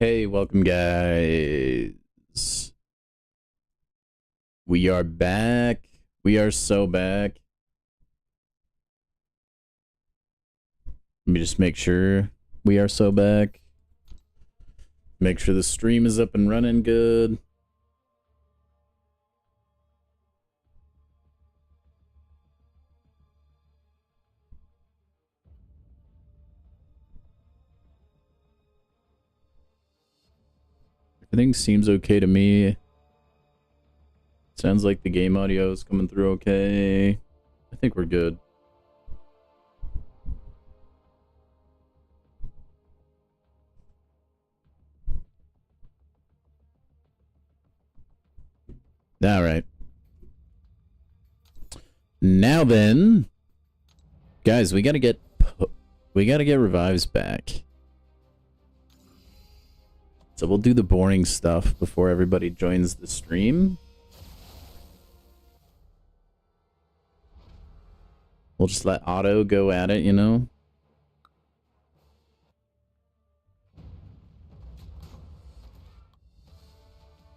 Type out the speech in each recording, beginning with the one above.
Hey, welcome guys. We are back. We are so back. Let me just make sure we are so back. Make sure the stream is up and running good. Everything seems okay to me. Sounds like the game audio is coming through okay. I think we're good. All right. Now then, guys, we gotta get revives back. So we'll do the boring stuff before everybody joins the stream. We'll just let Otto go at it, you know?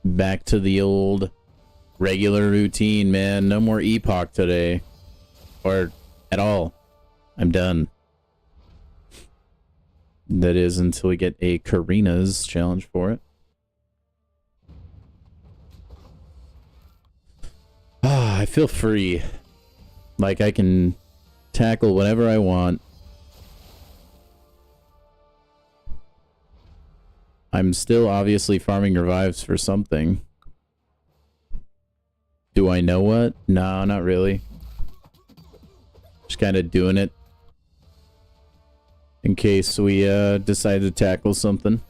Back to the old regular routine, man. No more Epoch today. Or at all. I'm done. That is until we get a Karina's challenge for it. Ah, I feel free. Like I can tackle whatever I want. I'm still obviously farming revives for something. Do I know what? No, not really. Just kind of doing it in case we decide to tackle something.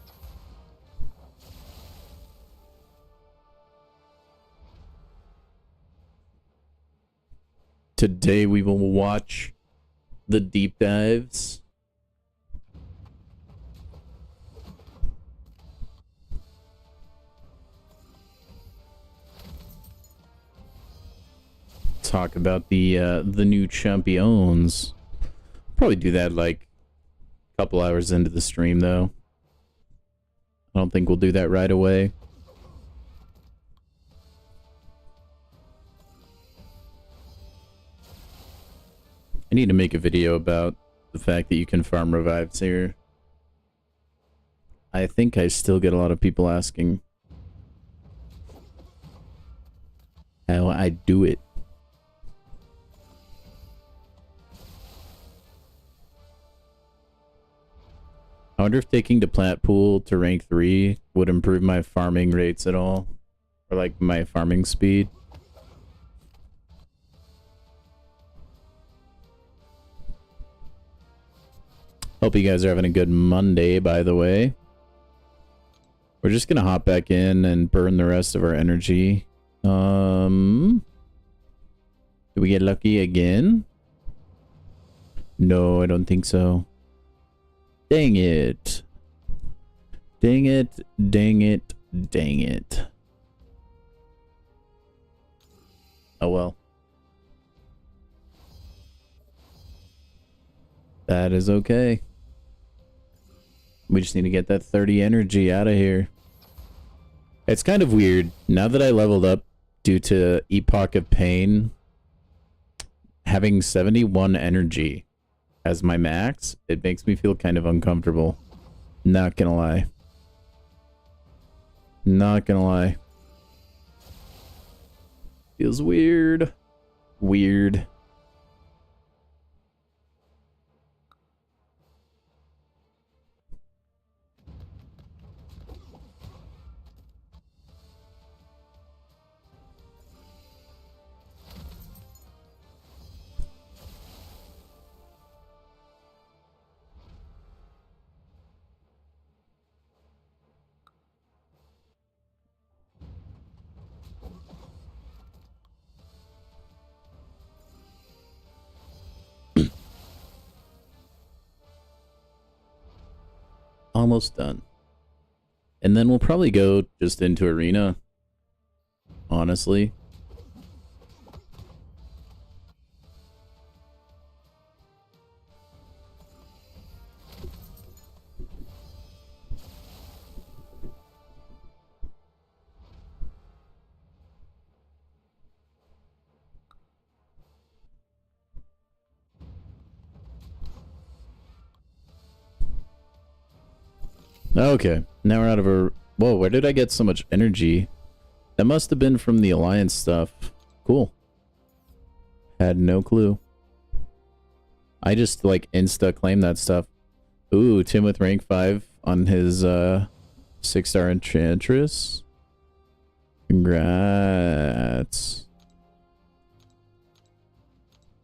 Today we will watch the deep dives. Talk about the new champions. Probably do that like a couple hours into the stream though. I don't think we'll do that right away. I need to make a video about the fact that you can farm revives here. I think I still get a lot of people asking how I do it. I wonder if taking the plant pool to rank 3 would improve my farming rates at all. Or like my farming speed. Hope you guys are having a good Monday, by the way. We're just gonna hop back in and burn the rest of our energy. Do we get lucky again? No, I don't think so. Dang it. Dang it, dang it, dang it. Oh well. That is okay. We just need to get that 30 energy out of here. It's kind of weird. Now that I leveled up due to Epoch of Pain, having 71 energy as my max, it makes me feel kind of uncomfortable. Not gonna lie. Not gonna lie. Feels weird. Weird. Almost done. And then we'll probably go just into arena. Honestly. Okay, now we're out of our... Whoa, where did I get so much energy? That must have been from the Alliance stuff. Cool. Had no clue. I just, like, insta-claimed that stuff. Ooh, Tim with rank 5 on his, 6-star Enchantress. Congrats.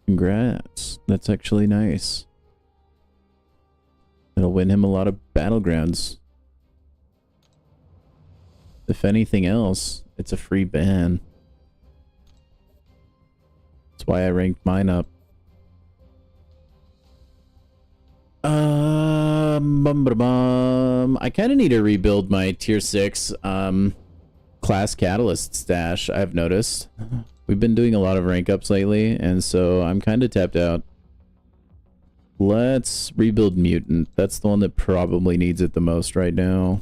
Congrats. That's actually nice. It'll win him a lot of battlegrounds. If anything else, it's a free ban. That's why I ranked mine up. I kind of need to rebuild my tier 6 class catalyst stash, I've noticed. We've been doing a lot of rank ups lately, and so I'm kind of tapped out. Let's rebuild Mutant. That's the one that probably needs it the most right now.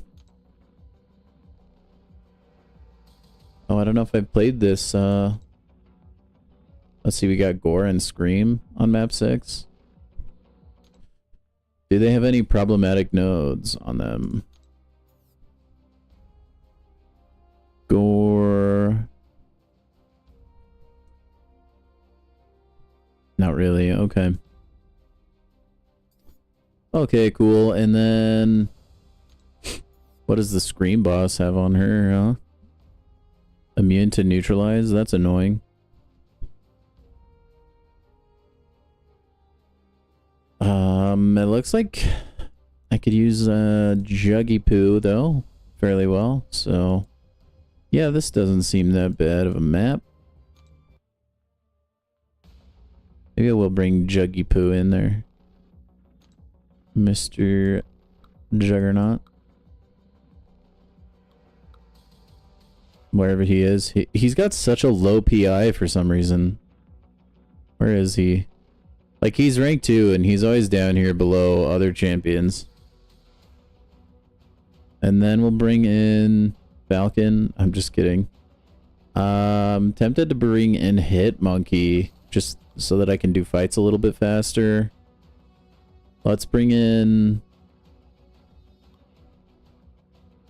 Oh, I don't know if I've played this. Let's see, we got Gore and Scream on map 6. Do they have any problematic nodes on them? Gore. Not really, okay. Okay, cool. And then what does the Scream boss have on her, huh? Immune to neutralize? That's annoying. It looks like I could use Juggy Poo though fairly well, so yeah, this doesn't seem that bad of a map. Maybe I will bring Juggy Poo in there. Mr. Juggernaut. Wherever he is. He's got such a low PI for some reason. Where is he? Like, he's rank 2 and he's always down here below other champions. And then we'll bring in Falcon. I'm just kidding. Tempted to bring in Hit Monkey just so that I can do fights a little bit faster. Let's bring in...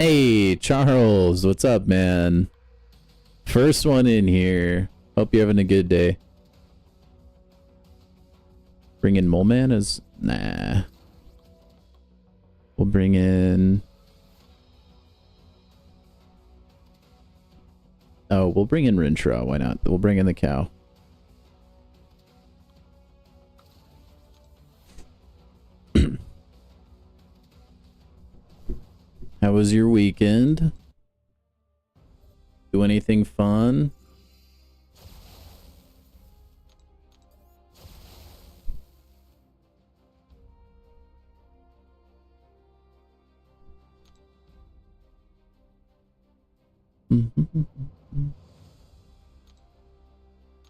Hey, Charles, what's up, man? First one in here. Hope you're having a good day. Bring in Mole Man as... Nah. We'll bring in... Oh, we'll bring in Rintra. Why not? We'll bring in the cow. How was your weekend? Do anything fun?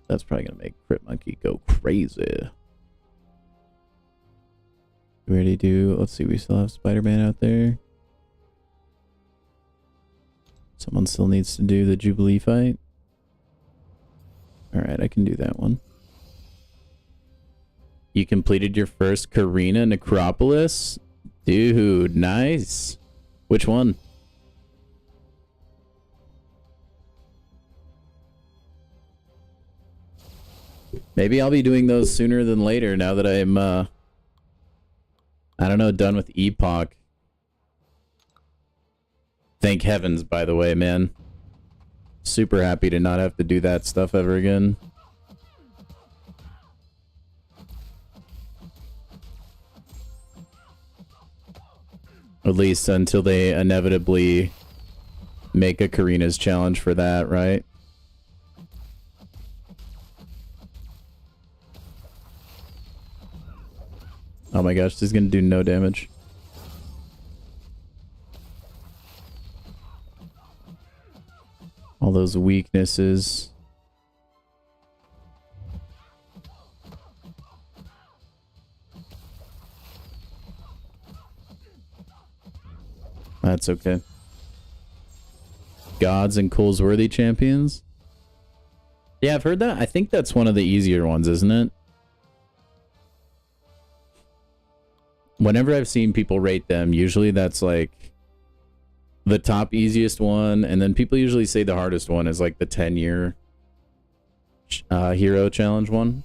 That's probably gonna make Crit Monkey go crazy. We already do. Let's see, we still have Spider-Man out there. Someone still needs to do the Jubilee fight. Alright, I can do that one. You completed your first Karina Necropolis? Dude, nice. Which one? Maybe I'll be doing those sooner than later now that I'm, I don't know, done with Epoch. Thank heavens, by the way, man. Super happy to not have to do that stuff ever again. At least until they inevitably make a Karina's challenge for that, right? Oh my gosh, this is gonna do no damage. All those weaknesses. That's okay. Gods and Coolsworthy champions? Yeah, I've heard that. I think that's one of the easier ones, isn't it? Whenever I've seen people rate them, usually that's like the top easiest one, and then people usually say the hardest one is like the 10-year hero challenge one.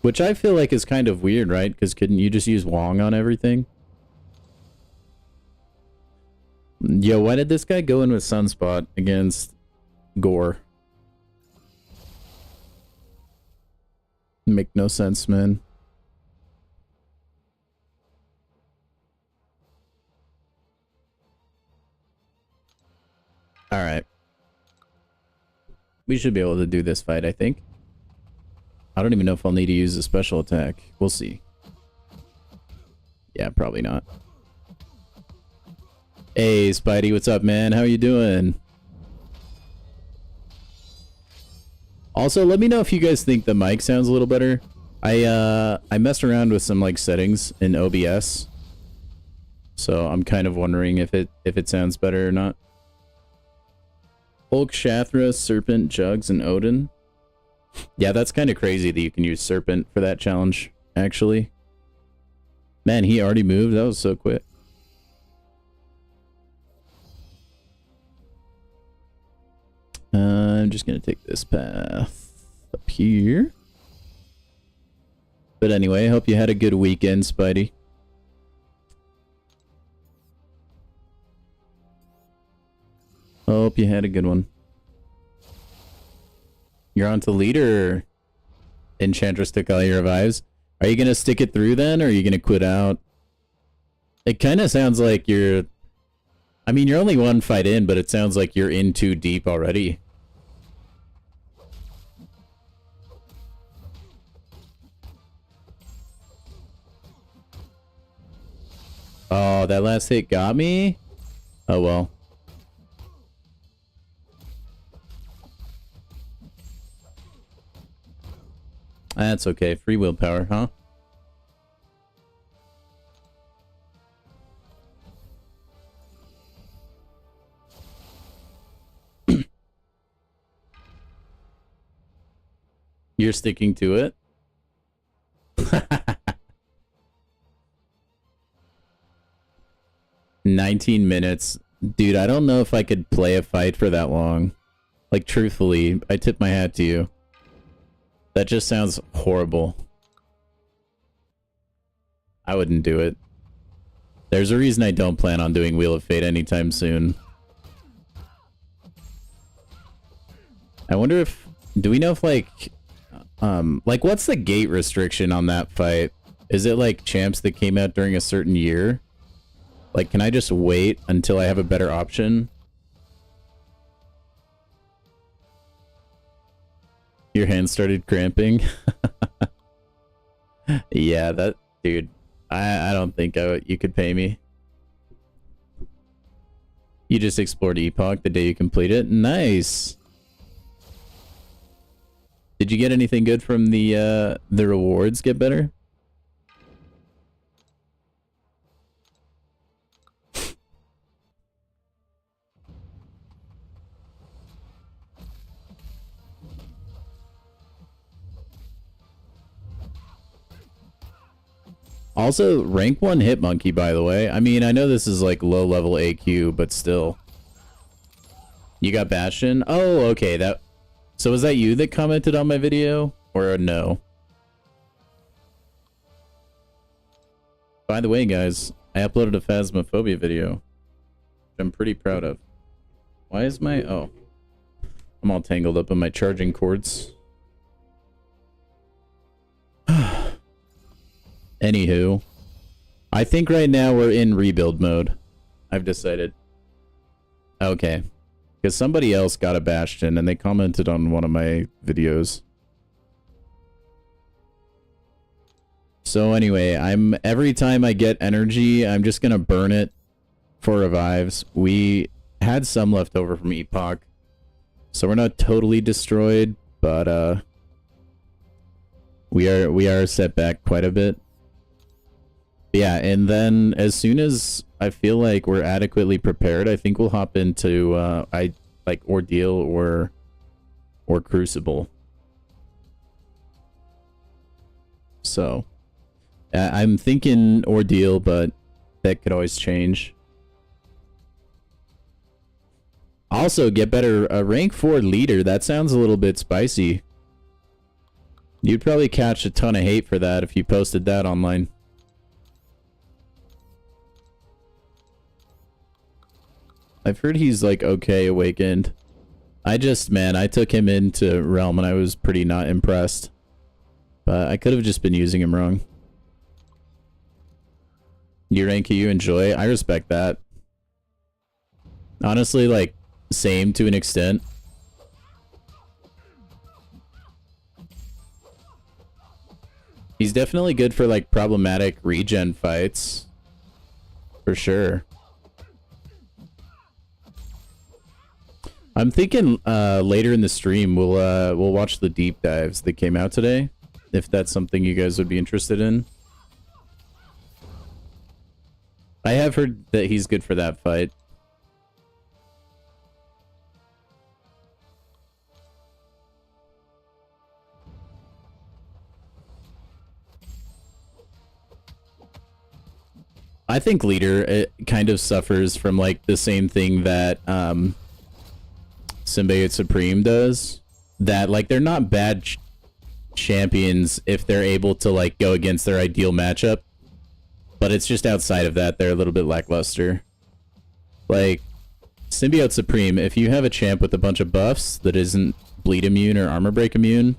Which I feel like is kind of weird, right? Because couldn't you just use Wong on everything? Yo, why did this guy go in with Sunspot against Gore? Make no sense, man. Alright. We should be able to do this fight, I think. I don't even know if I'll need to use a special attack. We'll see. Yeah, probably not. Hey, Spidey, what's up, man? How you doing? Also, let me know if you guys think the mic sounds a little better. I messed around with some like settings in OBS, so I'm kind of wondering if it sounds better or not. Hulk, Shathra, Serpent, Jugs, and Odin. Yeah, that's kind of crazy that you can use Serpent for that challenge, actually. Man, he already moved? That was so quick. I'm just going to take this path up here. But anyway, I hope you had a good weekend, Spidey. Hope you had a good one. You're on to leader. Enchantress took all your revives. Are you going to stick it through then, or are you going to quit out? It kind of sounds like you're... I mean, you're only one fight in, but it sounds like you're in too deep already. Oh, that last hit got me? Oh, well. That's okay. Free willpower, huh? You're sticking to it? 19 minutes. Dude, I don't know if I could play a fight for that long. Like, truthfully, I tip my hat to you. That just sounds horrible. I wouldn't do it. There's a reason I don't plan on doing Wheel of Fate anytime soon. I wonder if... Do we know if, like, what's the gate restriction on that fight? Is it, like, champs that came out during a certain year? Like, can I just wait until I have a better option? Your hand started cramping? Yeah, that... Dude, I don't think you could pay me. You just explored Epoch the day you complete it? Nice! Did you get anything good from the rewards get better? Also, rank 1 Hitmonkey, by the way. I mean, I know this is like low-level AQ, but still. You got Bastion? Oh, okay. So was that you that commented on my video? Or a no? By the way, guys, I uploaded a Phasmophobia video, which I'm pretty proud of. Why is my... Oh. I'm all tangled up in my charging cords. Anywho, I think right now we're in rebuild mode. I've decided. Okay. Because somebody else got a Bastion and they commented on one of my videos. So anyway, every time I get energy, I'm just gonna burn it for revives. We had some left over from Epoch, so we're not totally destroyed, but we are set back quite a bit. Yeah, and then as soon as I feel like we're adequately prepared, I think we'll hop into like Ordeal or Crucible. So I'm thinking Ordeal, but that could always change. Also, get better rank 4 leader. That sounds a little bit spicy. You'd probably catch a ton of hate for that if you posted that online. I've heard he's like okay awakened. I took him into Realm and I was pretty not impressed. But I could have just been using him wrong. Your rank you enjoy? I respect that. Honestly, like, same to an extent. He's definitely good for, like, problematic regen fights. For sure. I'm thinking later in the stream we'll watch the deep dives that came out today, if that's something you guys would be interested in. I have heard that he's good for that fight. I think leader, it kind of suffers from like the same thing that Symbiote Supreme does. That like they're not bad champions if they're able to like go against their ideal matchup, but it's just outside of that they're a little bit lackluster. Like Symbiote Supreme, if you have a champ with a bunch of buffs that isn't bleed immune or armor break immune,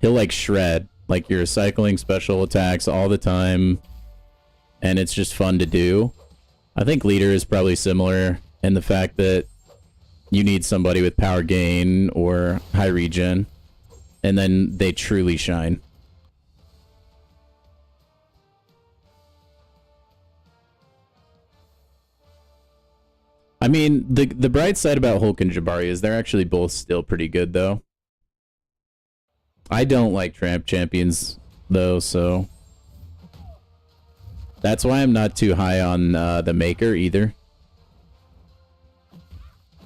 he'll like shred like you're cycling special attacks all the time. And it's just fun to do. I think leader is probably similar in the fact that you need somebody with power gain or high regen, and then they truly shine. I mean, the bright side about Hulk and Jabari is they're actually both still pretty good, though. I don't like Tramp Champions, though, so... That's why I'm not too high on the Maker either.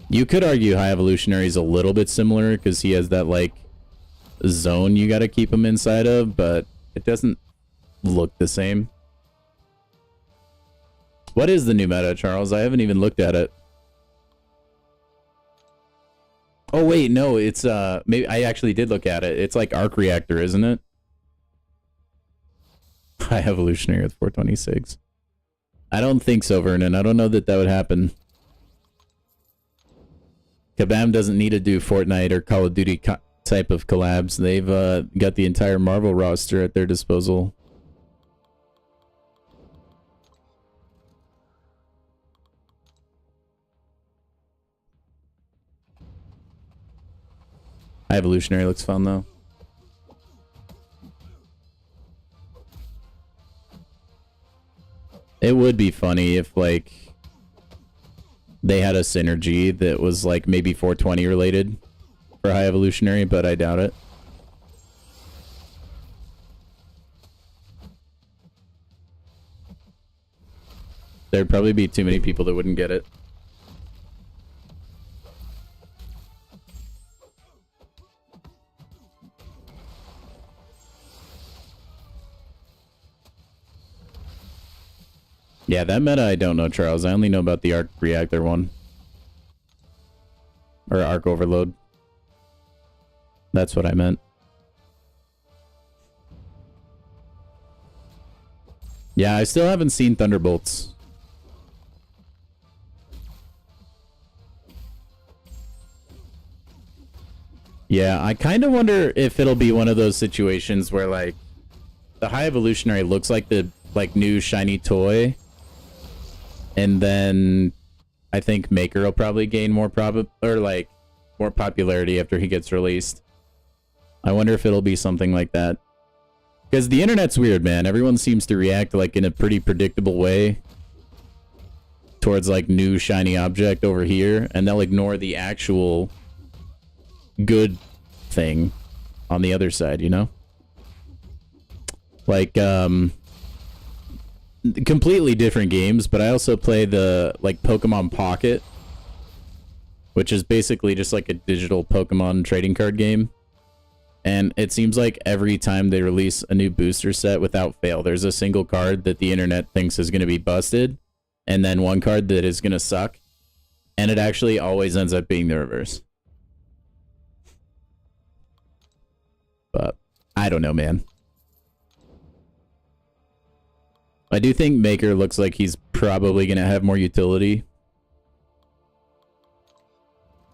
You could argue High Evolutionary is a little bit similar because he has that like zone you got to keep him inside of, but it doesn't look the same. What is the new meta, Charles? I haven't even looked at it. Oh wait, no, it's maybe I actually did look at it. It's like Arc Reactor, isn't it? High Evolutionary with 426. I don't think so, Vernon. I don't know that that would happen. Kabam doesn't need to do Fortnite or Call of Duty type of collabs. They've got the entire Marvel roster at their disposal. High Evolutionary looks fun, though. It would be funny if, like, they had a synergy that was, like, maybe 420 related for High Evolutionary, but I doubt it. There'd probably be too many people that wouldn't get it. Yeah, that meta I don't know, Charles. I only know about the Arc Reactor one. Or Arc Overload. That's what I meant. Yeah, I still haven't seen Thunderbolts. Yeah, I kind of wonder if it'll be one of those situations where, like, the High Evolutionary looks like the, like, new shiny toy. And then I think Maker will probably gain more more popularity after he gets released. I wonder if it'll be something like that. Because the internet's weird, man. Everyone seems to react like in a pretty predictable way towards like new shiny object over here, and they'll ignore the actual good thing on the other side, you know? Like, completely different games, but I also play the like Pokemon Pocket, which is basically just like a digital Pokemon trading card game. And it seems like every time they release a new booster set, without fail, there's a single card that the internet thinks is going to be busted, and then one card that is going to suck. And it actually always ends up being the reverse. But I don't know, man. I do think Maker looks like he's probably going to have more utility.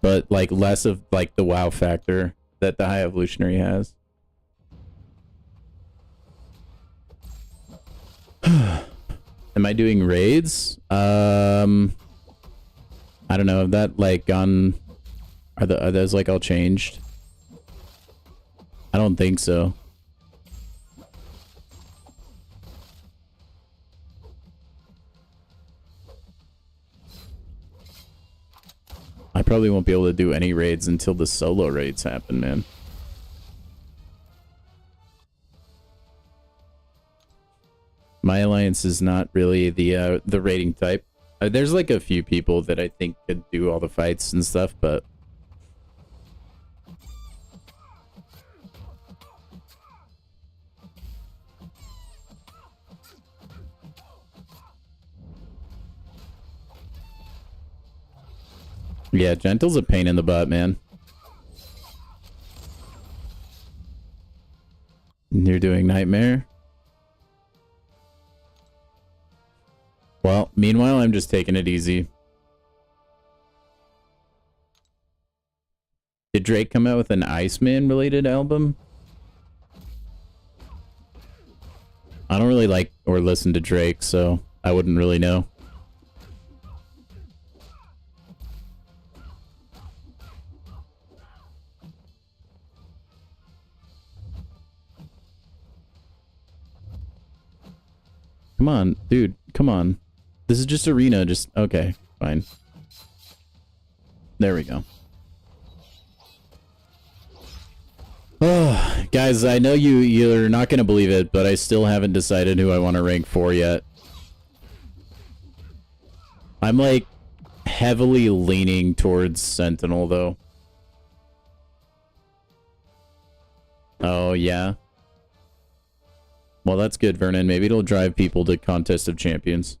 But, like, less of, like, the wow factor that the High Evolutionary has. Am I doing raids? I don't know. Have that, like, gone... Are those, like, all changed? I don't think so. I probably won't be able to do any raids until the solo raids happen, man. My alliance is not really the raiding type. There's like a few people that I think could do all the fights and stuff, but yeah, Gentle's a pain in the butt, man. You're doing Nightmare? Well, meanwhile, I'm just taking it easy. Did Drake come out with an Iceman-related album? I don't really like or listen to Drake, so I wouldn't really know. Come on, dude. Come on. This is just arena. Just... Okay, fine. There we go. Oh, guys, I know you're not going to believe it, but I still haven't decided who I want to rank for yet. I'm, like, heavily leaning towards Sentinel, though. Oh, yeah? Well, that's good, Vernon. Maybe it'll drive people to Contest of Champions.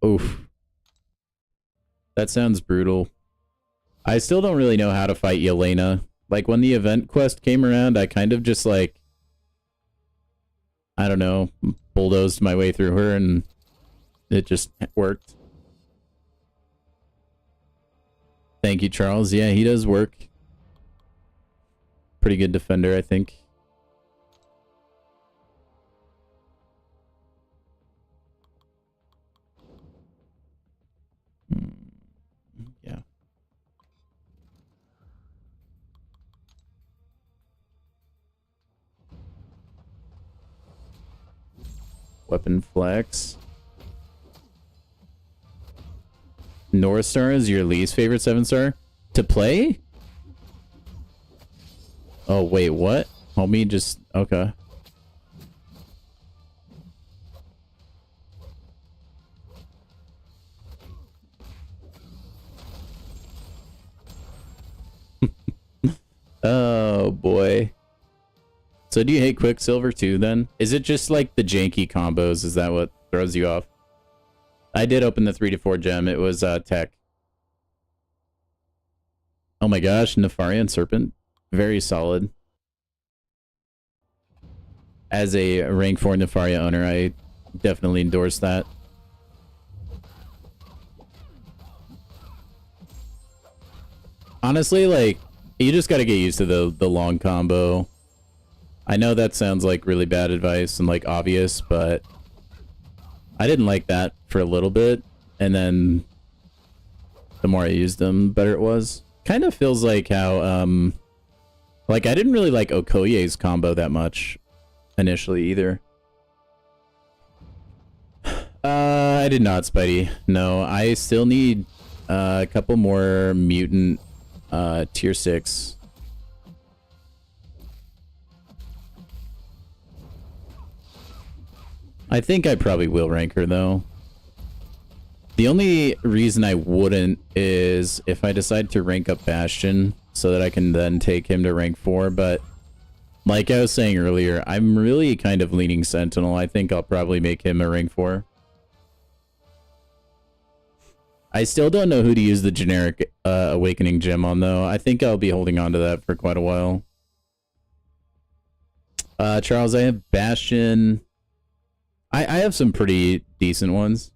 Oof. That sounds brutal. I still don't really know how to fight Yelena. Like, when the event quest came around, I kind of just, like... I don't know, bulldozed my way through her, and it just worked. Thank you, Charles. Yeah, he does work. Pretty good defender, I think. Yeah. Weapon flex. North Star is your least favorite 7-star to play? Oh, wait, what? Homie just... Okay. Oh, boy. So do you hate Quicksilver too, then? Is it just, like, the janky combos? Is that what throws you off? I did open the 3 to 4 gem. It was, tech. Oh my gosh, Nefarian Serpent. Very solid. As a rank 4 Nefaria owner, I definitely endorse that. Honestly, like, you just gotta get used to the long combo. I know that sounds like really bad advice and, like, obvious, but I didn't like that for a little bit, and then the more I used them, the better it was. Kind of feels like how, like, I didn't really like Okoye's combo that much initially either. I did not, Spidey. No, I still need a couple more mutant tier 6. I think I probably will rank her, though. The only reason I wouldn't is if I decide to rank up Bastion so that I can then take him to rank 4, but like I was saying earlier, I'm really kind of leaning Sentinel. I think I'll probably make him a rank 4. I still don't know who to use the generic Awakening gem on, though. I think I'll be holding on to that for quite a while. Charles, I have Bastion. I have some pretty decent ones.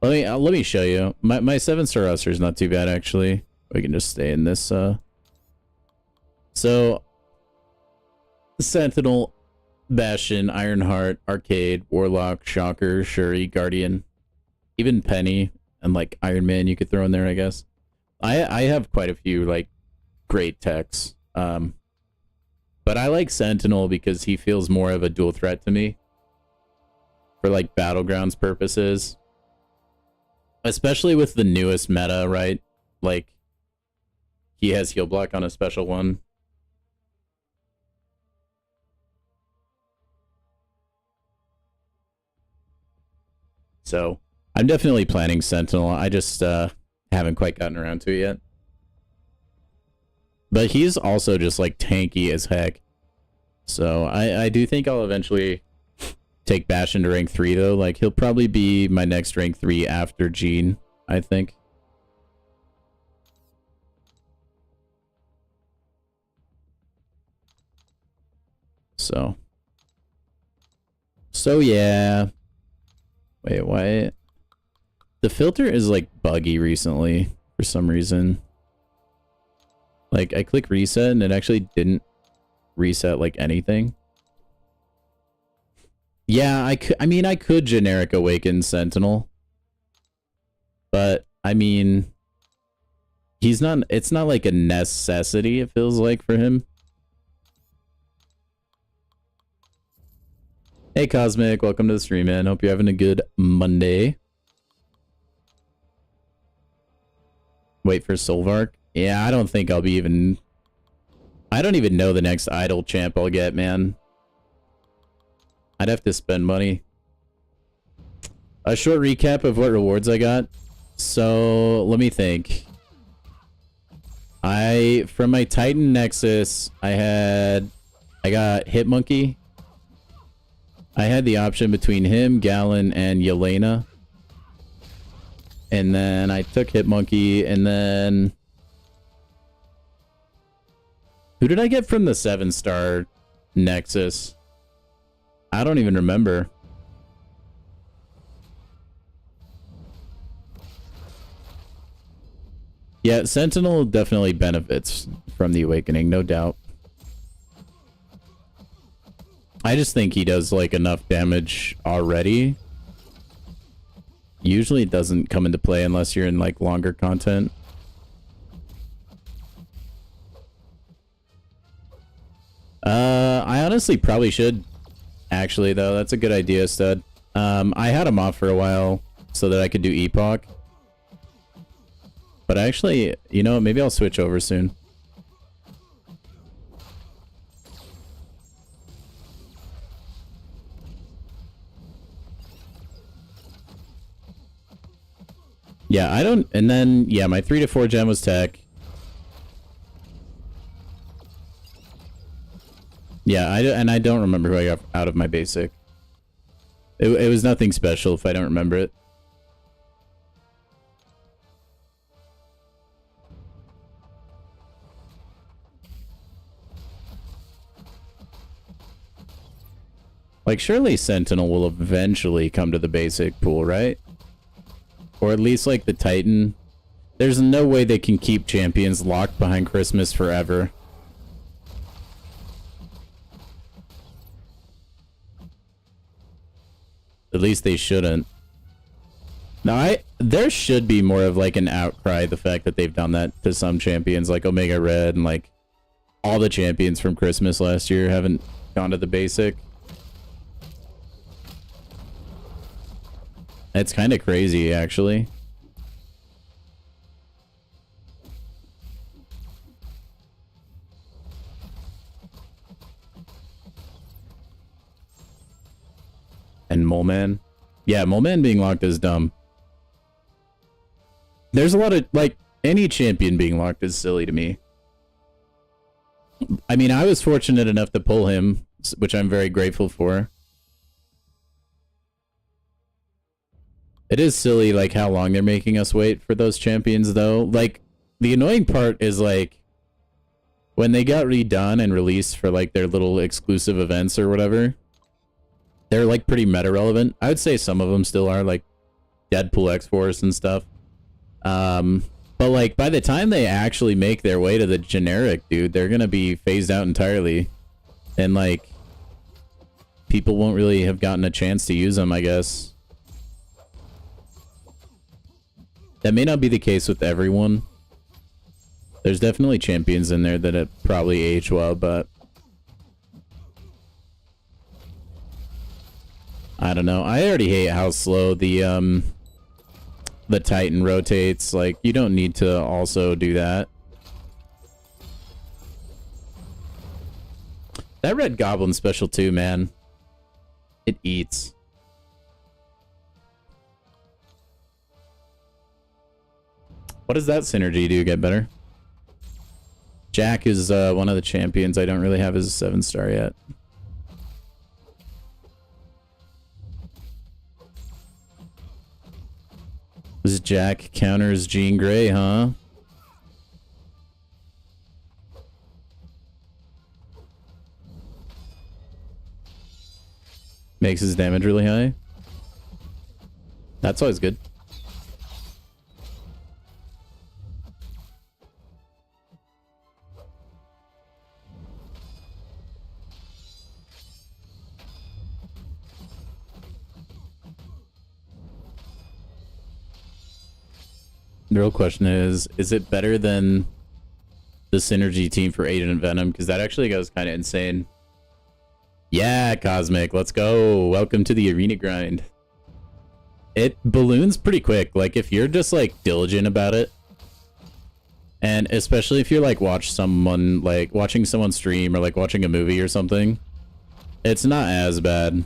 Let me show you. My 7-star Usher is not too bad, actually. We can just stay in this. So, Sentinel, Bastion, Ironheart, Arcade, Warlock, Shocker, Shuri, Guardian, even Penny, and like Iron Man you could throw in there, I guess. I have quite a few like great techs. But I like Sentinel because he feels more of a dual threat to me for like Battlegrounds purposes. Especially with the newest meta, right? Like he has heal block on a special one. So I'm definitely planning Sentinel. I just haven't quite gotten around to it yet. But he's also just like tanky as heck. So I do think I'll eventually take Bastion to rank 3 though. Like he'll probably be my next rank 3 after Gene, I think. So yeah. Wait, why? The filter is like buggy recently for some reason. Like I click reset and it actually didn't reset like anything. Yeah, I mean I could generic awaken Sentinel. But I mean it's not like a necessity, it feels like, for him. Hey Cosmic, welcome to the stream, man. Hope you're having a good Monday. Wait for Solvark? Yeah, I don't think I'll be even... I don't even know the next idol champ I'll get, man. I'd have to spend money. A short recap of what rewards I got. So, let me think. From my Titan Nexus, I got Hitmonkey. I had the option between him, Gallon, and Yelena. And then I took Hitmonkey, and then... Who did I get from the 7-star Nexus? I don't even remember. Yeah, Sentinel definitely benefits from the Awakening, no doubt. I just think he does like enough damage already. Usually it doesn't come into play unless you're in like longer content. I honestly probably should. Actually, though, that's a good idea, Stud. I had him off for a while so that I could do Epoch. But actually, you know, maybe I'll switch over soon. Yeah, I don't... And then, yeah, my 3 to 4 gem was tech. Yeah, I don't remember who I got out of my basic. It was nothing special if I don't remember it. Like, surely Sentinel will eventually come to the basic pool, right? Or at least, like, the Titan. There's no way they can keep champions locked behind Christmas forever. At least they shouldn't. Now, there should be more of, like, an outcry, the fact that they've done that to some champions, like Omega Red, and, like, all the champions from Christmas last year haven't gone to the basic. It's kind of crazy, actually. And Moleman. Yeah, Moleman being locked is dumb. There's a lot of, like, any champion being locked is silly to me. I mean, I was fortunate enough to pull him, which I'm very grateful for. It is silly, like, how long they're making us wait for those champions, though. Like, the annoying part is, like, when they got redone and released for, like, their little exclusive events or whatever, they're, like, pretty meta-relevant. I would say some of them still are, like, Deadpool X-Force and stuff. But, like, by the time they actually make their way to the generic, dude, they're gonna be phased out entirely. And, like, people won't really have gotten a chance to use them, I guess. That may not be the case with everyone. There's definitely champions in there that have probably aged well, but I don't know. I already hate how slow the Titan rotates. Like, you don't need to also do that. That red goblin special too, man. It eats. What does that synergy do? Get better? Jack is one of the champions. I don't really have his 7-star yet. This Jack counters Jean Grey, huh? Makes his damage really high. That's always good. The real question is it better than the synergy team for Aiden and Venom? Because that actually goes kind of insane. Yeah, Cosmic, let's go. Welcome to the arena grind. It balloons pretty quick. Like, if you're just, like, diligent about it, and especially if you're, like, watching someone stream or, like, watching a movie or something, it's not as bad.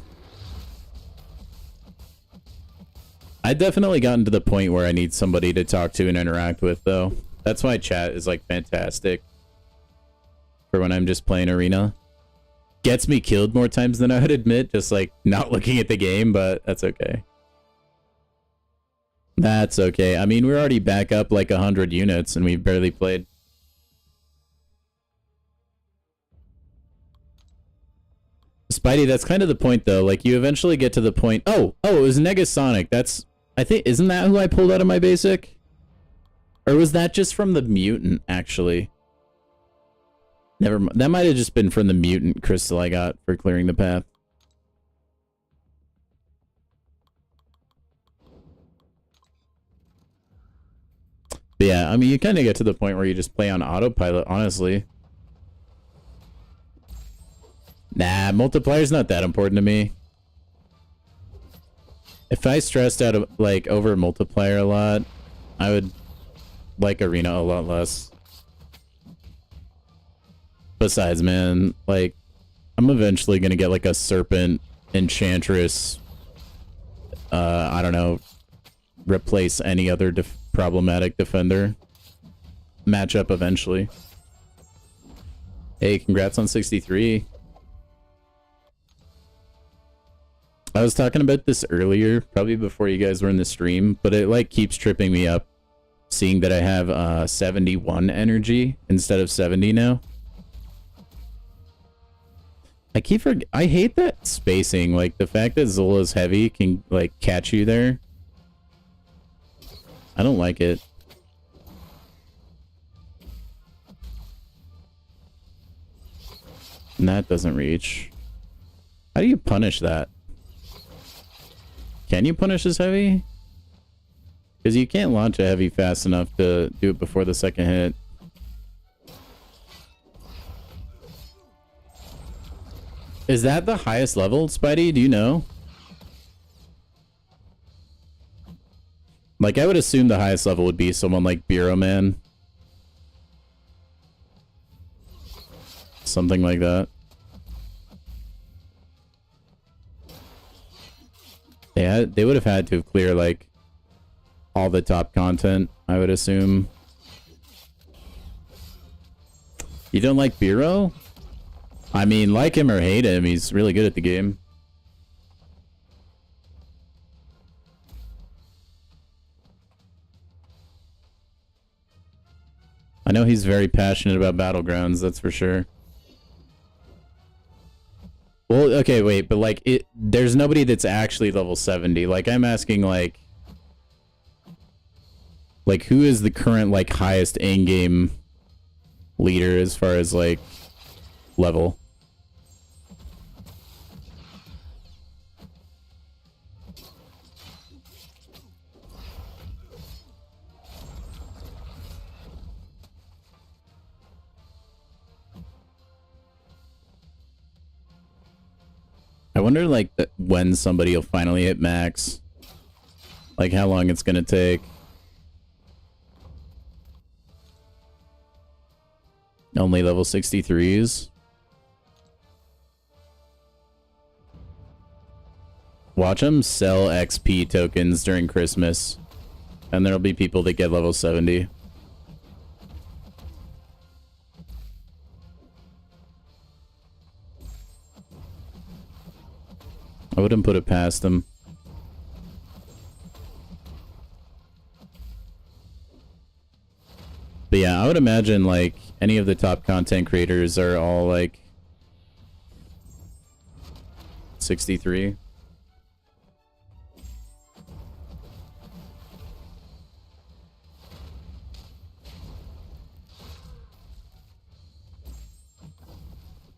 I've definitely gotten to the point where I need somebody to talk to and interact with, though. That's why chat is, like, fantastic for when I'm just playing arena. Gets me killed more times than I would admit, just, like, not looking at the game, but that's okay. That's okay. I mean, we're already back up, like, 100 units, and we've barely played. Spidey, that's kind of the point, though. Like, you eventually get to the point... Oh, it was Negasonic. That's... I think, isn't that who I pulled out of my basic? Or was that just from the mutant, actually? Never mind. That might have just been from the mutant crystal I got for clearing the path. But yeah, I mean, you kind of get to the point where you just play on autopilot, honestly. Nah, multiplier's not that important to me. If I stressed out, like, over multiplier a lot, I would like arena a lot less. Besides, man, like, I'm eventually gonna get, like, a serpent enchantress, I don't know, replace any other problematic defender matchup eventually. Hey, congrats on 63. I was talking about this earlier, probably before you guys were in the stream, but it, like, keeps tripping me up seeing that I have 71 energy instead of 70 now. I hate that spacing, like, the fact that Zola's heavy can, like, catch you there. I don't like it. And that doesn't reach. How do you punish that? Can you punish this heavy? Because you can't launch a heavy fast enough to do it before the second hit. Is that the highest level, Spidey? Do you know? Like, I would assume the highest level would be someone like Bureau Man. Something like that. They would have had to clear, like, all the top content, I would assume. You don't like Bureau? I mean, like him or hate him, he's really good at the game. I know he's very passionate about Battlegrounds, that's for sure. Well, okay, wait, but like there's nobody that's actually level 70. Like I'm asking like who is the current like highest in-game leader as far as like level? I wonder, like, when somebody will finally hit max. Like, how long it's gonna take. Only level 63s. Watch them sell XP tokens during Christmas. And there'll be people that get level 70. I wouldn't put it past them. But yeah, I would imagine like any of the top content creators are all like 63.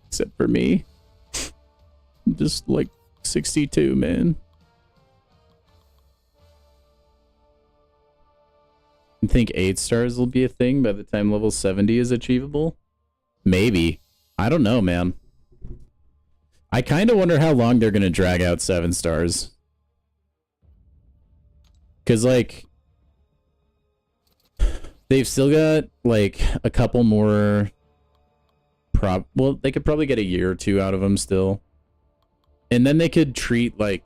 Except for me. I'm just like 62, man. You think 8 stars will be a thing by the time level 70 is achievable? Maybe. I don't know, man. I kind of wonder how long they're going to drag out 7 stars. Because, like, they've still got, like, a couple more... Well, they could probably get a year or 2 out of them still. And then they could treat, like...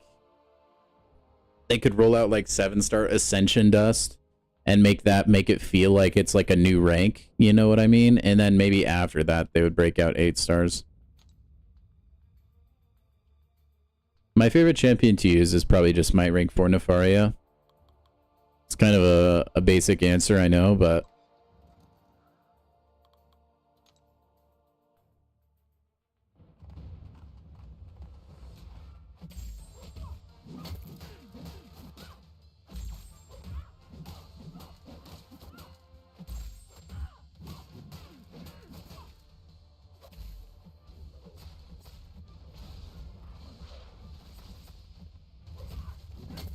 They could roll out, like, 7-star Ascension Dust. And make it feel like it's, like, a new rank. You know what I mean? And then maybe after that, they would break out 8 stars. My favorite champion to use is probably just my rank 4 Nefaria. It's kind of a basic answer, I know, but...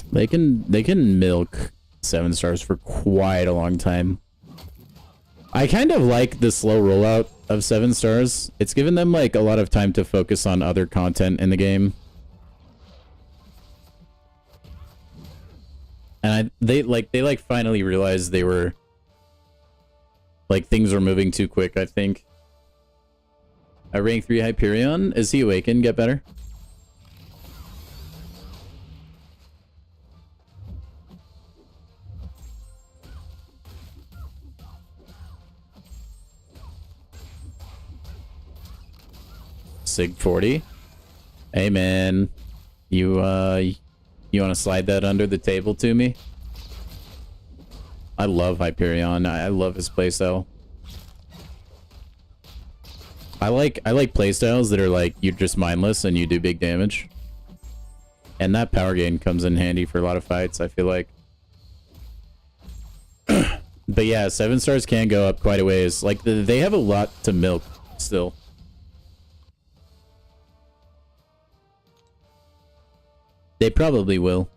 They can milk 7 stars for quite a long time. I kind of like the slow rollout of 7 stars. It's given them like a lot of time to focus on other content in the game. And they finally realized they were like things were moving too quick, I think. A rank 3 Hyperion, is he awakened? Get better. Sig 40. Hey man, you want to slide that under the table to me? I love Hyperion. I love his playstyle. I like playstyles that are like you're just mindless and you do big damage. And that power gain comes in handy for a lot of fights, I feel like. But yeah, 7 stars can go up quite a ways. Like they have a lot to milk still. They probably will.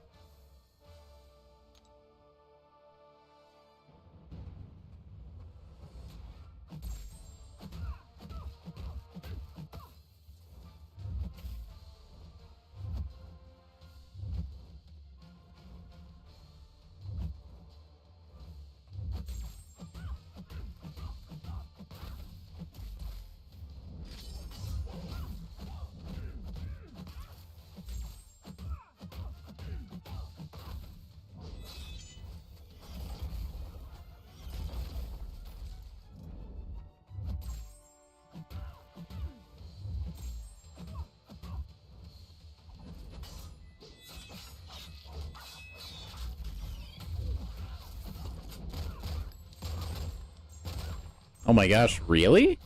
Oh my gosh, really?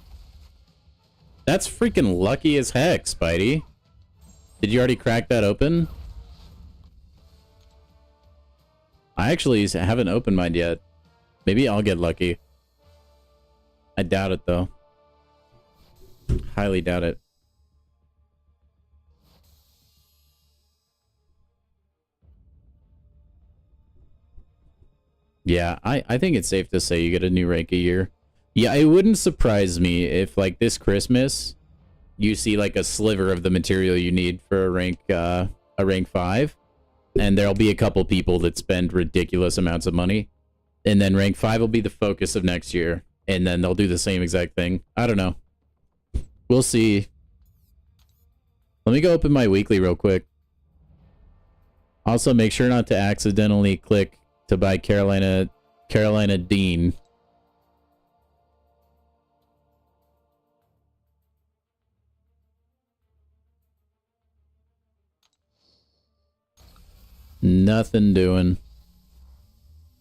That's freaking lucky as heck, Spidey. Did you already crack that open? I actually haven't opened mine yet. Maybe I'll get lucky. I doubt it, though. Highly doubt it. Yeah, I think it's safe to say you get a new rank a year. Yeah, it wouldn't surprise me if, like, this Christmas, you see, like, a sliver of the material you need for a rank 5, and there'll be a couple people that spend ridiculous amounts of money, and then rank 5 will be the focus of next year, and then they'll do the same exact thing. I don't know. We'll see. Let me go open my weekly real quick. Also, make sure not to accidentally click to buy Carolina Dean. Nothing doing.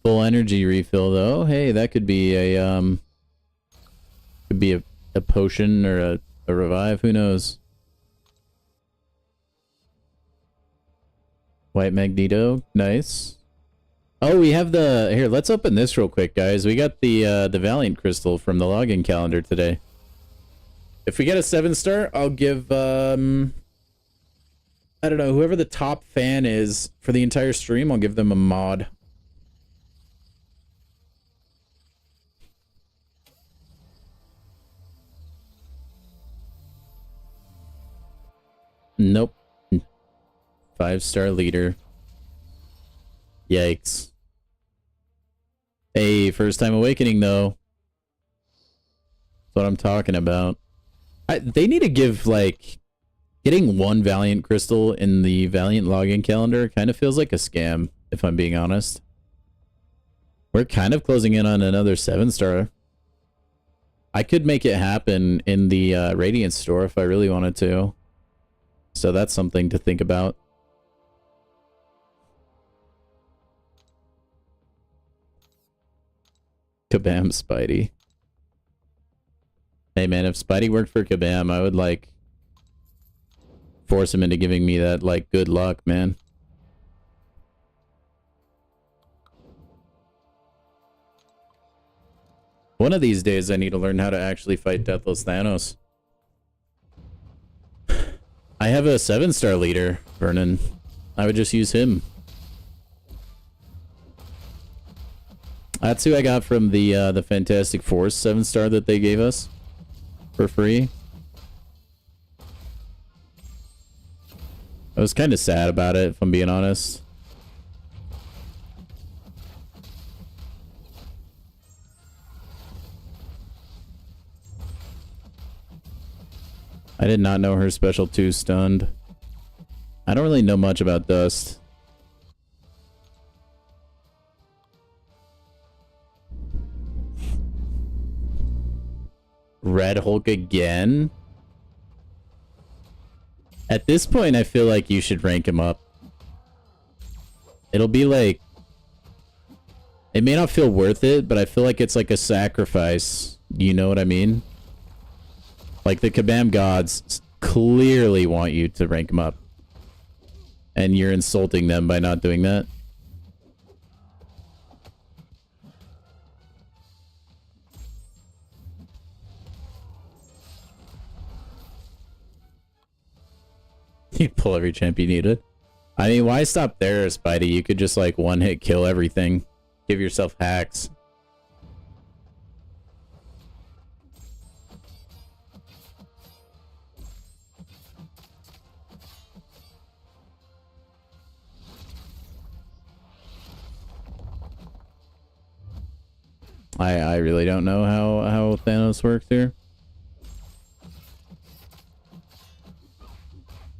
Full energy refill though. Hey, that could be a potion or a revive, who knows? White Magneto, nice. Oh, we have the here, let's open this real quick, guys. We got the Valiant crystal from the login calendar today. If we get a 7-star, I'll give I don't know, whoever the top fan is for the entire stream, I'll give them a mod. Nope. 5-star leader. Yikes. Hey, first time awakening though. That's what I'm talking about. They need to give, like, getting one Valiant crystal in the Valiant login calendar kind of feels like a scam, if I'm being honest. We're kind of closing in on another 7-star. I could make it happen in the Radiant store if I really wanted to. So that's something to think about. Kabam Spidey. Hey man, if Spidey worked for Kabam, I would, like, force him into giving me that, like, good luck, man. One of these days I need to learn how to actually fight Deathless Thanos. I have a 7-star leader, Vernon. I would just use him. That's who I got from the Fantastic Force 7-star that they gave us for free. I was kind of sad about it, if I'm being honest. I did not know her special 2 stunned. I don't really know much about Dust. Red Hulk again? At this point, I feel like you should rank him up. It'll be like... It may not feel worth it, but I feel like it's like a sacrifice. You know what I mean? Like, the Kabam gods clearly want you to rank him up. And you're insulting them by not doing that. You pull every champ you needed. I mean, why stop there, Spidey? You could just, like, one-hit kill everything. Give yourself hacks. I really don't know how Thanos works here.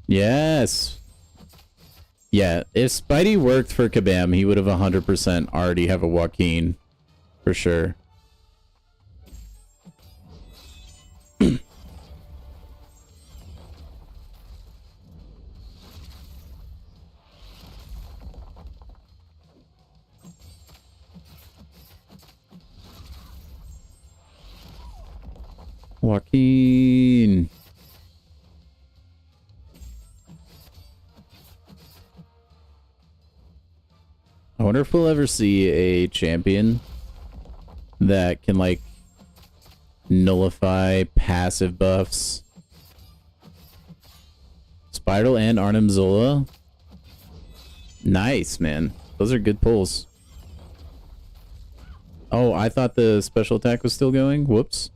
Yes. Yeah, if Spidey worked for Kabam, he would have 100% already have a Joaquin. For sure. Joaquin. I wonder if we'll ever see a champion that can, like, nullify passive buffs. Spiral and Arnim Zola. Nice, man. Those are good pulls. Oh, I thought the special attack was still going. Whoops.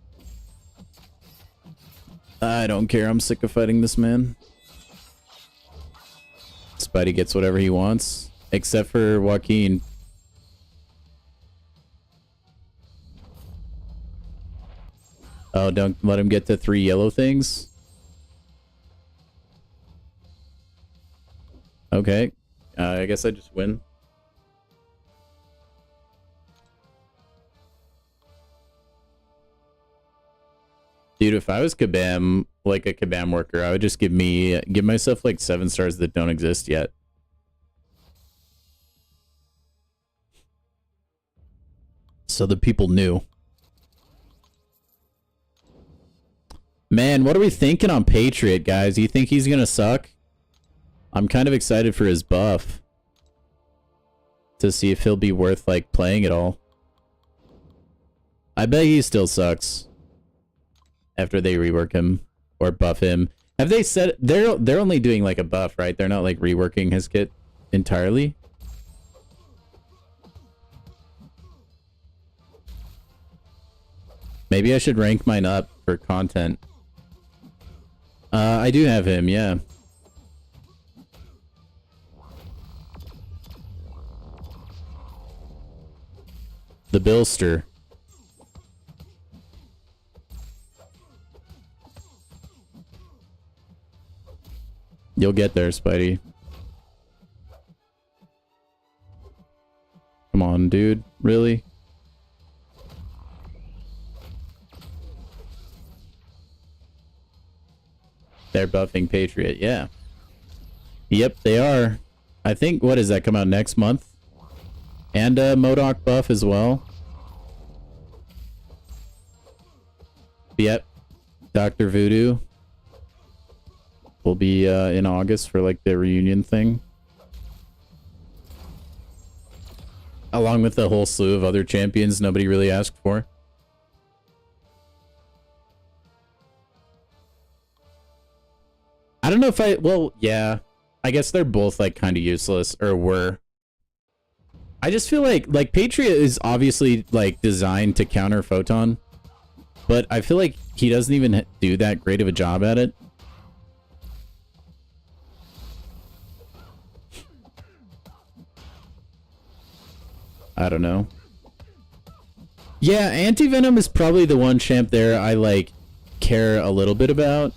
I don't care. I'm sick of fighting this man. Spidey gets whatever he wants. Except for Joaquin. Oh, don't let him get to 3 yellow things. Okay. I guess I just win. Dude, if I was Kabam, like a Kabam worker, I would just give myself like 7 stars that don't exist yet. So the people knew. Man, what are we thinking on Patriot, guys? You think he's gonna suck? I'm kind of excited for his buff. To see if he'll be worth, like, playing at all. I bet he still sucks. After they rework him. Or buff him. Have they said... They're only doing, like, a buff, right? They're not, like, reworking his kit entirely? Maybe I should rank mine up for content. I do have him, yeah. The Billster. You'll get there, Spidey. Come on, dude. Really? They're buffing Patriot, yeah. Yep, they are. I think, what does that come out next month? And a MCOC buff as well. Yep. Dr. Voodoo will be in August for like the reunion thing. Along with a whole slew of other champions nobody really asked for. I don't know if well, yeah. I guess they're both like kind of useless, or were. I just feel like Patriot is obviously like designed to counter Photon, but I feel like he doesn't even do that great of a job at it. I don't know. Yeah, Anti-Venom is probably the one champ there I like care a little bit about.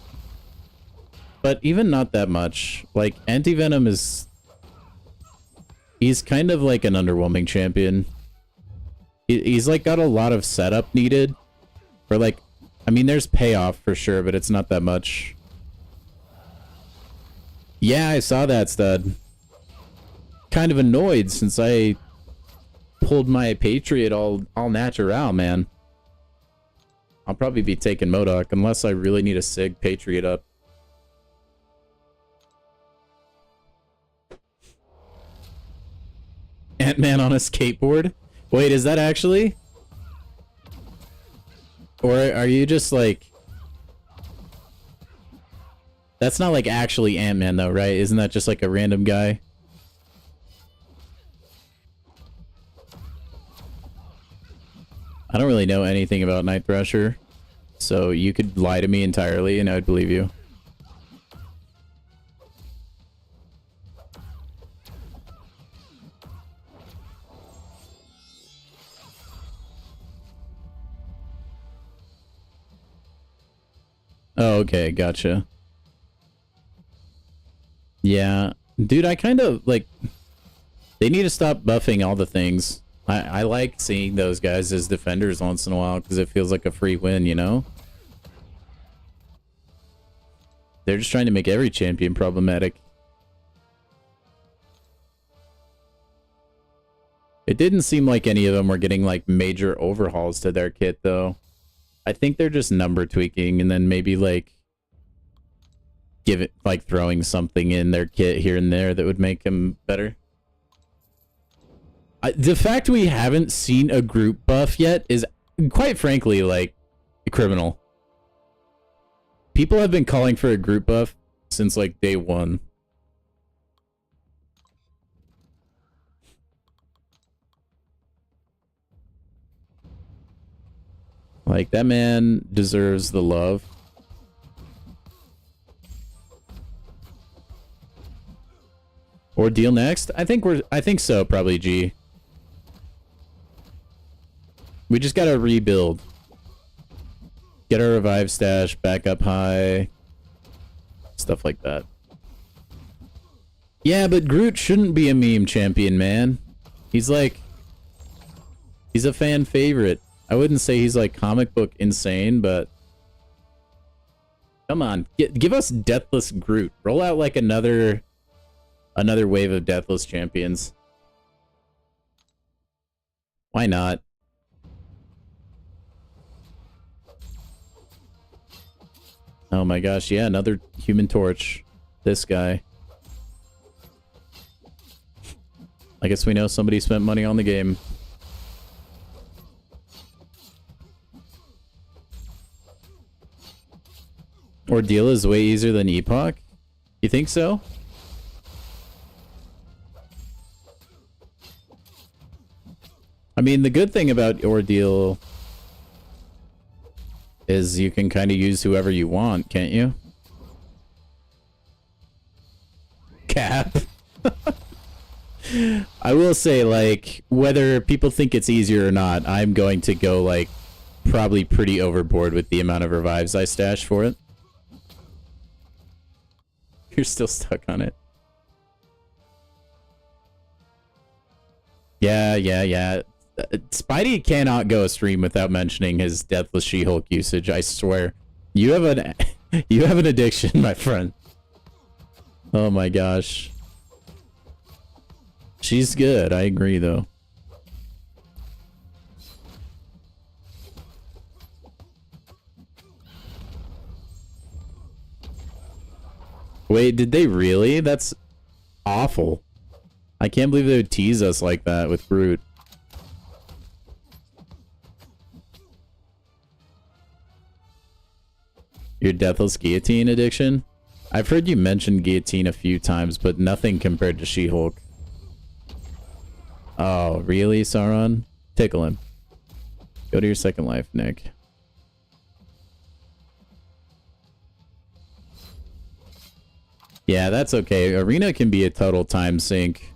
But even not that much. Like, Anti-Venom is... He's kind of like an underwhelming champion. He's like got a lot of setup needed. For like... I mean, there's payoff for sure, but it's not that much. Yeah, I saw that, stud. Kind of annoyed since I pulled my Patriot all natural, man. I'll probably be taking MCOC unless I really need a Sig Patriot up. Ant-Man on a skateboard? Wait, is that actually? Or are you just like... That's not like actually Ant-Man though, right? Isn't that just like a random guy? I don't really know anything about Night Thrasher, so you could lie to me entirely and I would believe you. Oh, okay, gotcha. Yeah, dude, I kind of, like, they need to stop buffing all the things. I like seeing those guys as defenders once in a while because it feels like a free win, you know? They're just trying to make every champion problematic. It didn't seem like any of them were getting, like, major overhauls to their kit, though. I think they're just number tweaking and then maybe like give it like throwing something in their kit here and there that would make them better. The fact we haven't seen a group buff yet is quite frankly like criminal. People have been calling for a group buff since like day one. Like, that man deserves the love. Ordeal next? I think so, probably, G. We just gotta rebuild. Get our revive stash back up high. Stuff like that. Yeah, but Groot shouldn't be a meme champion, man. He's like... He's a fan favorite. I wouldn't say he's like comic book insane, but come on, give us Deathless Groot. Roll out like another wave of Deathless champions. Why not? Oh my gosh, yeah, another Human Torch. This guy. I guess we know somebody spent money on the game. Ordeal is way easier than Epoch? You think so? I mean, the good thing about Ordeal is you can kind of use whoever you want, can't you? Cap. I will say, like, whether people think it's easier or not, I'm going to go, like, probably pretty overboard with the amount of revives I stash for it. You're still stuck on it. Yeah. Spidey cannot go a stream without mentioning his Deathless She-Hulk usage, I swear. You have an addiction, my friend. Oh my gosh. She's good, I agree though. Wait, did they really? That's awful. I can't believe they would tease us like that with Groot. Your Deathless Guillotine addiction? I've heard you mention Guillotine a few times, but nothing compared to She-Hulk. Oh, really, Sauron? Tickle him. Go to your second life, Nick. Yeah, that's okay. Arena can be a total time sink.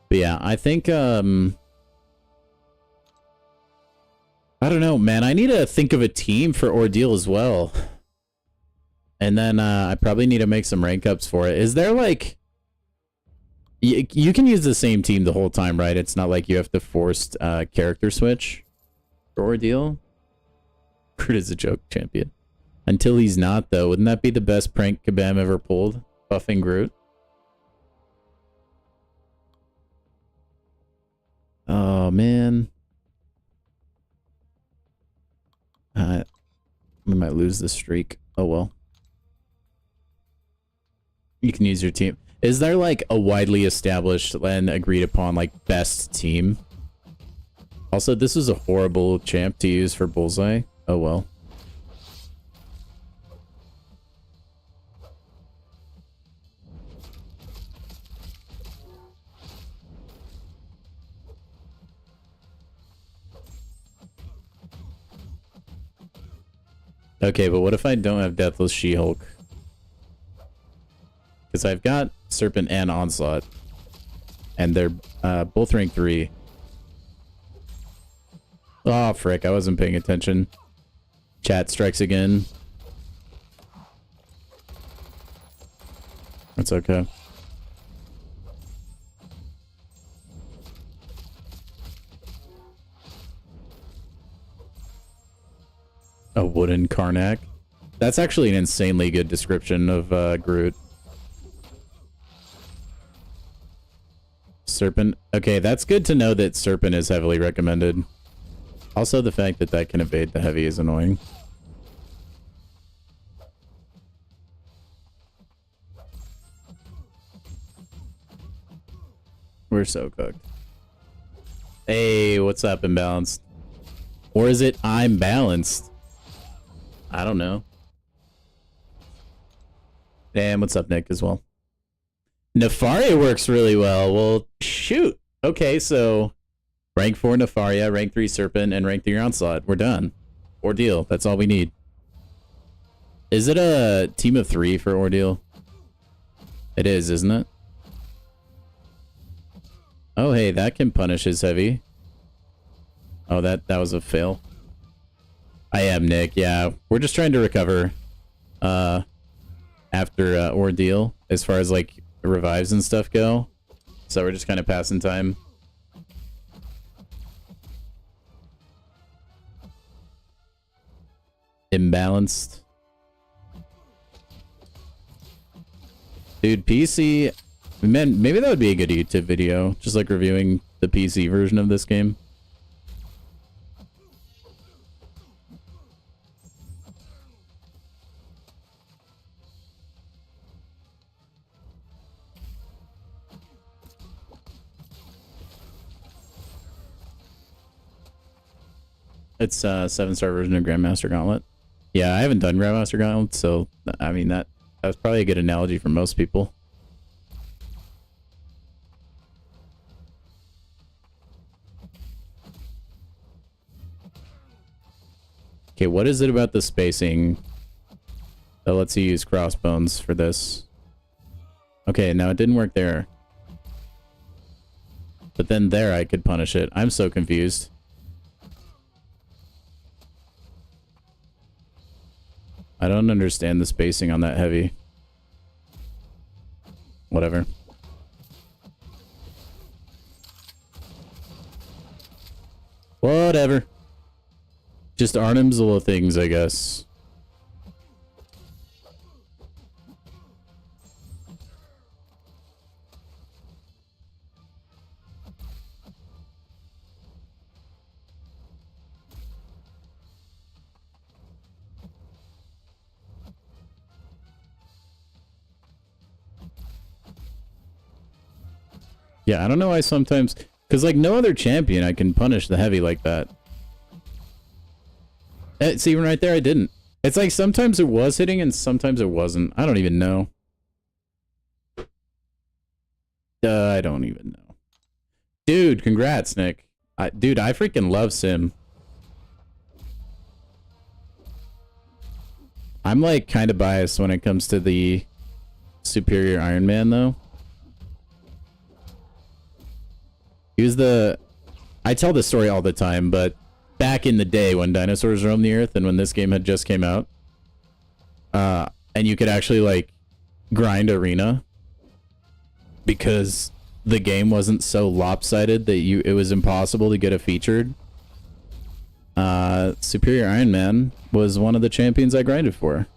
But yeah, I think, I don't know, man. I need to think of a team for Ordeal as well. And then I probably need to make some rank ups for it. Is there like... You can use the same team the whole time, right? It's not like you have to force character switch for Ordeal. Groot is a joke champion. Until he's not, though. Wouldn't that be the best prank Kabam ever pulled? Buffing Groot? Oh, man. We might lose the streak. Oh, well. You can use your team. Is there, like, a widely established and agreed upon, like, best team? Also, this is a horrible champ to use for Bullseye. Oh, well. Okay, but what if I don't have Deathless She-Hulk? Because I've got Serpent and Onslaught. And they're both rank 3. Oh, frick. I wasn't paying attention. Chat strikes again. That's okay. A wooden Karnak. That's actually an insanely good description of Groot. Serpent. Okay, that's good to know that Serpent is heavily recommended. Also, the fact that that can evade the heavy is annoying. We're so cooked. Hey, what's up, Imbalanced? Or is it I'm balanced? I don't know. And what's up, Nick, as well? Nefaria works really well. Well, shoot. Okay, so rank 4 Nefaria, rank 3 Serpent, and rank 3 Onslaught. We're done. Ordeal. That's all we need. Is it a team of 3 for Ordeal? It is, isn't it? Oh, hey, that can punish his heavy. Oh, that was a fail. I am, Nick. Yeah, we're just trying to recover after Ordeal as far as, like, revives and stuff go. So we're just kind of passing time. Imbalanced. Dude, PC... Man, maybe that would be a good YouTube video. Just like reviewing the PC version of this game. It's a 7-star version of Grandmaster Gauntlet. Yeah, I haven't done Grandmaster Gauntlet, so I mean that was probably a good analogy for most people. Okay, what is it about the spacing that lets you use crossbones for this? Okay, now it didn't work there. But then there I could punish it. I'm so confused. I don't understand the spacing on that heavy. Whatever. Whatever. Just Arnhem's little things, I guess. Yeah, I don't know why sometimes... Because, like, no other champion I can punish the heavy like that. See, even right there, I didn't. It's like sometimes it was hitting and sometimes it wasn't. I don't even know. I don't even know. Dude, congrats, Nick. Dude, I freaking love Sim. I'm, like, kind of biased when it comes to the Superior Iron Man, though. He was the... I tell this story all the time, but back in the day when dinosaurs roamed the earth and when this game had just came out, and you could actually, like, grind arena because the game wasn't so lopsided that it was impossible to get a featured. Superior Iron Man was one of the champions I grinded for.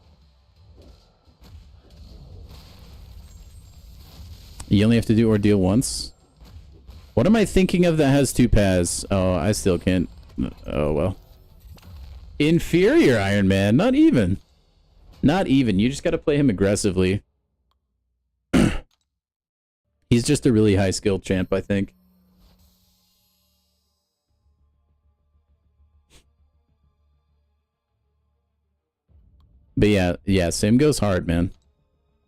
You only have to do Ordeal once? What am I thinking of that has 2 paths? Oh, I still can't. Oh, well. Inferior Iron Man. Not even. Not even. You just gotta play him aggressively. He's just a really high-skilled champ, I think. But yeah, Sim goes hard, man.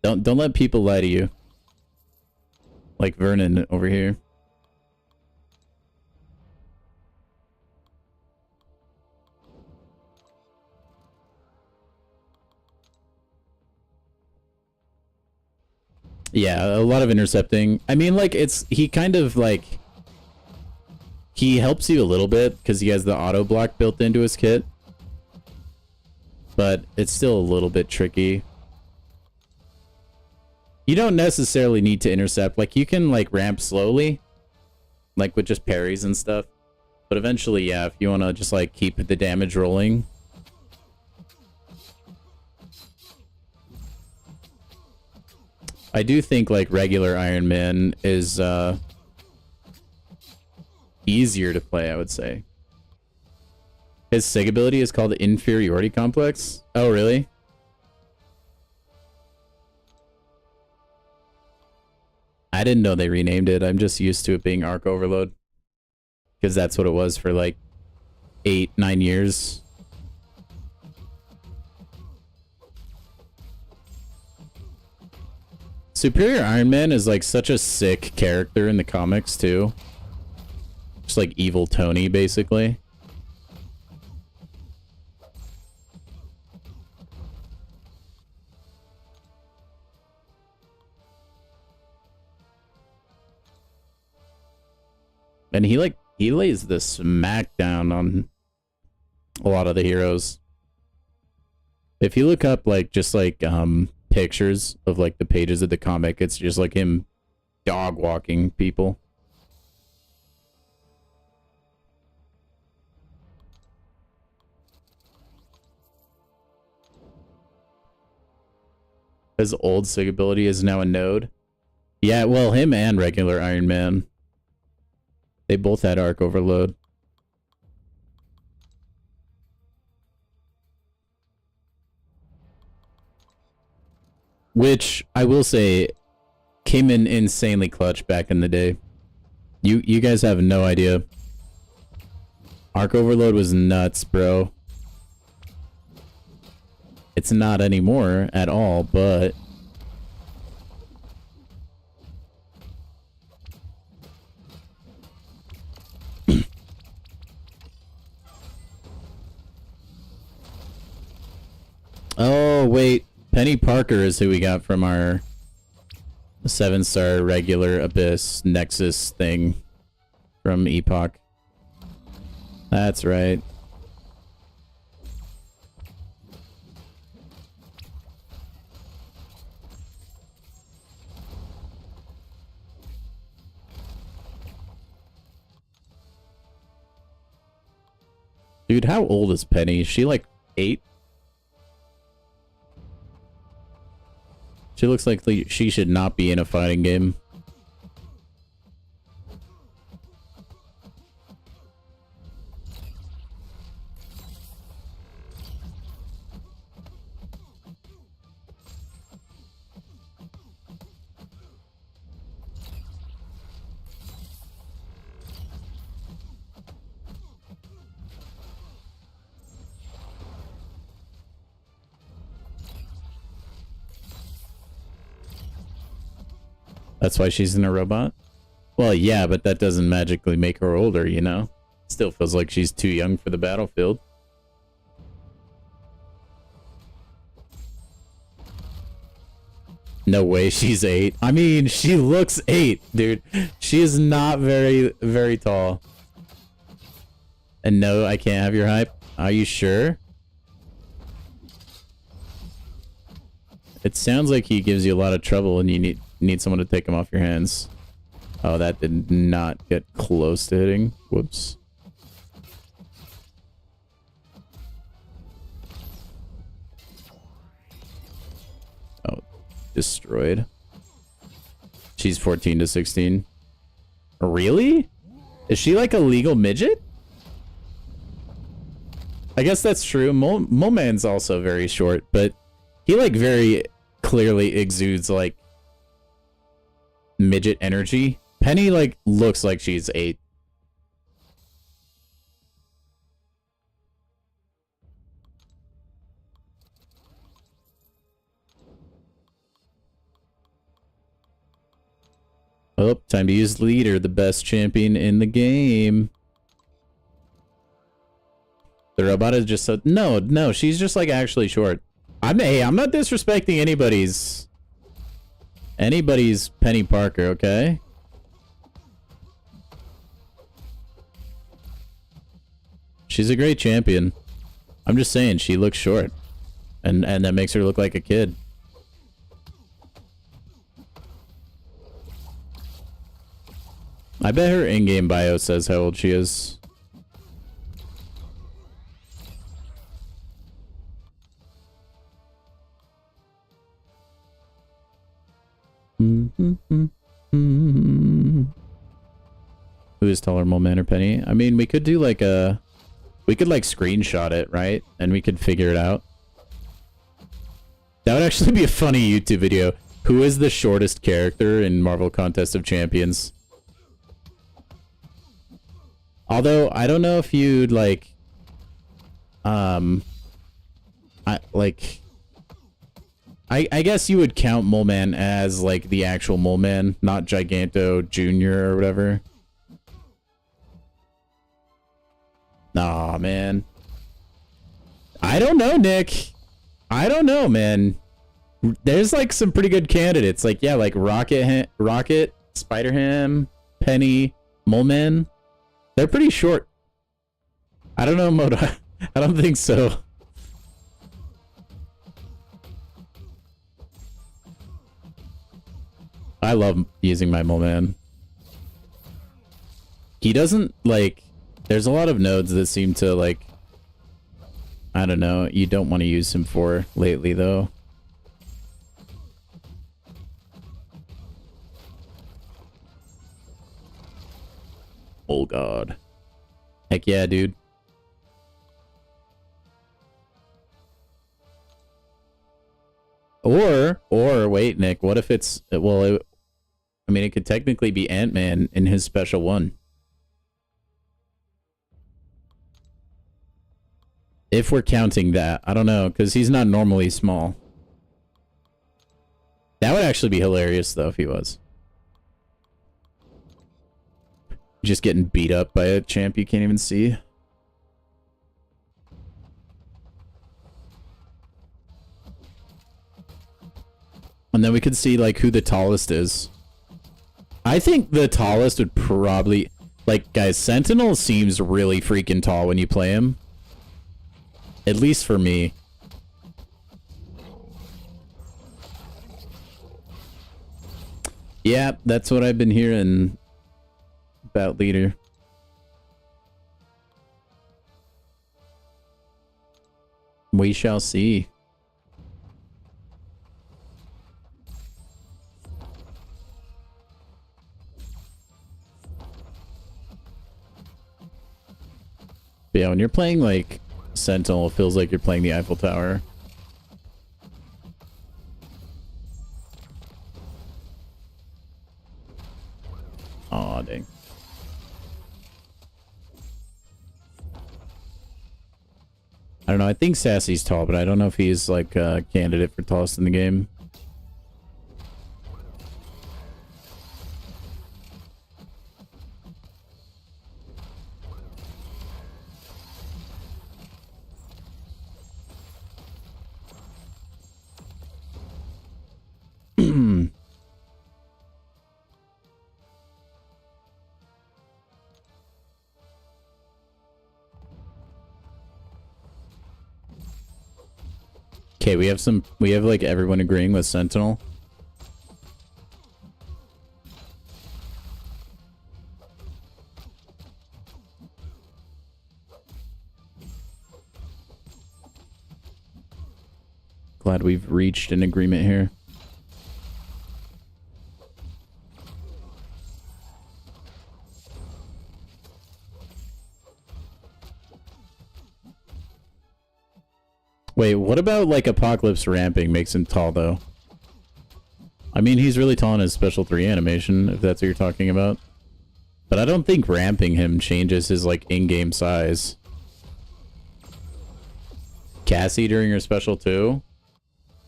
Don't let people lie to you. Like Vernon over here. Yeah, a lot of intercepting. I mean, like, he kind of, like, he helps you a little bit because he has the auto block built into his kit. But it's still a little bit tricky. You don't necessarily need to intercept. Like, you can, like, ramp slowly. Like, with just parries and stuff. But eventually, yeah, if you want to just, like, keep the damage rolling, I do think like regular Iron Man is easier to play, I would say. His SIG ability is called Inferiority Complex. Oh, really? I didn't know they renamed it. I'm just used to it being Arc Overload. Because that's what it was for like 8-9 years. Superior Iron Man is like such a sick character in the comics too. Just like evil Tony, basically. And he lays the smackdown on a lot of the heroes. If you look up like just like pictures of like the pages of the comic, it's just like him dog walking people. His old SIG ability is now a node. Yeah, well, him and regular Iron Man. They both had Arc Overload. Which, I will say, came in insanely clutch back in the day. You guys have no idea. Arc Overload was nuts, bro. It's not anymore at all, but... Oh, wait. Penny Parker is who we got from our 7-star regular Abyss Nexus thing from Epoch. That's right. Dude, how old is Penny? Is she like 8? She looks like she should not be in a fighting game. That's why she's in a robot? Well, yeah, but that doesn't magically make her older, you know? Still feels like she's too young for the battlefield. No way she's 8. I mean, she looks 8, dude. She is not very, very tall. And no, I can't have your hype. Are you sure? It sounds like he gives you a lot of trouble and you need someone to take him off your hands. Oh, that did not get close to hitting. Whoops. Oh, destroyed. She's 14 to 16. Really? Is she like a legal midget? I guess that's true. Mole Man's also very short, but he like very clearly exudes like midget energy. Penny like looks like she's 8. Oh, time to use leader, the best champion in the game. The robot is just so... No, she's just like actually short. I'm not disrespecting anybody's Penny Parker, okay? She's a great champion. I'm just saying she looks short. And that makes her look like a kid. I bet her in-game bio says how old she is. Who is taller, Mole Man or Penny? I mean, we could do like a... We could like screenshot it, right? And we could figure it out. That would actually be a funny YouTube video. Who is the shortest character in Marvel Contest of Champions? Although, I don't know if you'd like... I guess you would count Mole Man as like the actual Mole Man, not Giganto Jr. or whatever. Aw, man. I don't know, Nick. I don't know, man. There's like some pretty good candidates. Like, yeah, like Rocket, Spider-Ham, Penny, Mole Man. They're pretty short. I don't know, Moto. I don't think so. I love using my Mole Man. He doesn't, like... There's a lot of nodes that seem to, like... I don't know, you don't want to use him for lately, though. Oh, God. Heck yeah, dude. Or, wait, Nick, what if it's... Well, I mean, it could technically be Ant-Man in his special one. If we're counting that. I don't know, because he's not normally small. That would actually be hilarious, though, if he was. Just getting beat up by a champ you can't even see. And then we could see, like, who the tallest is. I think the tallest would probably... Like, guys, Sentinel seems really freaking tall when you play him. At least for me. Yeah, that's what I've been hearing about Leader. We shall see. But yeah, when you're playing, like, Sentinel, it feels like you're playing the Eiffel Tower. Aw, dang. I don't know, I think Sassy's tall, but I don't know if he's, like, a candidate for tallest in the game. Okay, we have like everyone agreeing with Sentinel. Glad we've reached an agreement here. Wait, what about, like, Apocalypse ramping makes him tall, though? I mean, he's really tall in his Special 3 animation, if that's what you're talking about. But I don't think ramping him changes his, like, in-game size. Cassie during her Special 2?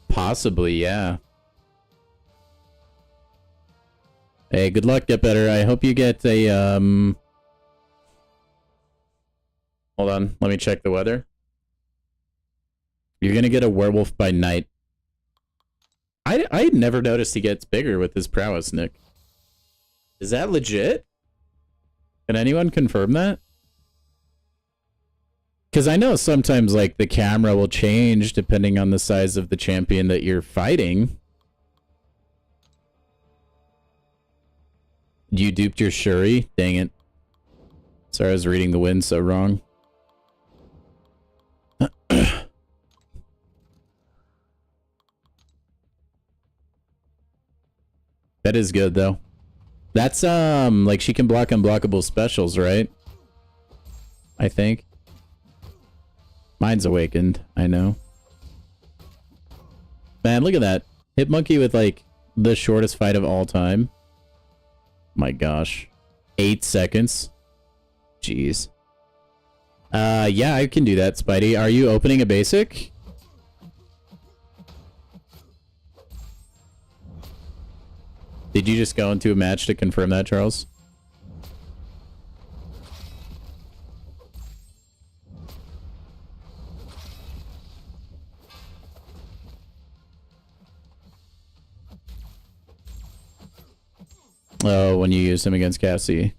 Possibly, yeah. Hey, good luck, get better. I hope you get a, Hold on, let me check the weather. You're gonna get a werewolf by night. I never noticed he gets bigger with his prowess, Nick. Is that legit? Can anyone confirm that? Because I know sometimes, like, the camera will change depending on the size of the champion that you're fighting. You duped your Shuri? Dang it. Sorry, I was reading the wind so wrong. That is good though. That's like she can block unblockable specials, right? I think. Mine's awakened, I know. Man, look at that. Hit monkey with like the shortest fight of all time. My gosh. 8 seconds. Jeez. Yeah, I can do that, Spidey. Are you opening a basic? Did you just go into a match to confirm that, Charles? Oh, when you use him against Cassie.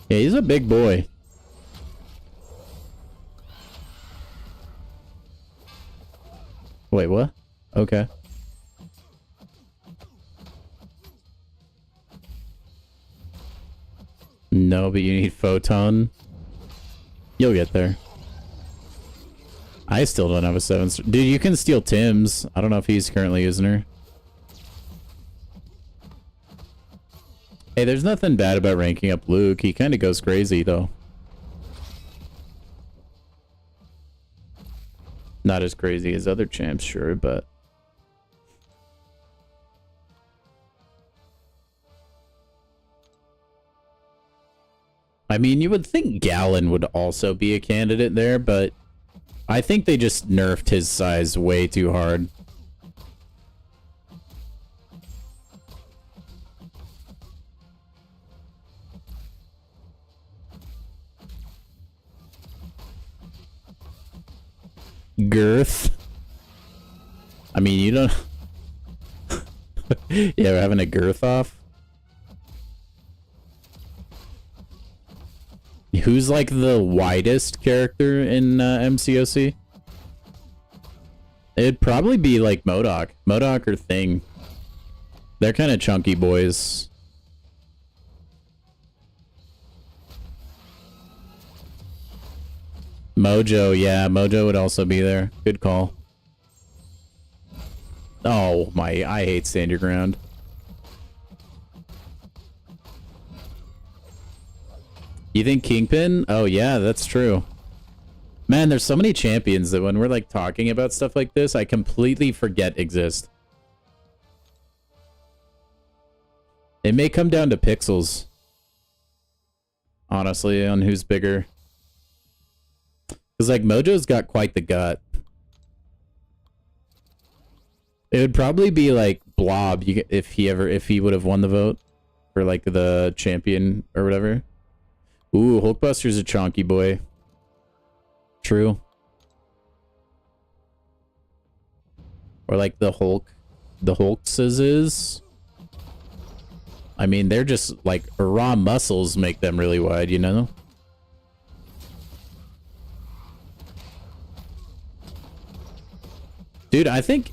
Yeah, he's a big boy. Wait, what? Okay. No, but you need Photon. You'll get there. I still don't have a 7 star. Dude, you can steal Tim's. I don't know if he's currently using her. Hey, there's nothing bad about ranking up Luke. He kind of goes crazy, though. Not as crazy as other champs, sure, but... I mean, you would think Gallon would also be a candidate there, but... I think they just nerfed his size way too hard. Girth. I mean, you don't... Yeah, we're having a girth off. Who's like the widest character in MCOC? It'd probably be like MCOC. MCOC or Thing. They're kind of chunky boys. Mojo, yeah, Mojo would also be there. Good call. Oh my, I hate Stand Your Ground. You think Kingpin? Oh yeah, that's true. Man, there's so many champions that when we're like talking about stuff like this, I completely forget exist. It may come down to pixels. Honestly, on who's bigger. Because, like, Mojo's got quite the gut. It would probably be, like, Blob if he would have won the vote for, like, the champion or whatever. Ooh, Hulkbuster's a chonky boy. True. Or, like, the Hulkses. I mean, they're just, like, raw muscles make them really wide, you know? Dude, I think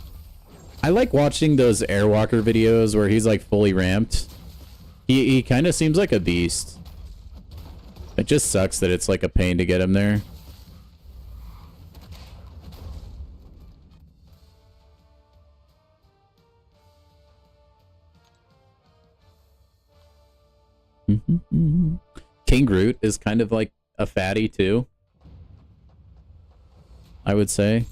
I like watching those Airwalker videos where he's like fully ramped. He kind of seems like a beast. It just sucks that it's like a pain to get him there. King Groot is kind of like a fatty too, I would say.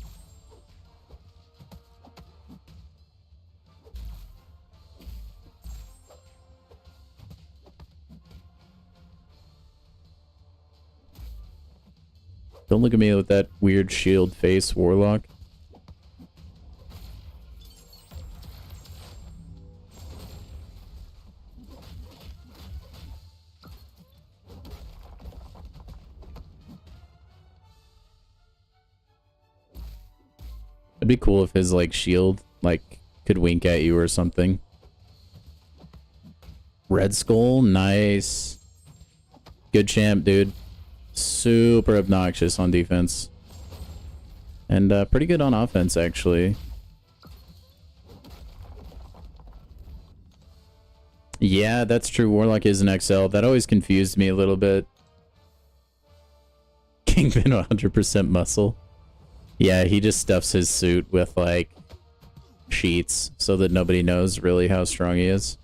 Don't look at me with that weird shield face, Warlock. It'd be cool if his, like, shield, like, could wink at you or something. Red Skull, nice. Good champ, dude. Super obnoxious on defense. And pretty good on offense, actually. Yeah, that's true. Warlock is an XL. That always confused me a little bit. Kingpin 100% muscle. Yeah, he just stuffs his suit with, like, sheets so that nobody knows really how strong he is.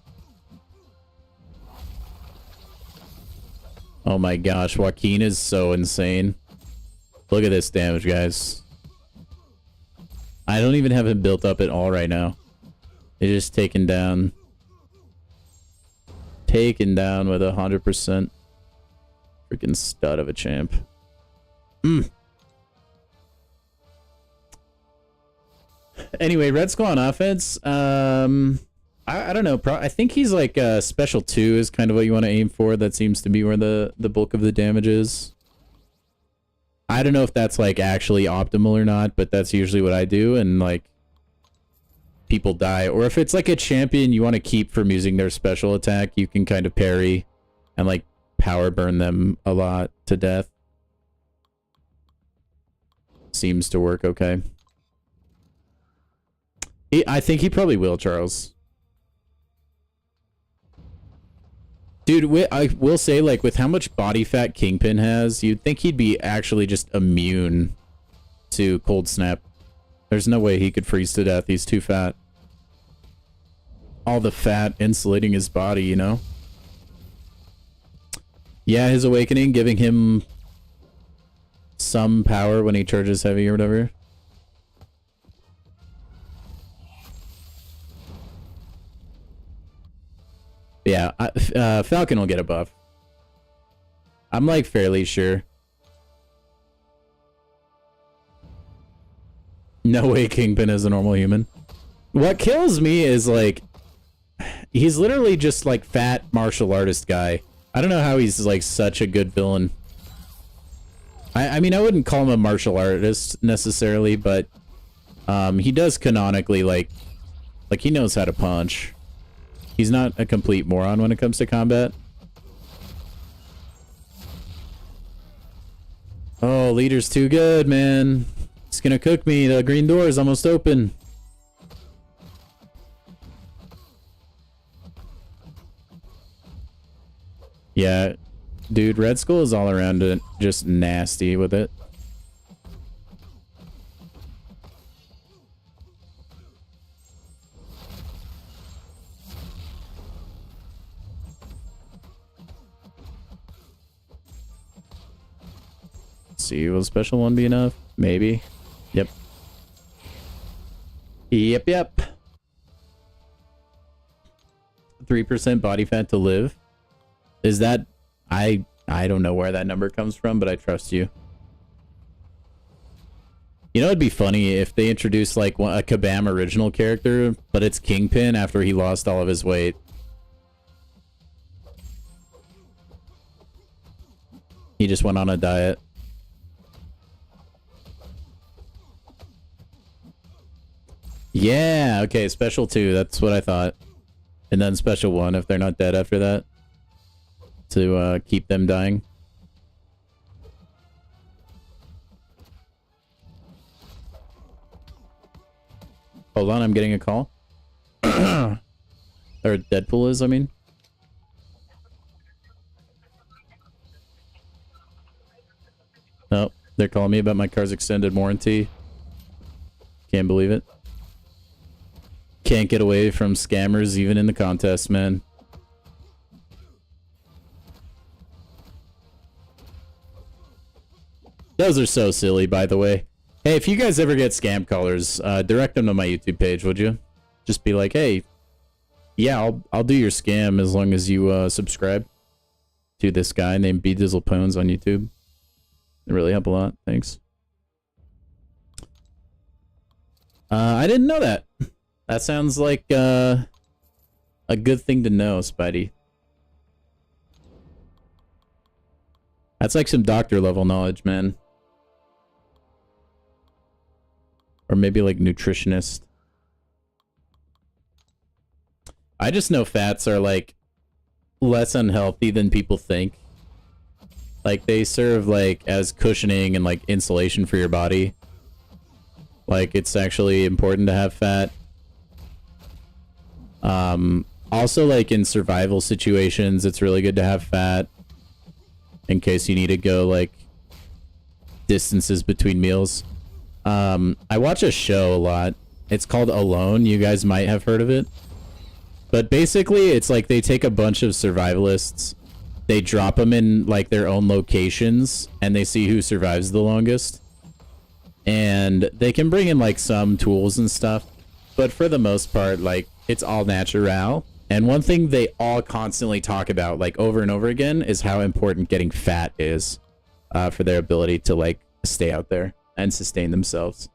Oh my gosh, Joaquin is so insane. Look at this damage, guys. I don't even have him built up at all right now. They're just taken down. Taken down with 100%. Freaking stud of a champ. Anyway, Red Skull on offense. I don't know. I think he's like special 2 is kind of what you want to aim for. That seems to be where the bulk of the damage is. I don't know if that's like actually optimal or not, but that's usually what I do. And like people die, or if it's like a champion you want to keep from using their special attack, you can kind of parry and like power burn them a lot to death. Seems to work okay. I think he probably will, Charles. Dude, I will say, like, with how much body fat Kingpin has, you'd think he'd be actually just immune to Cold Snap. There's no way he could freeze to death. He's too fat. All the fat insulating his body, you know? Yeah, his awakening giving him some power when he charges heavy or whatever. Yeah, Falcon will get a buff. I'm like fairly sure. No way Kingpin is a normal human. What kills me is like, he's literally just like fat martial artist guy. I don't know how he's like such a good villain. I mean, I wouldn't call him a martial artist necessarily, but he does canonically like he knows how to punch. He's not a complete moron when it comes to combat. Oh, leader's too good, man. It's gonna cook me. The green door is almost open. Yeah, dude, Red Skull is all around it, just nasty with it. See, will special 1 be enough? Maybe. Yep. Yep. 3% body fat to live. Is that... I don't know where that number comes from, but I trust you. You know, it'd be funny if they introduced like a Kabam original character, but it's Kingpin after he lost all of his weight. He just went on a diet. Yeah, okay, special 2, that's what I thought. And then special 1 if they're not dead after that. To keep them dying. Hold on, I'm getting a call. Or Deadpool is, I mean. Oh, they're calling me about my car's extended warranty. Can't believe it. Can't get away from scammers even in the contest, man. Those are so silly, by the way. Hey, if you guys ever get scam callers, direct them to my YouTube page, would you? Just be like, hey, yeah, I'll do your scam as long as you subscribe to this guy named B Dizzle Pones on YouTube. It really help a lot. Thanks. I didn't know that. That sounds like a good thing to know, Spidey. That's like some doctor level knowledge, man. Or maybe like nutritionist. I just know fats are like less unhealthy than people think. Like they serve like as cushioning and like insulation for your body. Like it's actually important to have fat. Also like in survival situations, it's really good to have fat in case you need to go like distances between meals. I watch a show a lot It's called Alone. You guys might have heard of it. But basically, it's like they take a bunch of survivalists, they drop them in like their own locations, and they see who survives the longest. And they can bring in like some tools and stuff, but for the most part, like it's all natural. And one thing they all constantly talk about, like over and over again, is how important getting fat is for their ability to like stay out there and sustain themselves.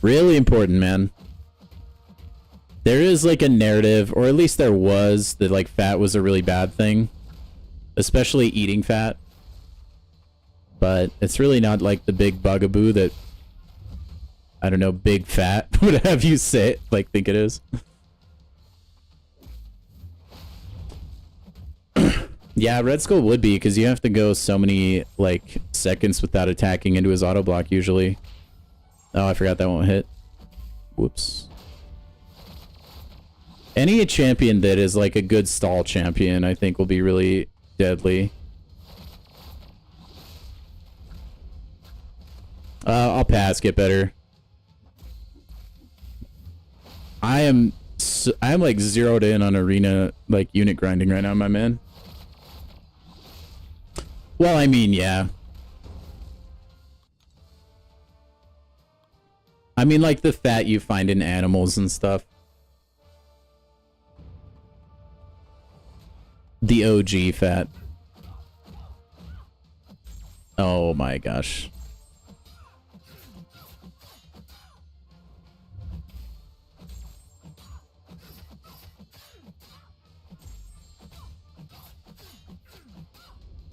Really important, man. There is like a narrative, or at least there was, that like fat was a really bad thing, especially eating fat. But it's really not like the big bugaboo that, I don't know, big fat would have you say, like think it is. Yeah, Red Skull would be, because you have to go so many like seconds without attacking into his auto block usually. Oh, I forgot that won't hit. Whoops. Any champion that is like a good stall champion, I think, will be really deadly. I'll pass. Get better. I'm like zeroed in on arena like unit grinding right now, my man. Well, I mean, yeah. I mean, like the fat you find in animals and stuff. The OG fat. Oh my gosh.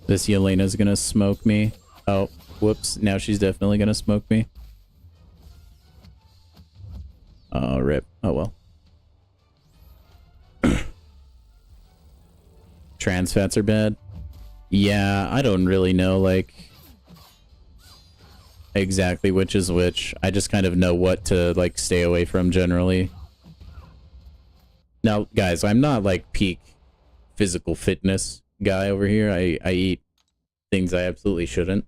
This Yelena's gonna smoke me. Oh, whoops. Now she's definitely gonna smoke me. Oh, rip. Oh, well. Trans fats are bad. Yeah, I don't really know, like, exactly which is which. I just kind of know what to, like, stay away from generally. Now, guys, I'm not, like, peak physical fitness guy over here. I eat things I absolutely shouldn't.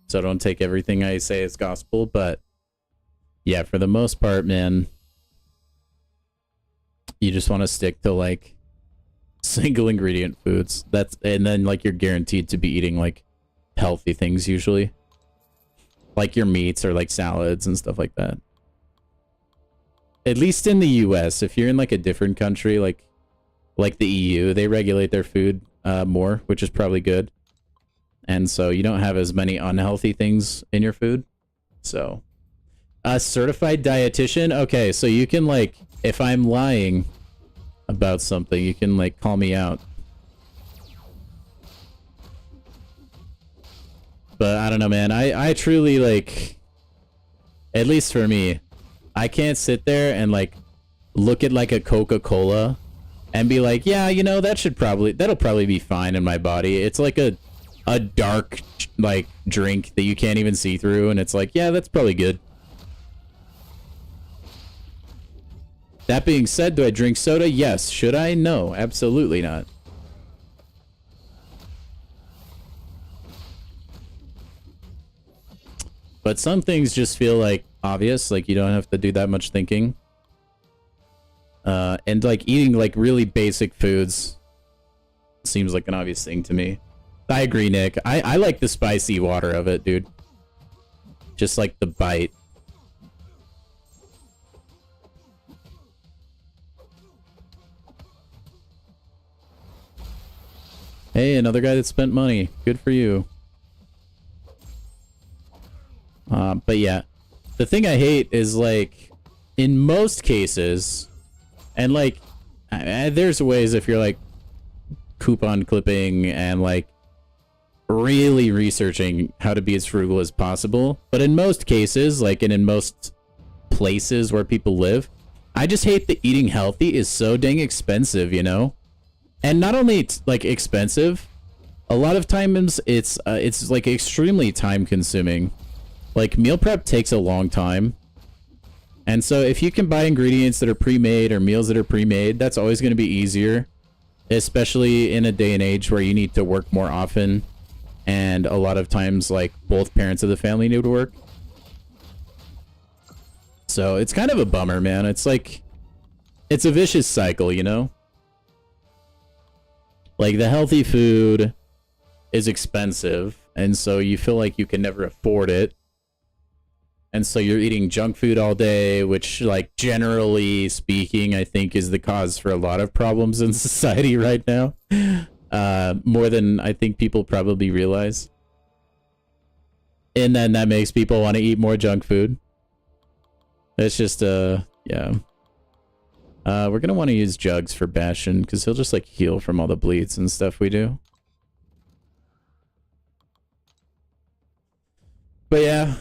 So don't take everything I say as gospel, but yeah, for the most part, man, you just want to stick to like single ingredient foods. And then like you're guaranteed to be eating like healthy things usually. Like your meats or like salads and stuff like that. At least in the US, if you're in like a different country, like the EU, they regulate their food more, which is probably good. And so you don't have as many unhealthy things in your food. So a certified dietitian. Okay, so you can like, if I'm lying about something, you can like call me out. But I don't know, man. I truly like, at least for me, I can't sit there and like look at like a Coca-Cola and be like, yeah, you know, that'll probably be fine in my body. It's like a dark like drink that you can't even see through, and it's like, yeah, that's probably good. That being said, do I drink soda? Yes. Should I? No, absolutely not. But some things just feel like obvious, like you don't have to do that much thinking. And like eating like really basic foods seems like an obvious thing to me. I agree, Nick. I like the spicy water of it, dude. Just like the bite. Hey, another guy that spent money. Good for you. But yeah, the thing I hate is like, in most cases, and like, there's ways if you're like coupon clipping and like really researching how to be as frugal as possible. But in most cases, like, and in most places where people live, I just hate that eating healthy is so dang expensive, you know? And not only it's like expensive, a lot of times it's like extremely time consuming. Like meal prep takes a long time. And so if you can buy ingredients that are pre-made or meals that are pre-made, that's always going to be easier, especially in a day and age where you need to work more often. And a lot of times, like, both parents of the family need to work. So it's kind of a bummer, man. It's like, it's a vicious cycle, you know? Like, the healthy food is expensive, and so you feel like you can never afford it. And so you're eating junk food all day, which, like, generally speaking, I think is the cause for a lot of problems in society right now. More than I think people probably realize. And then that makes people want to eat more junk food. It's just, yeah. We're gonna want to use Jugs for Bastion, because he'll just, like, heal from all the bleeds and stuff we do. But yeah.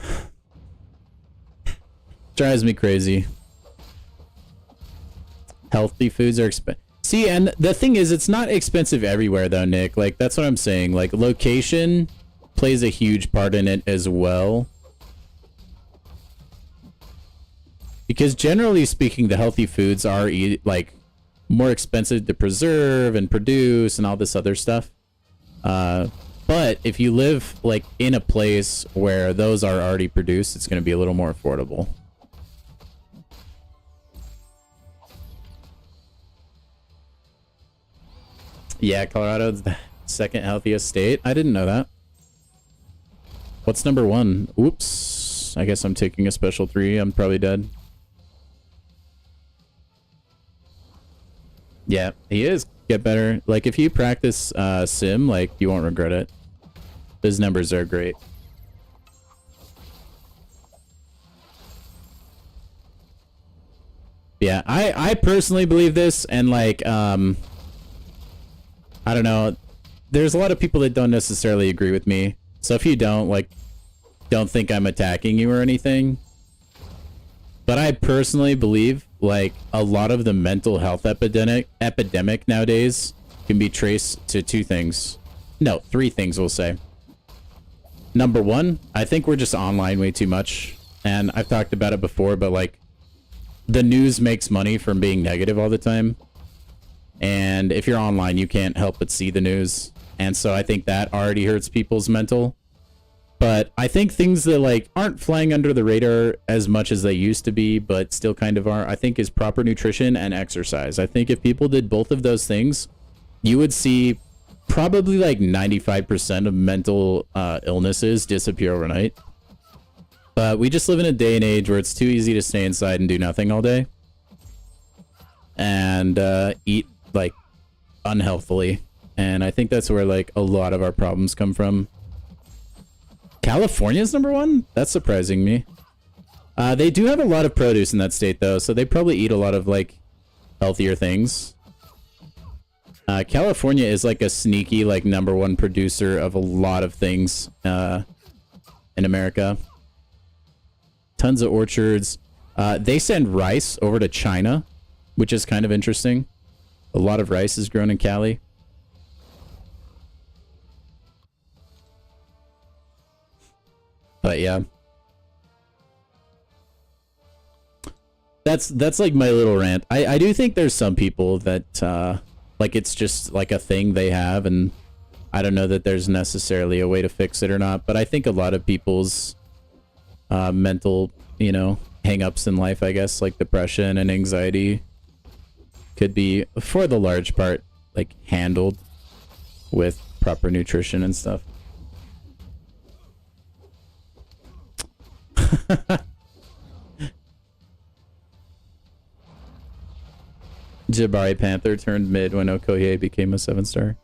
Drives me crazy. Healthy foods are expensive. See, and the thing is, it's not expensive everywhere, though, Nick. Like, that's what I'm saying. Like, location plays a huge part in it as well. Because generally speaking, the healthy foods are, like, more expensive to preserve and produce and all this other stuff. But if you live, like, in a place where those are already produced, it's going to be a little more affordable. Yeah, Colorado's the second healthiest state. I didn't know that. What's number one? Oops. I guess I'm taking a special 3. I'm probably dead. Yeah, he is. Get better. Like, if you practice sim, like, you won't regret it. His numbers are great. Yeah, I personally believe this, and, like, I don't know. There's a lot of people that don't necessarily agree with me. So if you don't, like, don't think I'm attacking you or anything. But I personally believe, like, a lot of the mental health epidemic nowadays can be traced to 2 things. No, 3 things, we'll say. Number 1, I think we're just online way too much. And I've talked about it before, but, like, the news makes money from being negative all the time. And if you're online, you can't help but see the news. And so I think that already hurts people's mental. But I think things that, like, aren't flying under the radar as much as they used to be, but still kind of are, I think, is proper nutrition and exercise. I think if people did both of those things, you would see probably like 95% of mental illnesses disappear overnight. But we just live in a day and age where it's too easy to stay inside and do nothing all day. And eat, like, unhealthily. And I think that's where, like, a lot of our problems come from. California's number 1? That's surprising me. They do have a lot of produce in that state, though, so they probably eat a lot of, like, healthier things. California is, like, a sneaky, like, number 1 producer of a lot of things in America. Tons of orchards. They send rice over to China, which is kind of interesting. A lot of rice is grown in Cali. But yeah. That's like my little rant. I do think there's some people that like it's just like a thing they have, and I don't know that there's necessarily a way to fix it or not, but I think a lot of people's mental, you know, hang-ups in life, I guess, like depression and anxiety could be, for the large part, like handled with proper nutrition and stuff. Jabari Panther turned mid when Okoye became a 7-star.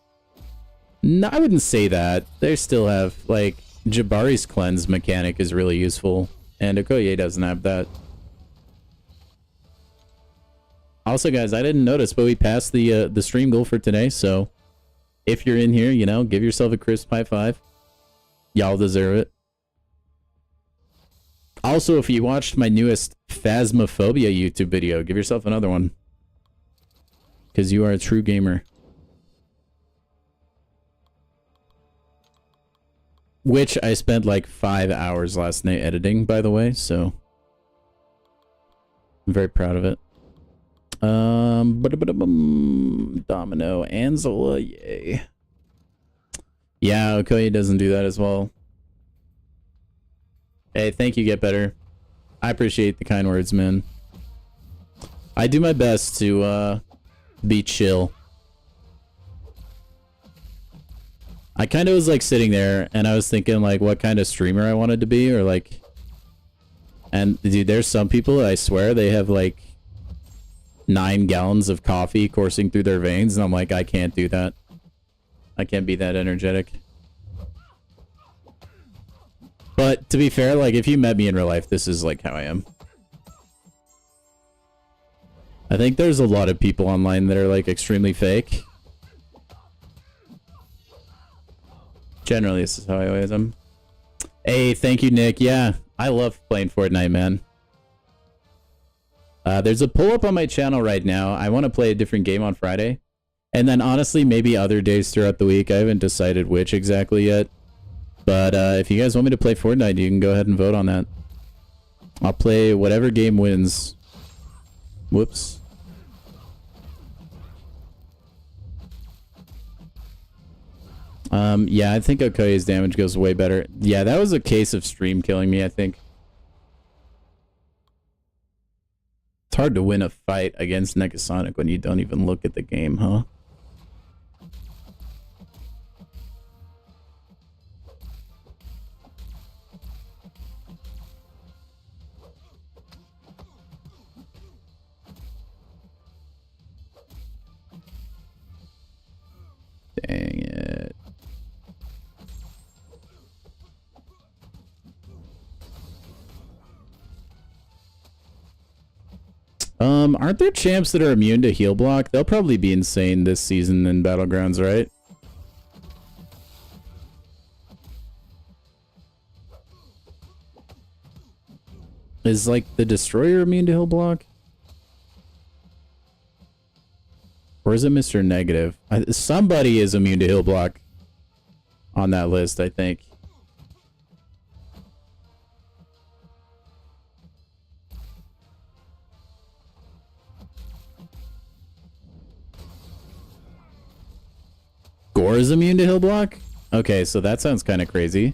No, I wouldn't say that. They still have, like, Jabari's cleanse mechanic is really useful, and Okoye doesn't have that. Also, guys, I didn't notice, but we passed the stream goal for today, so if you're in here, you know, give yourself a crisp high 5. Y'all deserve it. Also, if you watched my newest Phasmophobia YouTube video, give yourself another one. Because you are a true gamer. Which I spent like 5 hours last night editing, by the way, so I'm very proud of it. Domino, Angela, yay. Yeah, Okoye doesn't do that as well. Hey, thank you, Get Better. I appreciate the kind words, man. I do my best to be chill. I kind of was like sitting there and I was thinking like what kind of streamer I wanted to be, or like, and dude, there's some people I swear they have like 9 gallons of coffee coursing through their veins, and I'm like, I can't do that. I can't be that energetic. But to be fair, like if you met me in real life, this is like how I am. I think there's a lot of people online that are like extremely fake. Generally, this is how I always am. Hey, thank you, Nick. Yeah, I love playing Fortnite, man. There's a pull-up on my channel right now. I want to play a different game on Friday. And then, honestly, maybe other days throughout the week. I haven't decided which exactly yet. But if you guys want me to play Fortnite, you can go ahead and vote on that. I'll play whatever game wins. Whoops. Yeah, I think Okoye's damage goes way better. Yeah, that was a case of stream killing me, I think. It's hard to win a fight against Negasonic when you don't even look at the game, huh? Dang it. Aren't there champs that are immune to heal block? They'll probably be insane this season in Battlegrounds, right? Is like the Destroyer immune to heal block? Or is it Mr. Negative? Somebody is immune to heal block on that list, I think. Gore is immune to heal block? Okay, so that sounds kind of crazy.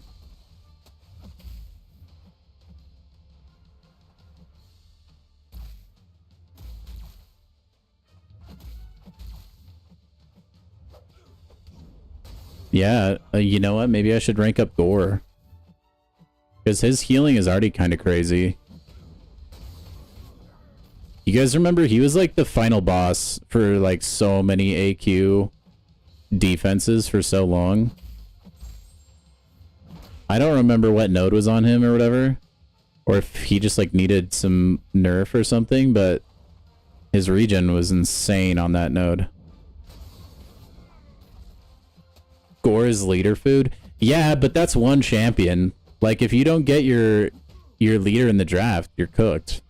Yeah, you know what? Maybe I should rank up Gore. Because his healing is already kind of crazy. You guys remember he was like the final boss for like so many AQ defenses for so long. I don't remember what node was on him or whatever. Or if he just like needed some nerf or something, but his regen was insane on that node. Gore is leader food? Yeah, but that's one champion. Like if you don't get your leader in the draft, you're cooked.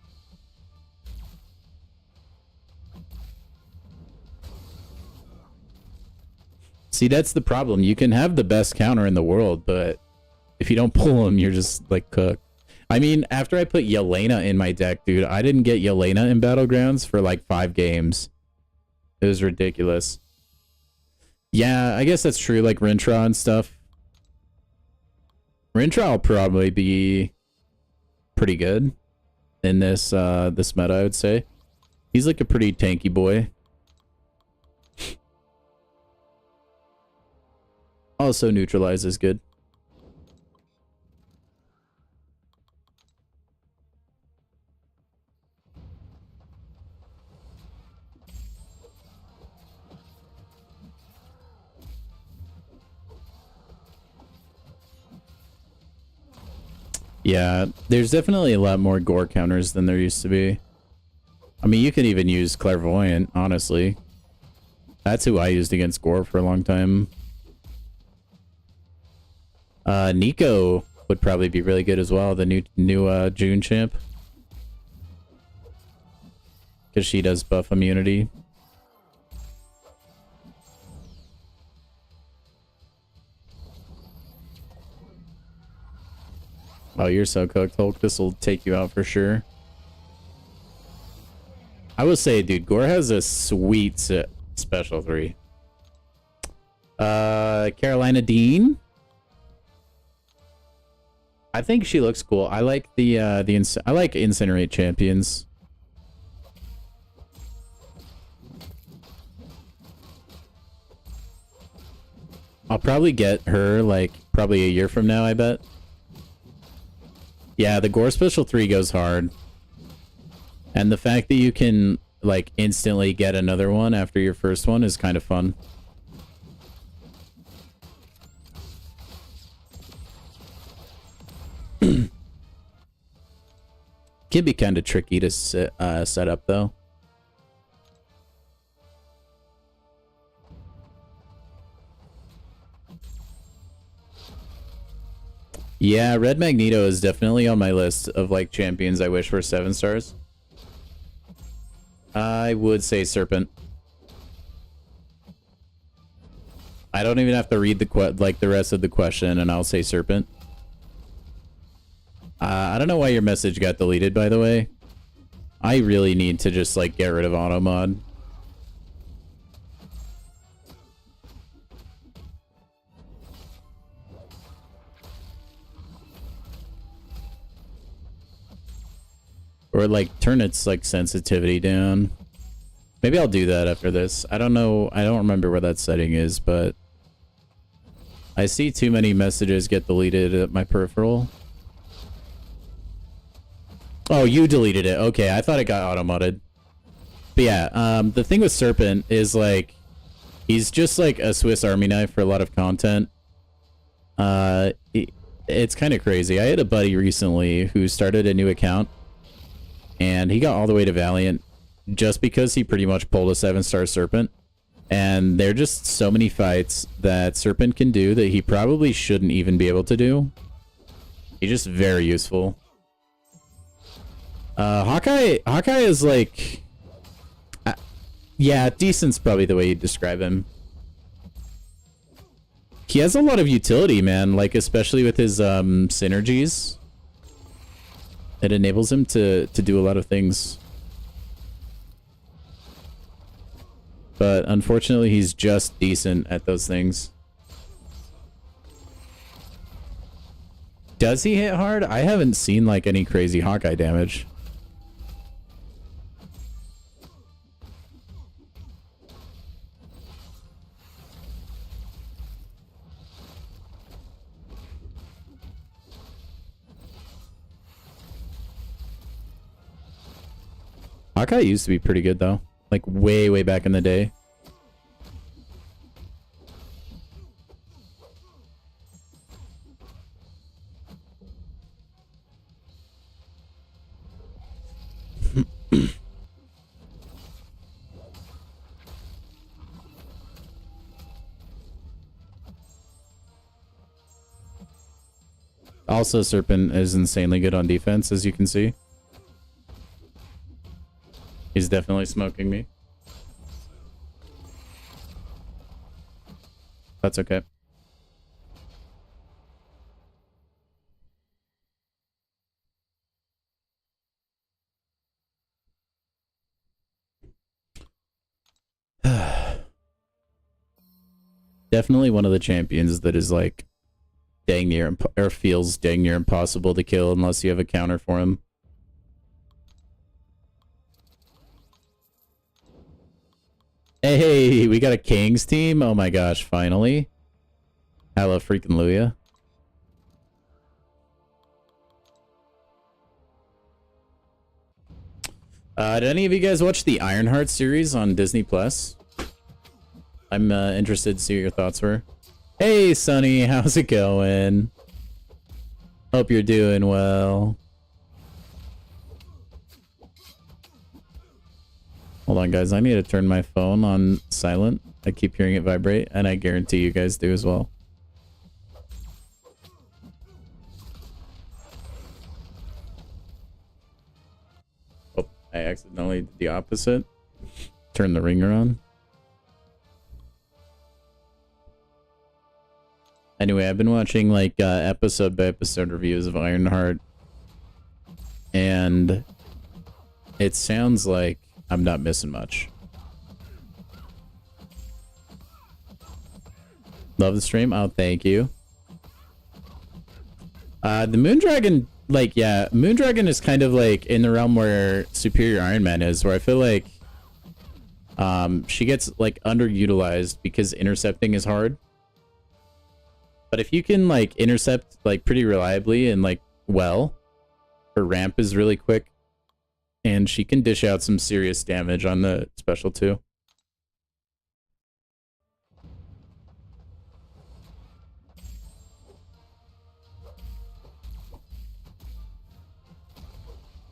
See, that's the problem. You can have the best counter in the world, but if you don't pull him, you're just like cooked. I mean, after I put Yelena in my deck, dude, I didn't get Yelena in Battlegrounds for like 5 games. It was ridiculous. Yeah, I guess that's true, like Rintra and stuff. Rintra will probably be pretty good in this this meta, I would say. He's like a pretty tanky boy. Also, neutralize is good. Yeah, there's definitely a lot more gore counters than there used to be. I mean, you could even use Clairvoyant, honestly. That's who I used against gore for a long time. Nico would probably be really good as well, the new June champ. Because she does buff immunity. Oh, you're so cooked, Hulk. This will take you out for sure. I will say, dude, Gore has a sweet special 3. Carolina Dean? I think she looks cool. I like I like Incinerate champions. I'll probably get her like probably a year from now, I bet. Yeah, the Gore Special 3 goes hard. And the fact that you can like instantly get another one after your first one is kind of fun. Can be kind of tricky to set up though. Yeah, Red Magneto is definitely on my list of like champions I wish were 7 stars. I would say Serpent. I don't even have to read the rest of the question, and I'll say Serpent. I don't know why your message got deleted, by the way. I really need to just like get rid of auto mod. Or like turn its like sensitivity down. Maybe I'll do that after this. I don't know. I don't remember where that setting is, but I see too many messages get deleted at my peripheral. Oh, you deleted it. Okay, I thought it got auto-modded. But yeah, the thing with Serpent is like he's just like a Swiss Army knife for a lot of content. It's kind of crazy. I had a buddy recently who started a new account and he got all the way to Valiant just because he pretty much pulled a 7-star Serpent. And there are just so many fights that Serpent can do that he probably shouldn't even be able to do. He's just very useful. Hawkeye is like... yeah, decent's probably the way you describe him. He has a lot of utility, man, like especially with his synergies. It enables him to do a lot of things. But unfortunately, he's just decent at those things. Does he hit hard? I haven't seen like any crazy Hawkeye damage. Hawkeye used to be pretty good though. Like way, way back in the day. Also, Serpent is insanely good on defense, as you can see. He's definitely smoking me. That's okay. Definitely one of the champions that is like dang near or feels dang near impossible to kill unless you have a counter for him. Hey, we got a Kings team? Oh my gosh, finally. Hella freaking Luya. Did any of you guys watch the Ironheart series on Disney Plus? I'm interested to see what your thoughts were. Hey, Sonny, how's it going? Hope you're doing well. Hold on, guys. I need to turn my phone on silent. I keep hearing it vibrate, and I guarantee you guys do as well. Oh, I accidentally did the opposite. Turn the ringer on. Anyway, I've been watching like episode by episode reviews of Ironheart, and it sounds like I'm not missing much. Love the stream. Oh, thank you. The Moondragon, like, yeah, Moondragon is kind of like in the realm where Superior Iron Man is, where I feel like she gets like underutilized because intercepting is hard. But if you can like intercept like pretty reliably and like well, her ramp is really quick, and she can dish out some serious damage on the special too.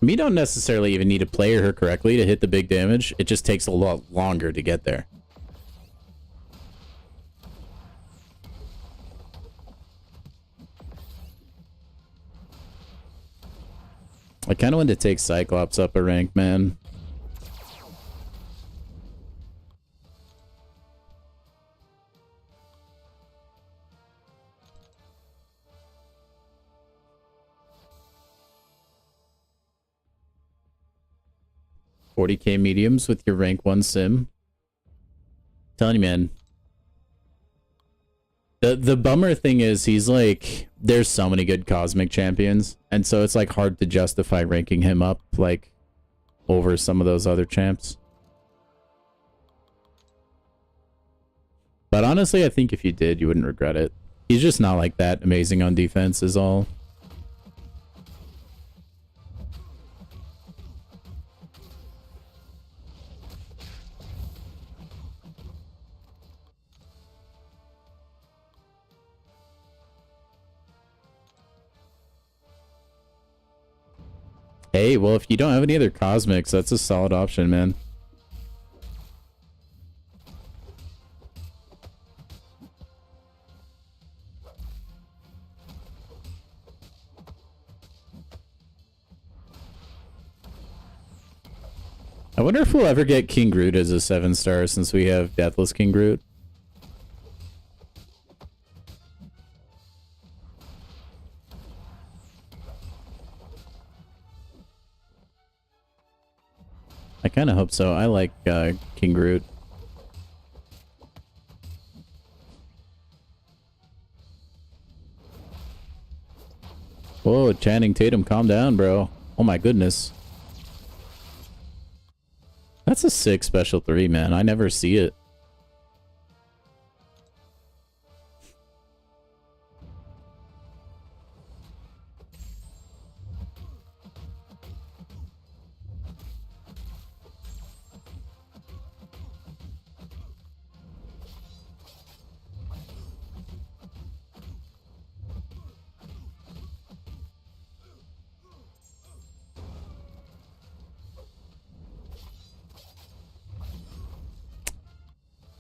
We don't necessarily even need to play her correctly to hit the big damage. It just takes a lot longer to get there. I kind of want to take Cyclops up a rank, man. $40K mediums with your rank 1 sim. I'm telling you, man. The bummer thing is he's like, there's so many good cosmic champions, and so it's like hard to justify ranking him up like over some of those other champs. But honestly, I think if you did, you wouldn't regret it. He's just not like that amazing on defense is all. Hey, well, if you don't have any other cosmics, that's a solid option, man. I wonder if we'll ever get King Groot as a 7-star since we have Deathless King Groot. I kind of hope so. I like King Groot. Whoa, Channing Tatum, calm down, bro. Oh my goodness. That's a sick special 3, man. I never see it.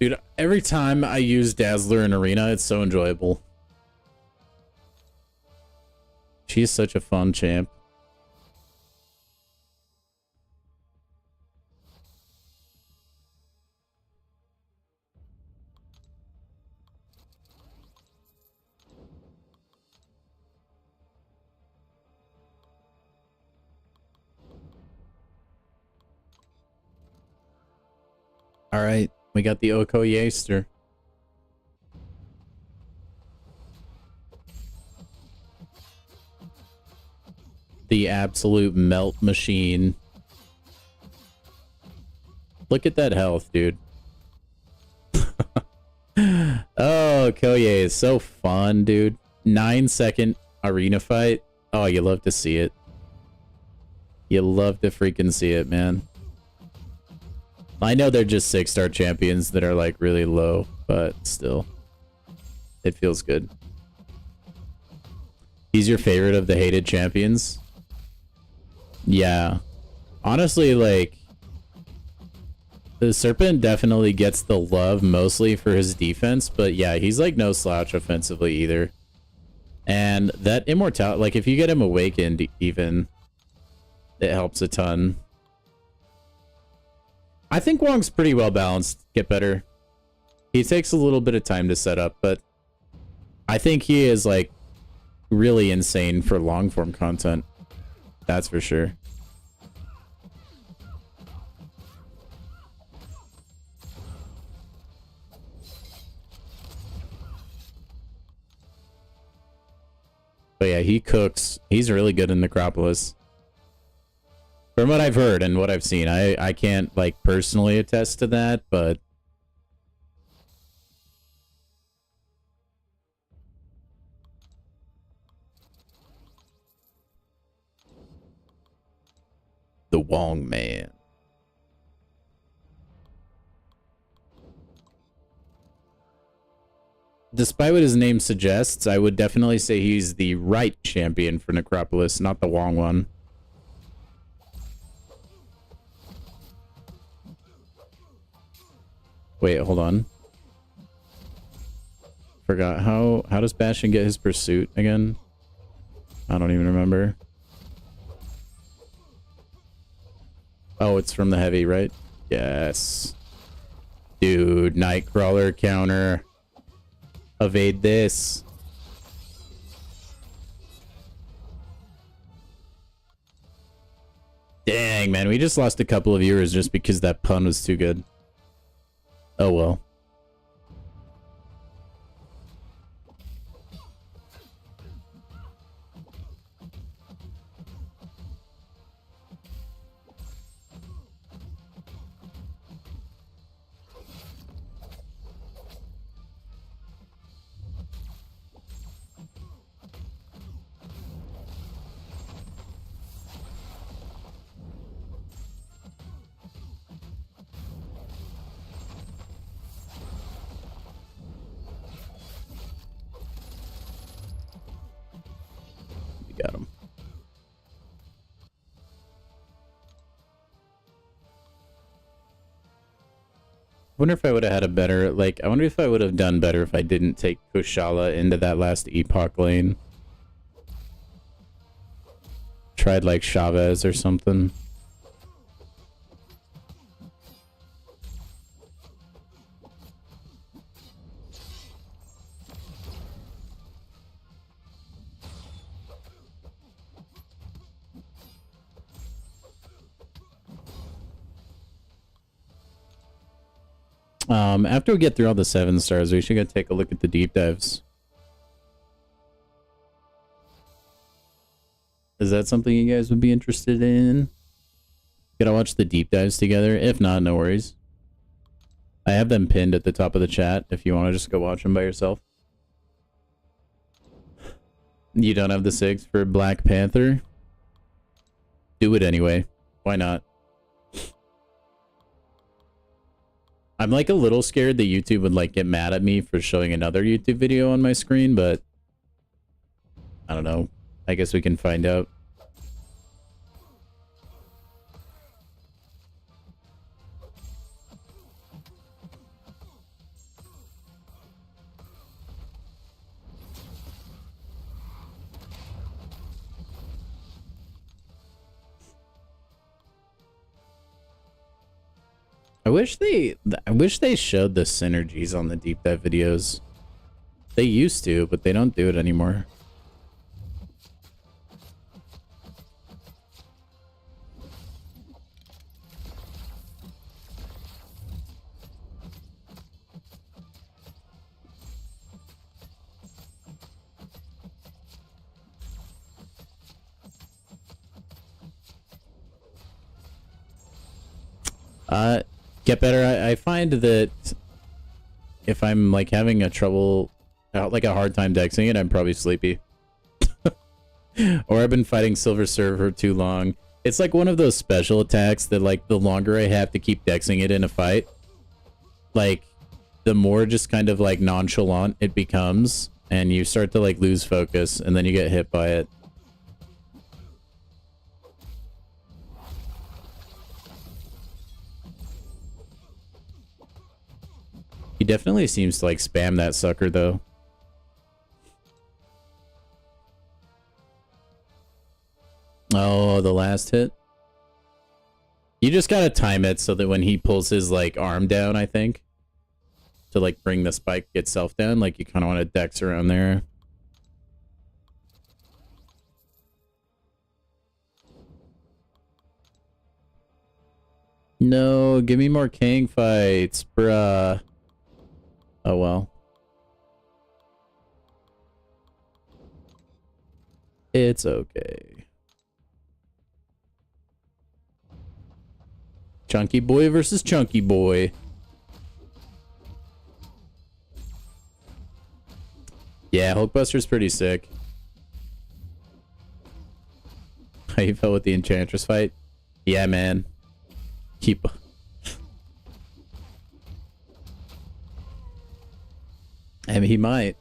Dude, every time I use Dazzler in Arena, it's so enjoyable. She's such a fun champ. All right, we got the Okoyeaster. The absolute melt machine. Look at that health, dude. Oh, Koye is so fun, dude. 9-second arena fight. Oh, you love to see it. You love to freaking see it, man. I know they're just 6-star champions that are like really low, but still. It feels good. He's your favorite of the hated champions? Yeah. Honestly, like, the Serpent definitely gets the love mostly for his defense, but yeah, he's like no slouch offensively either. And that immortality, like if you get him awakened even, it helps a ton. I think Wong's pretty well balanced. Get better. He takes a little bit of time to set up, but I think he is like really insane for long form content. That's for sure. But yeah, he cooks. He's really good in Necropolis. From what I've heard and what I've seen, I can't, like, personally attest to that, but... The Wong Man. Despite what his name suggests, I would definitely say he's the right champion for Necropolis, not the Wong one. Wait, hold on. Forgot how does Bastion get his pursuit again? I don't even remember. Oh, it's from the heavy, right? Yes. Dude, Nightcrawler counter. Evade this. Dang, man, we just lost a couple of viewers just because that pun was too good. Oh well. Got him. I wonder if I would have had a better, like, I wonder if I would have done better if I didn't take Kushala into that last Epoch lane. Tried, like, Chavez or something. After we get through all the 7 stars, we should go take a look at the deep dives. Is that something you guys would be interested in? Gotta watch the deep dives together. If not, no worries. I have them pinned at the top of the chat if you want to just go watch them by yourself. You don't have the 6 for Black Panther? Do it anyway. Why not? I'm like a little scared that YouTube would like get mad at me for showing another YouTube video on my screen, but I don't know. I guess we can find out. I wish they showed the synergies on the deep dive videos. They used to, but they don't do it anymore. Get better. I find that if I'm like having a trouble, like a hard time dexing it, I'm probably sleepy. Or I've been fighting Silver Surfer too long. It's like one of those special attacks that like the longer I have to keep dexing it in a fight, like the more just kind of like nonchalant it becomes, and you start to like lose focus, and then you get hit by it. He definitely seems to like spam that sucker though. Oh, the last hit. You just gotta time it so that when he pulls his like arm down, I think, to like bring the spike itself down, like you kind of want to dex around there. No, give me more Kang fights, bruh. Oh well. It's okay. Chunky boy versus chunky boy. Yeah, Hulkbuster's pretty sick. How you felt with the Enchantress fight? Yeah, man. Keep... I mean, he might.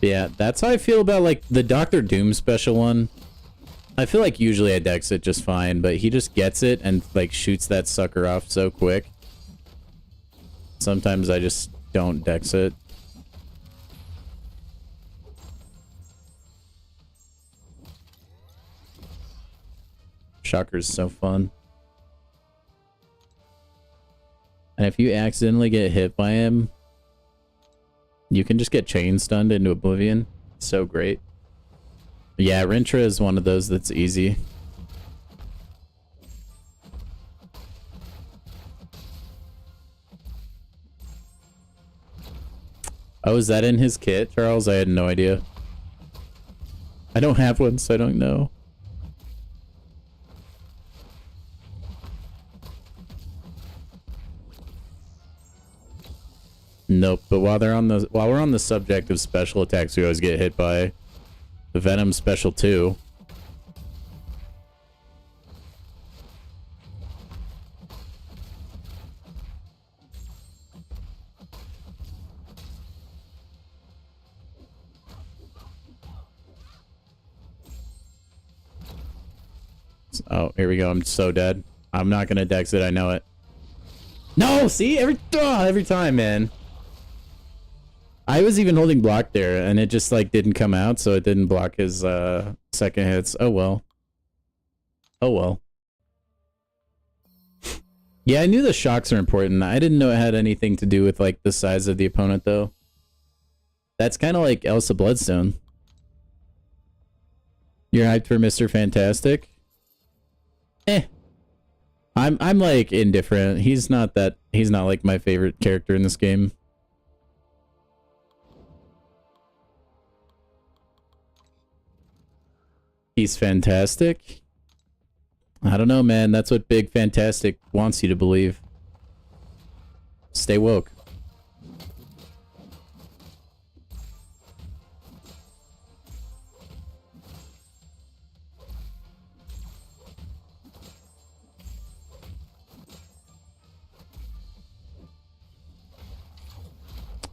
Yeah, that's how I feel about, like, the Doctor Doom special one. I feel like usually I dex it just fine, but he just gets it and, like, shoots that sucker off so quick. Sometimes I just don't dex it. Shocker's so fun. And if you accidentally get hit by him, you can just get chain stunned into oblivion. So great. Yeah, Rintra is one of those that's easy. Oh, is that in his kit, Charles? I had no idea. I don't have one, so I don't know. Nope, but while we're on the subject of special attacks, we always get hit by the Venom special too. Oh, here we go. I'm so dead. I'm not gonna dex it. I know it. No, see, every time, man. I was even holding block there, and it just like didn't come out, so it didn't block his second hits. Oh well. Oh well. Yeah, I knew the shocks are important. I didn't know it had anything to do with like the size of the opponent, though. That's kind of like Elsa Bloodstone. You're hyped for Mr. Fantastic? Eh. I'm like indifferent. He's not like my favorite character in this game. He's fantastic. I don't know, man. That's what Big Fantastic wants you to believe. Stay woke.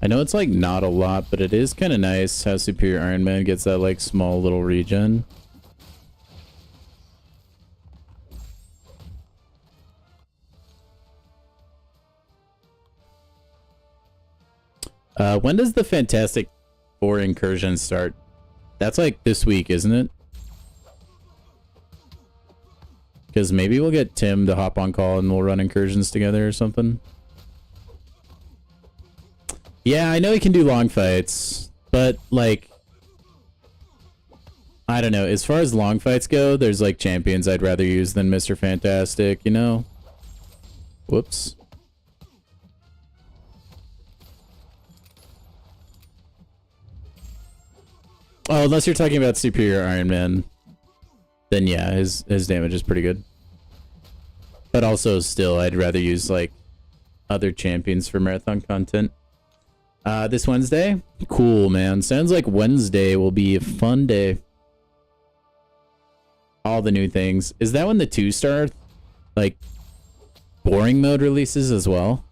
I know it's like not a lot, but it is kind of nice how Superior Iron Man gets that like small little regen. When does the Fantastic Four incursion start? That's like this week, isn't it? Because maybe we'll get Tim to hop on call and we'll run incursions together or something. Yeah, I know he can do long fights, but like, I don't know. As far as long fights go, there's like champions I'd rather use than Mr. Fantastic, you know? Whoops. Oh, unless you're talking about Superior Iron Man, then yeah, his damage is pretty good. But also still, I'd rather use like other champions for marathon content. This Wednesday? Cool, man. Sounds like Wednesday will be a fun day. All the new things. Is that when the 2-star, like, boring mode releases as well?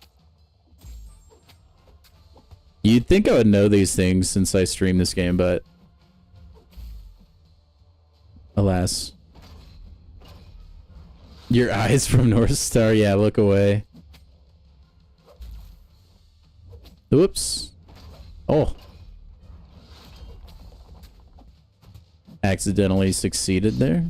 You'd think I would know these things since I stream this game, but alas. Your eyes from North Star? Yeah, look away. Whoops. Oh. Accidentally succeeded there.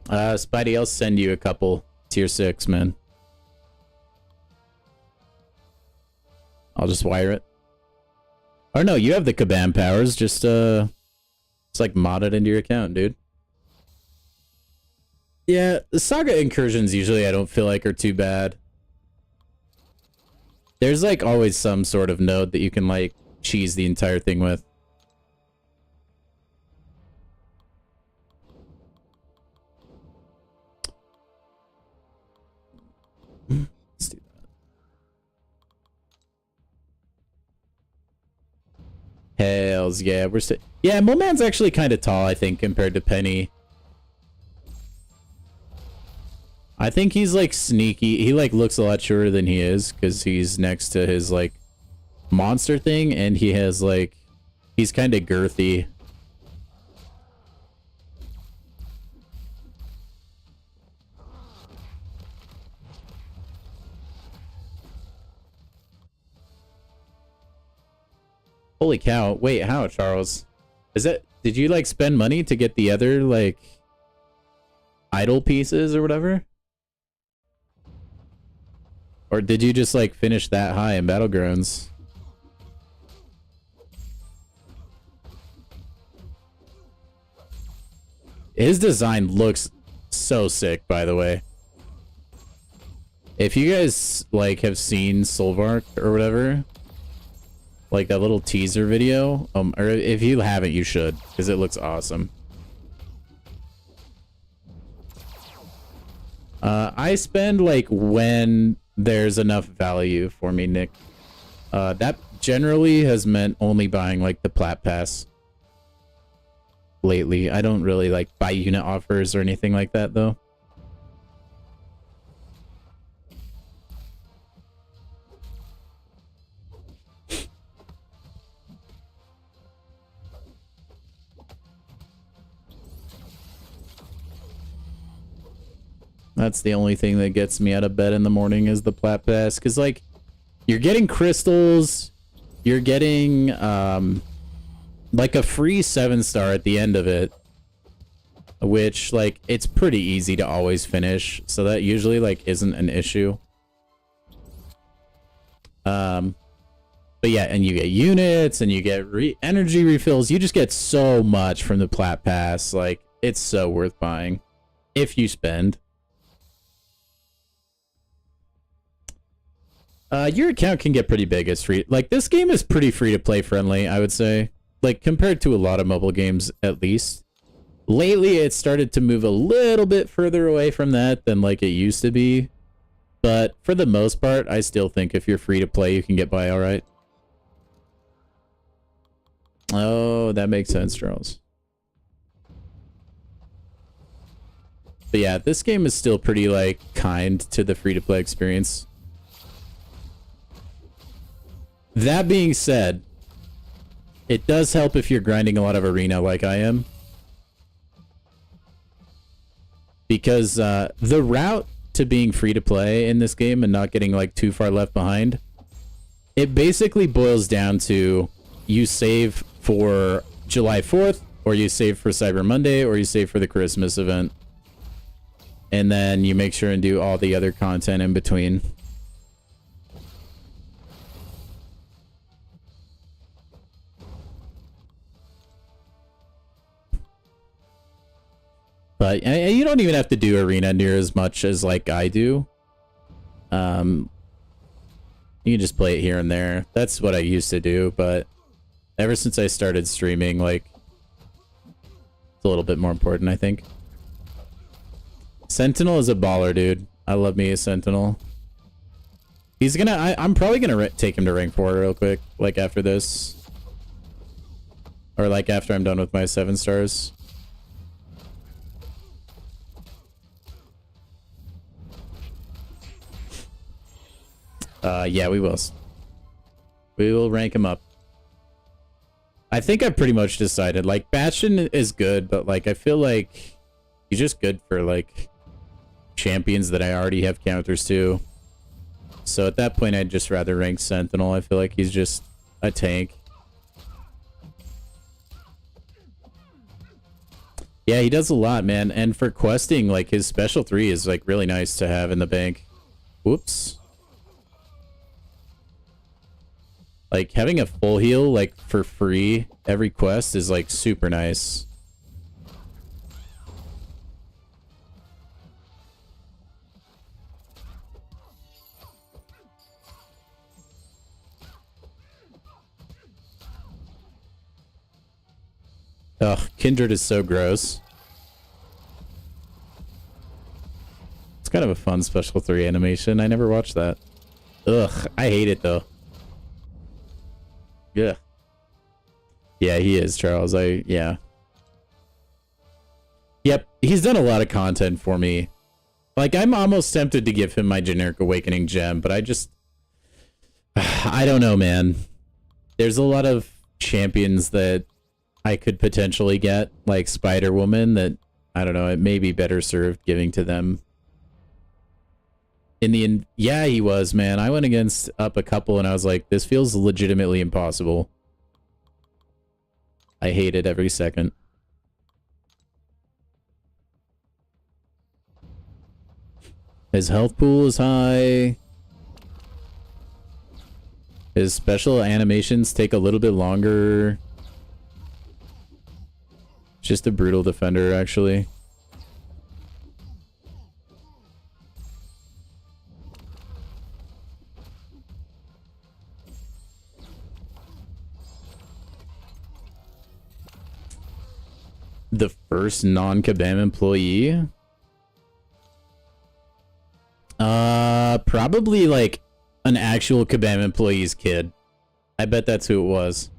Spidey, I'll send you a couple tier 6, man. I'll just wire it. Or no, you have the Kabam powers. Just, it's like mod it into your account, dude. Yeah, the Saga incursions usually I don't feel like are too bad. There's like always some sort of node that you can like cheese the entire thing with. Let's do that. Hells yeah, we're still... Yeah, Moman's actually kind of tall, I think, compared to Penny. I think he's like sneaky. He like looks a lot shorter than he is because he's next to his like monster thing, and he has like, he's kind of girthy. Holy cow. Wait, how, Charles? Is that, did you like spend money to get the other like idol pieces or whatever? Or did you just like finish that high in Battlegrounds? His design looks so sick, by the way. If you guys like have seen Solvark or whatever, like that little teaser video, or if you haven't, you should, because it looks awesome. I spend like when there's enough value for me, Nick. That generally has meant only buying like the Plat Pass lately. I don't really like buy unit offers or anything like that though. That's the only thing that gets me out of bed in the morning is the Plat Pass. Because, like, you're getting crystals. You're getting, like, a free 7-star at the end of it. Which, like, it's pretty easy to always finish. So that usually, like, isn't an issue. But yeah, and you get units, and you get energy refills. You just get so much from the Plat Pass. Like, it's so worth buying. If you spend. Your account can get pretty big as free. Like, this game is pretty free-to-play friendly, I would say. Like, compared to a lot of mobile games, at least. Lately, it started to move a little bit further away from that than, like, it used to be. But for the most part, I still think if you're free-to-play, you can get by alright. Oh, that makes sense, Charles. But yeah, this game is still pretty, like, kind to the free-to-play experience. That being said, it does help if you're grinding a lot of arena like I am. Because the route to being free to play in this game and not getting like too far left behind, it basically boils down to you save for July 4th, or you save for Cyber Monday, or you save for the Christmas event. And then you make sure and do all the other content in between. But you don't even have to do arena near as much as like I do. You can just play it here and there. That's what I used to do, but ever since I started streaming, like, it's a little bit more important, I think. Sentinel is a baller, dude. I love me a Sentinel. He's gonna... I'm probably gonna take him to rank 4 real quick, like after this. Or like after I'm done with my 7 stars. Yeah, we will. We will rank him up. I think I pretty much decided. Like, Bastion is good, but, like, I feel like he's just good for, like, champions that I already have counters to. So at that point, I'd just rather rank Sentinel. I feel like he's just a tank. Yeah, he does a lot, man. And for questing, like, his special 3 is, like, really nice to have in the bank. Whoops. Like, having a full heal, like, for free every quest is, like, super nice. Ugh, Kindred is so gross. It's kind of a fun Special 3 animation. I never watched that. Ugh, I hate it though. Yeah. Yeah, he is, Charles. Yeah. Yep, he's done a lot of content for me. Like, I'm almost tempted to give him my generic Awakening gem, but I just... I don't know, man. There's a lot of champions that I could potentially get, like Spider-Woman, that, I don't know, it may be better served giving to them. Yeah, he was, man. I went against up a couple and I was like, this feels legitimately impossible. I hate it every second. His health pool is high. His special animations take a little bit longer. Just a brutal defender, actually. The first non-Kabam employee? Probably like an actual Kabam employee's kid. I bet that's who it was.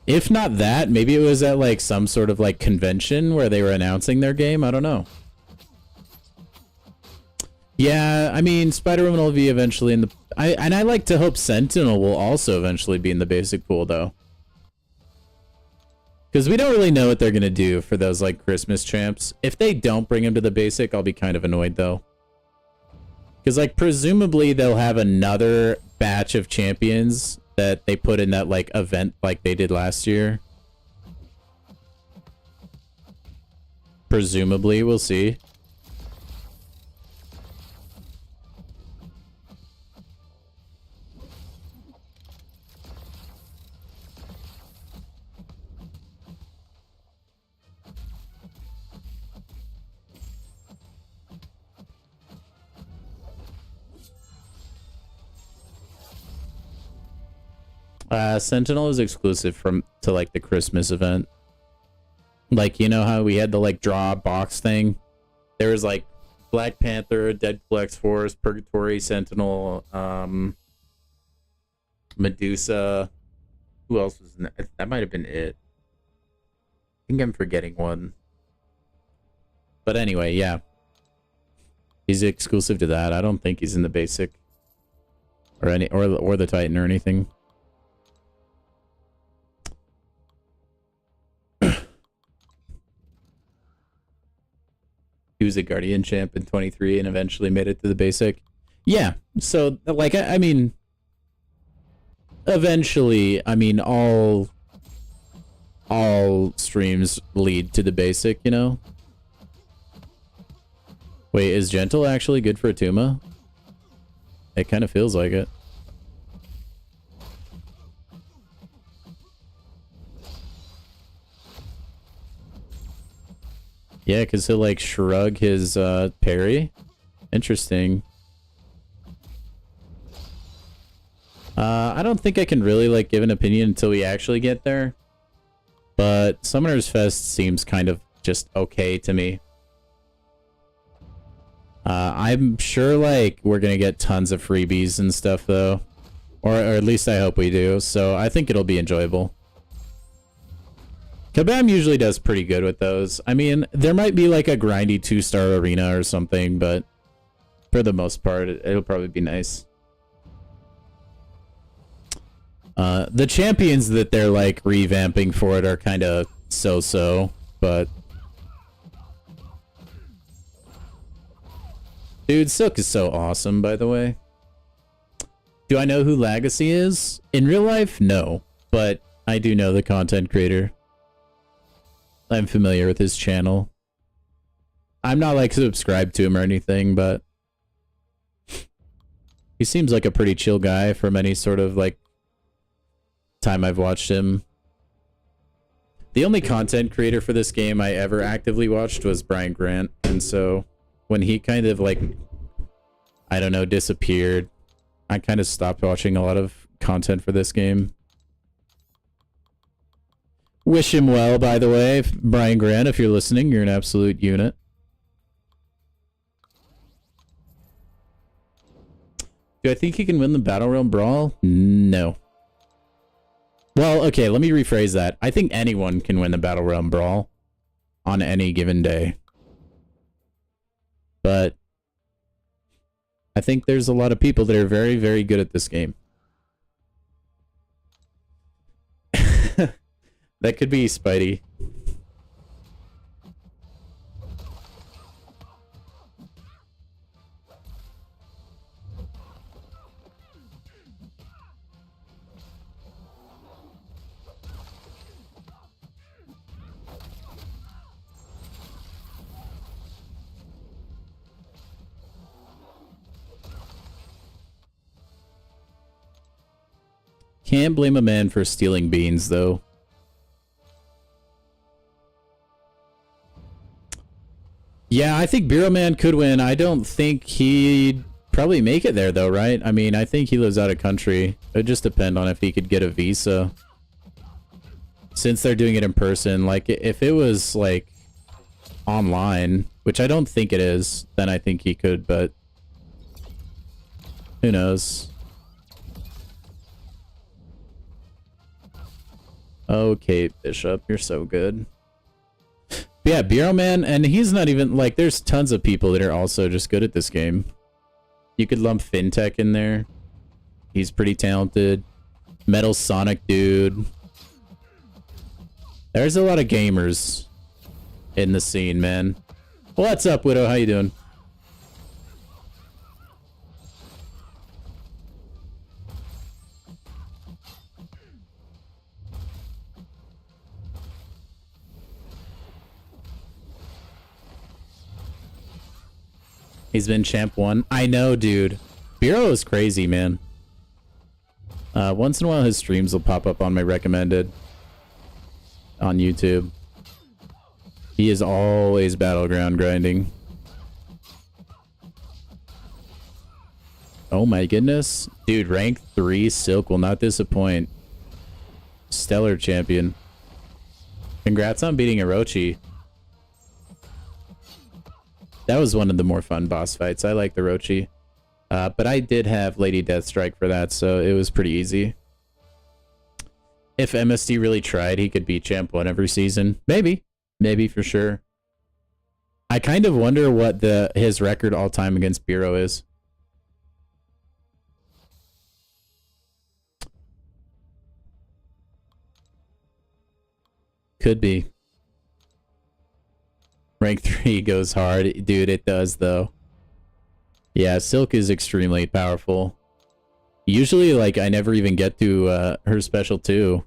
If not that, maybe it was at like some sort of like convention where they were announcing their game. I don't know. Yeah, I mean, Spider-Woman will be eventually in the... I like to hope Sentinel will also eventually be in the basic pool, though. Because we don't really know what they're going to do for those, like, Christmas champs. If they don't bring him to the basic, I'll be kind of annoyed, though. Because, like, presumably they'll have another batch of champions that they put in that, like, event like they did last year. Presumably, we'll see. Sentinel is exclusive to like the Christmas event. Like, you know how we had the like draw box thing? There was like Black Panther, Deadpool X-Force, Purgatory, Sentinel, Medusa. Who else was in that? That might have been it. I think I'm forgetting one. But anyway, yeah. He's exclusive to that. I don't think he's in the basic or the Titan or anything. He was a Guardian champ in 23 and eventually made it to the basic. Yeah, so, like, I mean... Eventually, I mean, all streams lead to the basic, you know? Wait, is Gentle actually good for Atuma? It kind of feels like it. Yeah, because he'll, like, shrug his parry. Interesting. I don't think I can really, like, give an opinion until we actually get there. But Summoner's Fest seems kind of just okay to me. I'm sure, like, we're gonna get tons of freebies and stuff, though. Or at least I hope we do. So I think it'll be enjoyable. Kabam usually does pretty good with those. I mean, there might be like a grindy 2-star arena or something, but for the most part, it'll probably be nice. The champions that they're like revamping for it are kind of so-so, but... Dude, Silk is so awesome, by the way. Do I know who Legacy is? In real life, no, but I do know the content creator. I'm familiar with his channel. I'm not like subscribed to him or anything, but he seems like a pretty chill guy from any sort of like time I've watched him. The only content creator for this game I ever actively watched was Brian Grant, and so when he kind of like, I don't know, disappeared, I kind of stopped watching a lot of content for this game. Wish him well, by the way. Brian Grant, if you're listening, you're an absolute unit. Do I think he can win the Battle Realm Brawl? No. Well, okay, let me rephrase that. I think anyone can win the Battle Realm Brawl on any given day. But I think there's a lot of people that are very, very good at this game. That could be Spidey. Can't blame a man for stealing beans, though. Yeah, I think Bureau Man could win. I don't think he'd probably make it there, though, right? I mean, I think he lives out of country. It would just depend on if he could get a visa. Since they're doing it in person, like, if it was, like, online, which I don't think it is, then I think he could, but who knows? Okay, Bishop, you're so good. But yeah, Bureau Man, and he's not even, like, there's tons of people that are also just good at this game. You could lump Fintech in there. He's pretty talented. Metal Sonic Dude. There's a lot of gamers in the scene, man. What's up, Widow? How you doing? He's been champ 1. I know, dude. Bureau is crazy, man. Once in a while, his streams will pop up on my recommended on YouTube. He is always battleground grinding. Oh my goodness. Dude, rank 3 Silk will not disappoint. Stellar champion. Congrats on beating Orochi. That was one of the more fun boss fights. I like the Orochi. But I did have Lady Deathstrike for that, so it was pretty easy. If MSD really tried, he could beat Champ 1 every season. Maybe. Maybe for sure. I kind of wonder what his record all-time against Bureau is. Could be. Rank 3 goes hard. Dude, it does, though. Yeah, Silk is extremely powerful. Usually, like, I never even get to her special 2.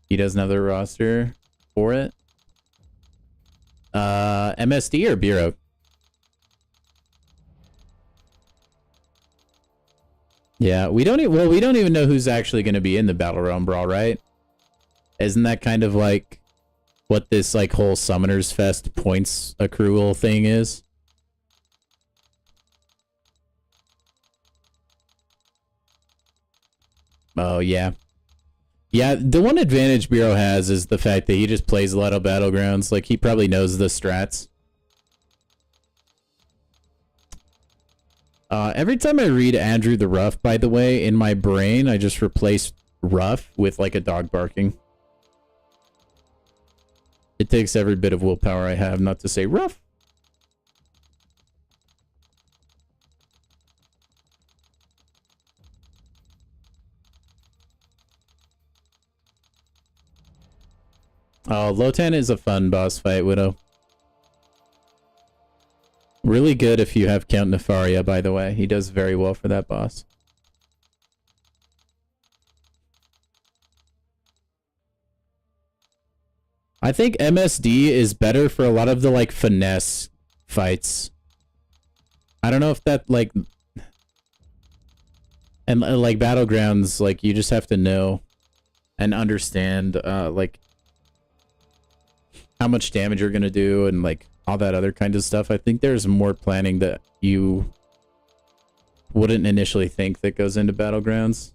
He doesn't have the roster for it. MSD or Bureau? Yeah, we don't even know who's actually going to be in the Battle Realm Brawl, right? Isn't that kind of like what this like whole Summoners Fest points accrual thing is? Oh, yeah. Yeah, the one advantage Bureau has is the fact that he just plays a lot of Battlegrounds. Like, he probably knows the strats. Every time I read Andrew the Rough, by the way, in my brain, I just replace rough with, like, a dog barking. It takes every bit of willpower I have not to say rough. Oh, Lotan is a fun boss fight, Widow. Really good if you have Count Nefaria, by the way. He does very well for that boss. I think MSD is better for a lot of the, like, finesse fights. I don't know if that, like... And, like, Battlegrounds, like, you just have to know and understand, like, how much damage you're gonna do and, like, all that other kind of stuff. I think there's more planning that you wouldn't initially think that goes into Battlegrounds.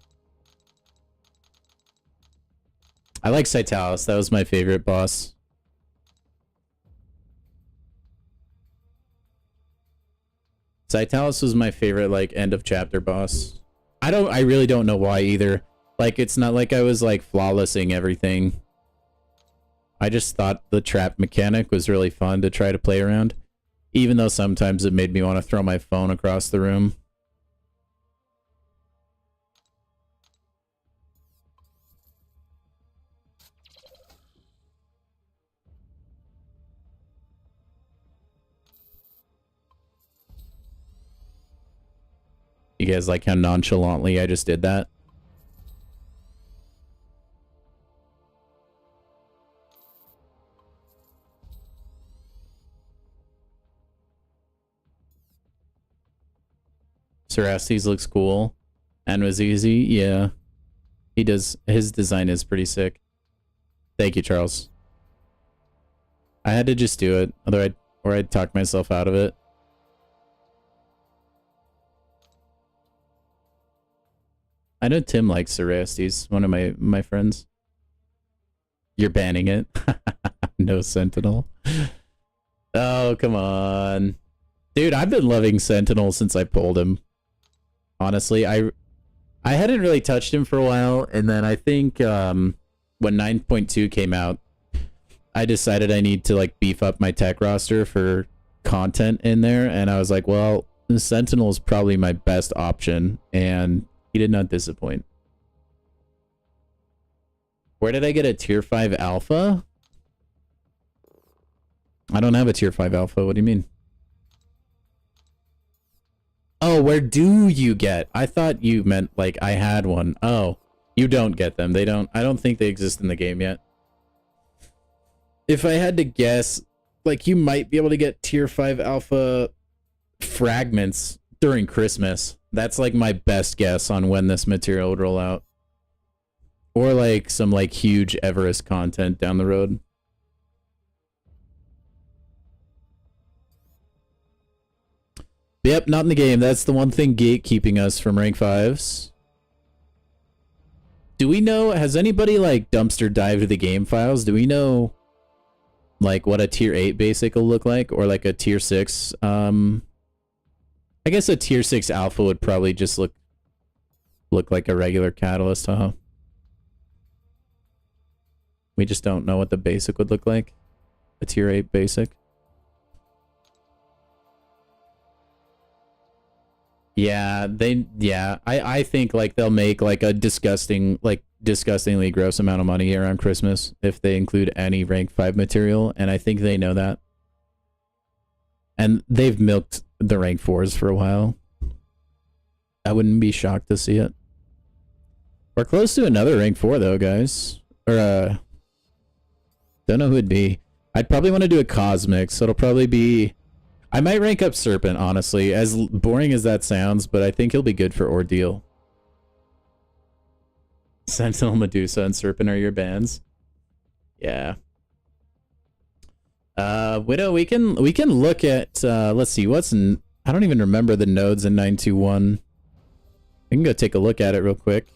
I like Citalis. That was my favorite boss. Citalis was my favorite, like, end of chapter boss. I really don't know why either. Like, it's not like I was, like, flawlessing everything. I just thought the trap mechanic was really fun to try to play around. Even though sometimes it made me want to throw my phone across the room. You guys like how nonchalantly I just did that? Cerastes looks cool. And was easy, yeah. He does, his design is pretty sick. Thank you, Charles. I had to just do it, or I'd talk myself out of it. I know Tim likes Cerastes, one of my friends. You're banning it? No Sentinel. Oh, come on. Dude, I've been loving Sentinel since I pulled him. Honestly, I hadn't really touched him for a while, and then I think when 9.2 came out, I decided I need to like beef up my tech roster for content in there, and I was like, well, Sentinel is probably my best option, and he did not disappoint. Where did I get a tier 5 alpha? I don't have a tier 5 alpha. What do you mean? Oh, where do you get? I thought you meant like I had one. Oh, you don't get them. They don't. I don't think they exist in the game yet. If I had to guess, like you might be able to get tier 5 alpha fragments during Christmas. That's like my best guess on when this material would roll out. Or like some like huge Everest content down the road. Yep, not in the game. That's the one thing gatekeeping us from rank 5s. Do we know, has anybody like dumpster dived the game files? Do we know like what a tier 8 basic will look like? Or like a tier 6? I guess a tier 6 alpha would probably just look like a regular catalyst, huh? We just don't know what the basic would look like. A tier 8 basic. Yeah, I think like they'll make like a disgustingly gross amount of money around Christmas if they include any rank 5 material, and I think they know that. And they've milked the rank 4s for a while. I wouldn't be shocked to see it. We're close to another rank 4 though, guys. Or don't know who it'd be. I'd probably want to do a cosmic, so it'll probably be, I might rank up Serpent, honestly, as boring as that sounds, but I think he'll be good for Ordeal. Sentinel, Medusa, and Serpent are your bands. Yeah. Widow, we can look at, let's see, I don't even remember the nodes in 921. I can go take a look at it real quick.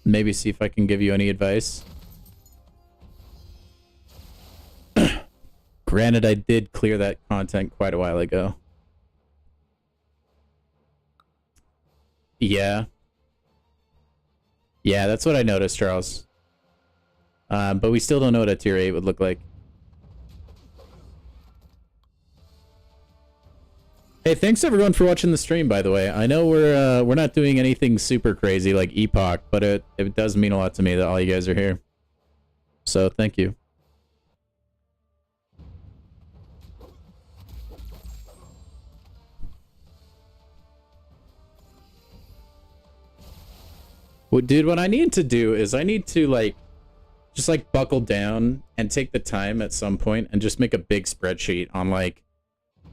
Maybe see if I can give you any advice. Granted, I did clear that content quite a while ago. Yeah. Yeah, that's what I noticed, Charles. But we still don't know what a tier 8 would look like. Hey, thanks everyone for watching the stream, by the way. I know we're not doing anything super crazy like Epoch, but it does mean a lot to me that all you guys are here. So, thank you. Well, dude, what I need to do is I need to like just like buckle down and take the time at some point and just make a big spreadsheet on like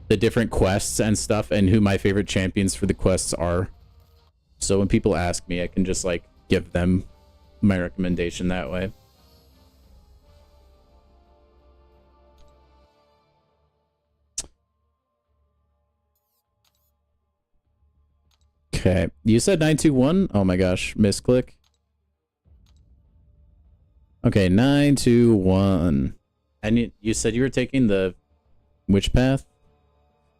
the different quests and stuff and who my favorite champions for the quests are. So when people ask me, I can just like give them my recommendation that way. Okay, you said 921? Oh my gosh, misclick. Okay, 9, 2, 1. And you said you were taking the which path?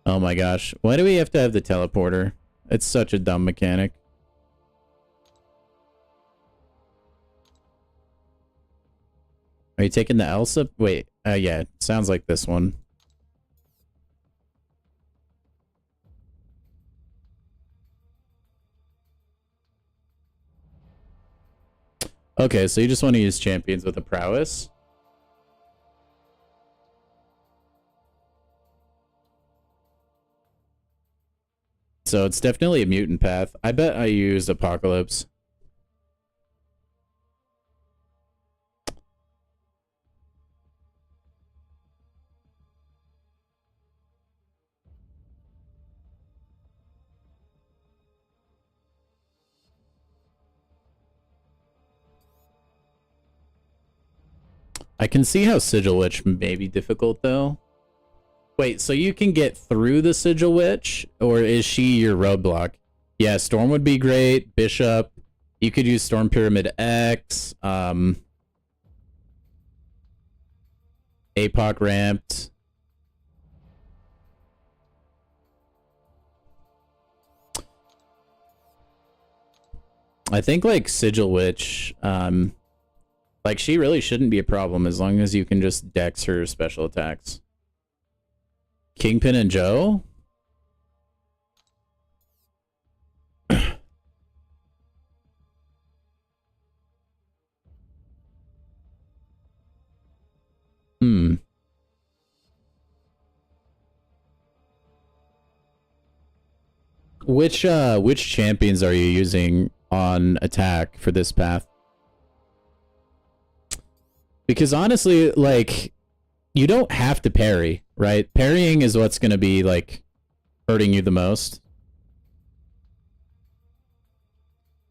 Oh my gosh. Why do we have to have the teleporter? It's such a dumb mechanic. Are you taking the Elsa? Wait, yeah, sounds like this one. Okay, so you just want to use champions with a prowess? So it's definitely a mutant path. I bet I used Apocalypse. I can see how Sigil Witch may be difficult, though. Wait, so you can get through the Sigil Witch? Or is she your roadblock? Yeah, Storm would be great. Bishop. You could use Storm Pyramid X. Epoch ramped. I think, like, Sigil Witch, like, she really shouldn't be a problem as long as you can just dex her special attacks. Kingpin and Joe? Which champions are you using on attack for this path? Because honestly, like, you don't have to parry, right? Parrying is what's going to be, like, hurting you the most.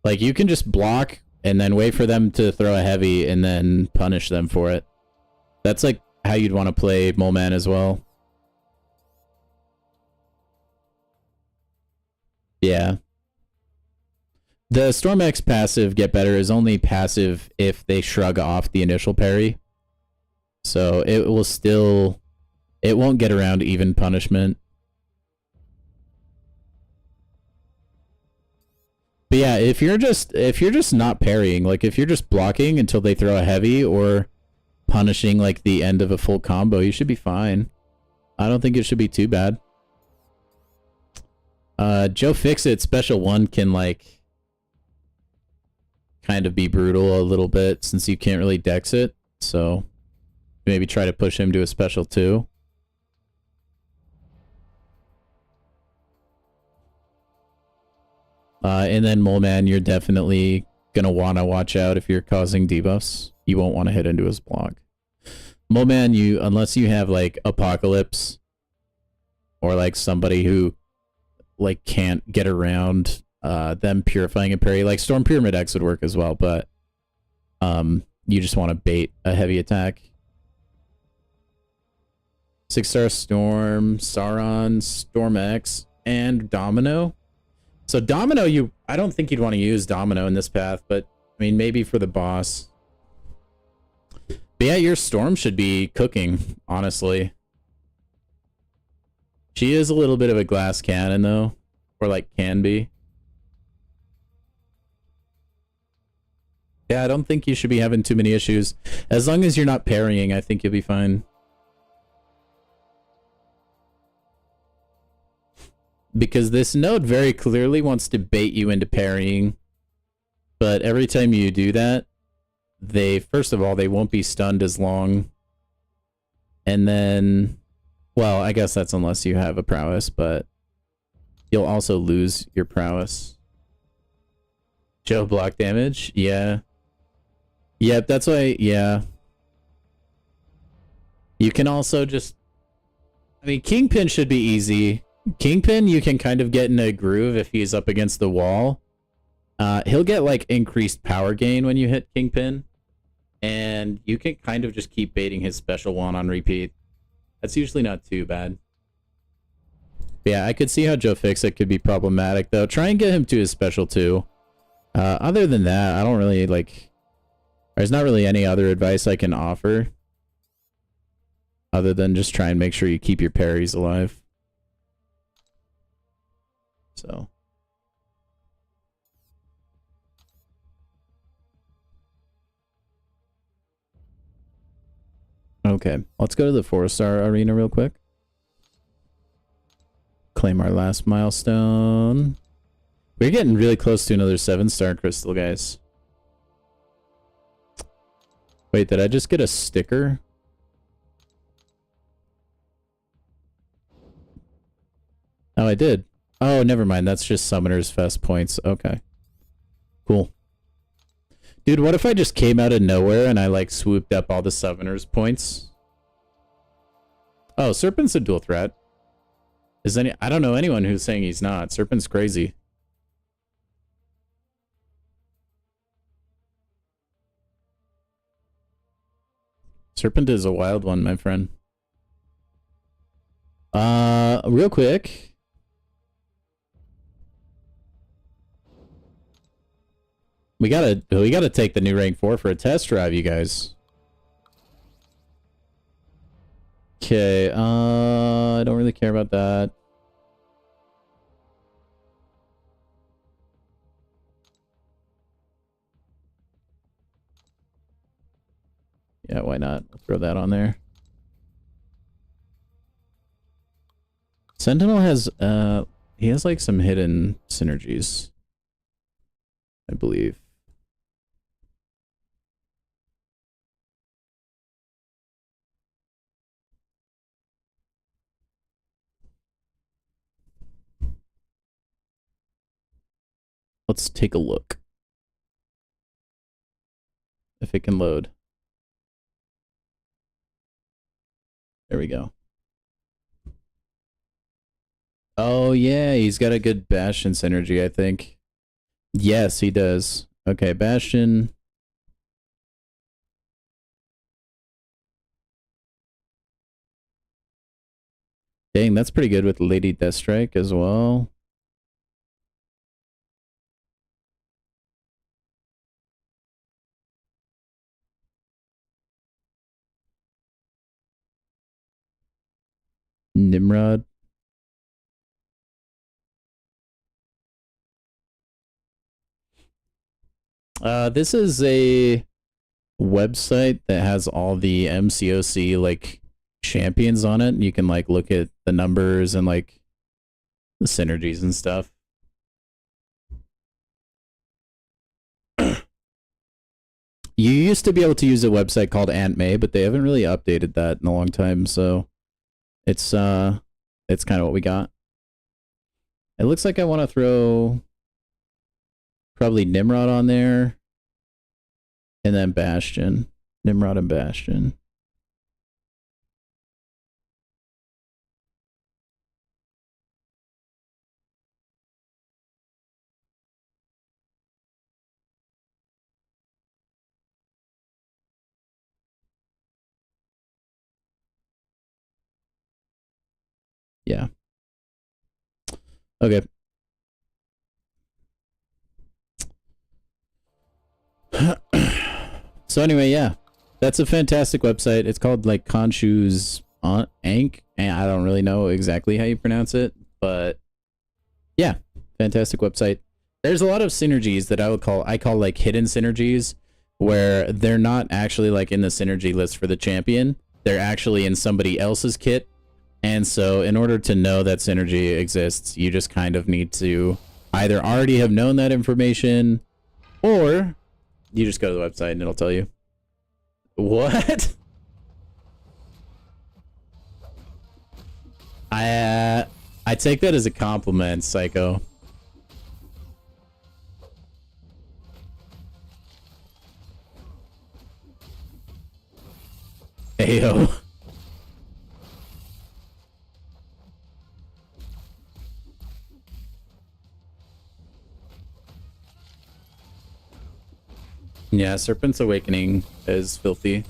Like, you can just block and then wait for them to throw a heavy and then punish them for it. That's, like, how you'd want to play Mole Man as well. Yeah. The Storm X passive Get Better is only passive if they shrug off the initial parry. So it will still... It won't get around even punishment. But yeah, if you're just not parrying, like if you're just blocking until they throw a heavy or punishing like the end of a full combo, you should be fine. I don't think it should be too bad. Joe Fixit Special 1 can like kind of be brutal a little bit since you can't really dex it. So maybe try to push him to a Special 2. And then Mole Man, you're definitely gonna want to watch out if you're causing debuffs. You won't want to hit into his block. Mole Man, unless you have like Apocalypse or like somebody who like can't get around them purifying a parry, like Storm Pyramid X would work as well, but you just want to bait a heavy attack. 6-star Storm, Sauron, Storm X, and Domino. So Domino, I don't think you'd want to use Domino in this path, but I mean maybe for the boss. But yeah, your Storm should be cooking, honestly. She is a little bit of a glass cannon though, or like can be. Yeah, I don't think you should be having too many issues. As long as you're not parrying, I think you'll be fine. Because this node very clearly wants to bait you into parrying. But every time you do that, first of all, they won't be stunned as long. And then, well, I guess that's unless you have a prowess, but you'll also lose your prowess. Joe block damage? Yeah. Yep, that's why, yeah. You can also just... I mean, Kingpin should be easy. Kingpin, you can kind of get in a groove if he's up against the wall. He'll get, like, increased power gain when you hit Kingpin. And you can kind of just keep baiting his special one on repeat. That's usually not too bad. But yeah, I could see how Joe Fixit could be problematic, though. Try and get him to his special, too. Other than that, I don't really, like... There's not really any other advice I can offer other than just try and make sure you keep your parries alive. So. Okay, let's go to the 4-star arena real quick. Claim our last milestone. We're getting really close to another 7-star crystal, guys. Wait, did I just get a sticker? Oh, I did. Oh, never mind. That's just Summoner's Fest points. Okay. Cool. Dude, what if I just came out of nowhere and I, like, swooped up all the Summoner's points? Oh, Serpent's a dual threat. I don't know anyone who's saying he's not. Serpent's crazy. Serpent is a wild one, my friend. Real quick. We gotta take the new rank 4 for a test drive, you guys. Okay, I don't really care about that. Yeah, why not? We'll throw that on there. Sentinel has, he has like some hidden synergies, I believe. Let's take a look. If it can load. There we go. Oh, yeah, he's got a good Bastion synergy, I think. Yes, he does. Okay, Bastion. Dang, that's pretty good with Lady Deathstrike as well. Nimrod. This is a website that has all the MCOC like champions on it. You can like look at the numbers and like the synergies and stuff. You used to be able to use a website called Aunt May, but they haven't really updated that in a long time, so it's kind of what we got. It looks like I want to throw probably Nimrod on there. And then Bastion. Nimrod and Bastion. Yeah. Okay. So anyway, yeah. That's a fantastic website. It's called like Khonshu's Ank. And I don't really know exactly how you pronounce it, but yeah, fantastic website. There's a lot of synergies that I call like hidden synergies, where they're not actually like in the synergy list for the champion. They're actually in somebody else's kit. And so in order to know that synergy exists, you just kind of need to either already have known that information, or you just go to the website and it'll tell you. What? I take that as a compliment, Psycho. Ayo. Yeah, Serpent's Awakening is filthy.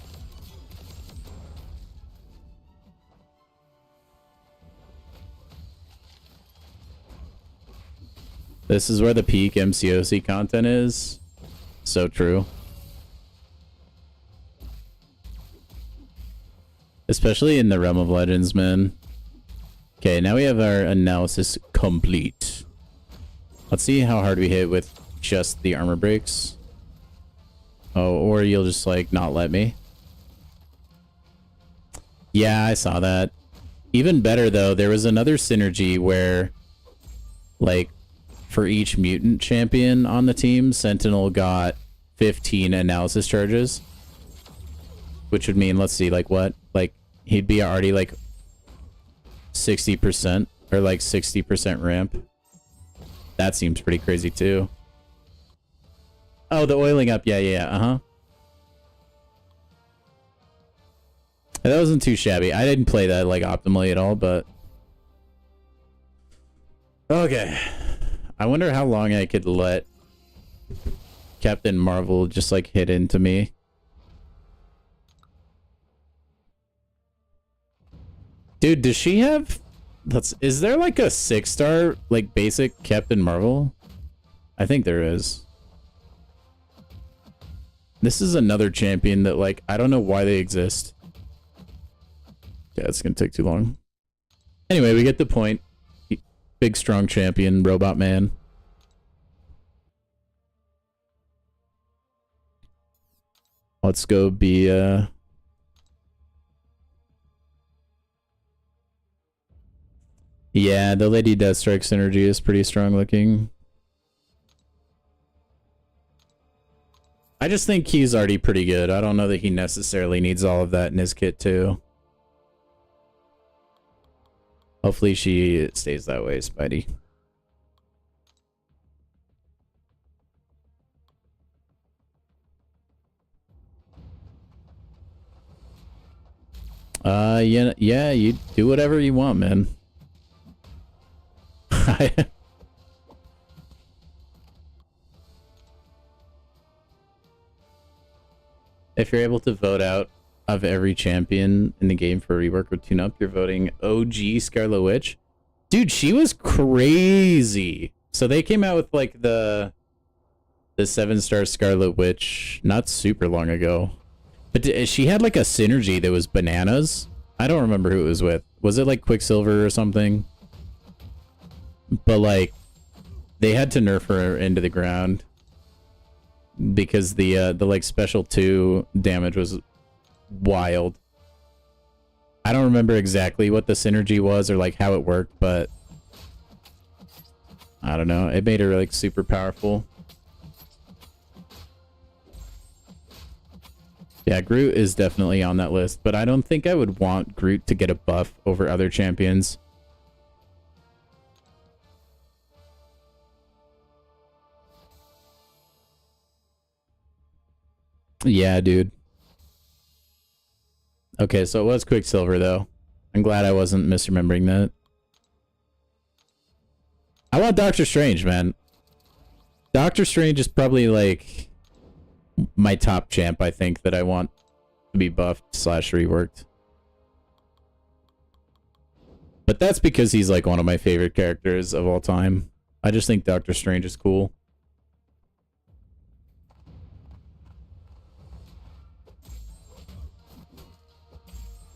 This is where the peak MCOC content is. So true. Especially in the realm of legends, man. Okay, now we have our analysis complete. Let's see how hard we hit with just the armor breaks. Oh, or you'll just, like, not let me. Yeah, I saw that. Even better, though, there was another synergy where, like, for each mutant champion on the team, Sentinel got 15 analysis charges. Which would mean, let's see, like, what? Like, he'd be already, like, 60%, or, like, 60% ramp. That seems pretty crazy, too. Oh, the oiling up. Yeah, uh-huh. That wasn't too shabby. I didn't play that, like, optimally at all, but... Okay. I wonder how long I could let Captain Marvel just, like, hit into me. Dude, does she have... Is there, like, a 6-star, like, basic Captain Marvel? I think there is. This is another champion that, like, I don't know why they exist. Yeah, it's gonna take too long. Anyway, we get the point. Big, strong champion, Robot Man. Let's go be, Yeah, the Lady Deathstrike synergy is pretty strong looking. I just think he's already pretty good. I don't know that he necessarily needs all of that in his kit, too. Hopefully she stays that way, Spidey. Yeah, you do whatever you want, man. If you're able to vote out of every champion in the game for rework or tune-up, you're voting OG Scarlet Witch. Dude, she was crazy. So they came out with, like, the 7-star Scarlet Witch not super long ago. But she had, like, a synergy that was bananas. I don't remember who it was with. Was it, like, Quicksilver or something? But, like, they had to nerf her into the ground. Because the like, special 2 damage was wild. I don't remember exactly what the synergy was or, like, how it worked, but... I don't know. It made her, like, super powerful. Yeah, Groot is definitely on that list, but I don't think I would want Groot to get a buff over other champions. Yeah, dude. Okay, so it was Quicksilver, though. I'm glad I wasn't misremembering that. I want Doctor Strange, man. Doctor Strange is probably, like, my top champ, I think, that I want to be buffed / reworked. But that's because he's, like, one of my favorite characters of all time. I just think Doctor Strange is cool.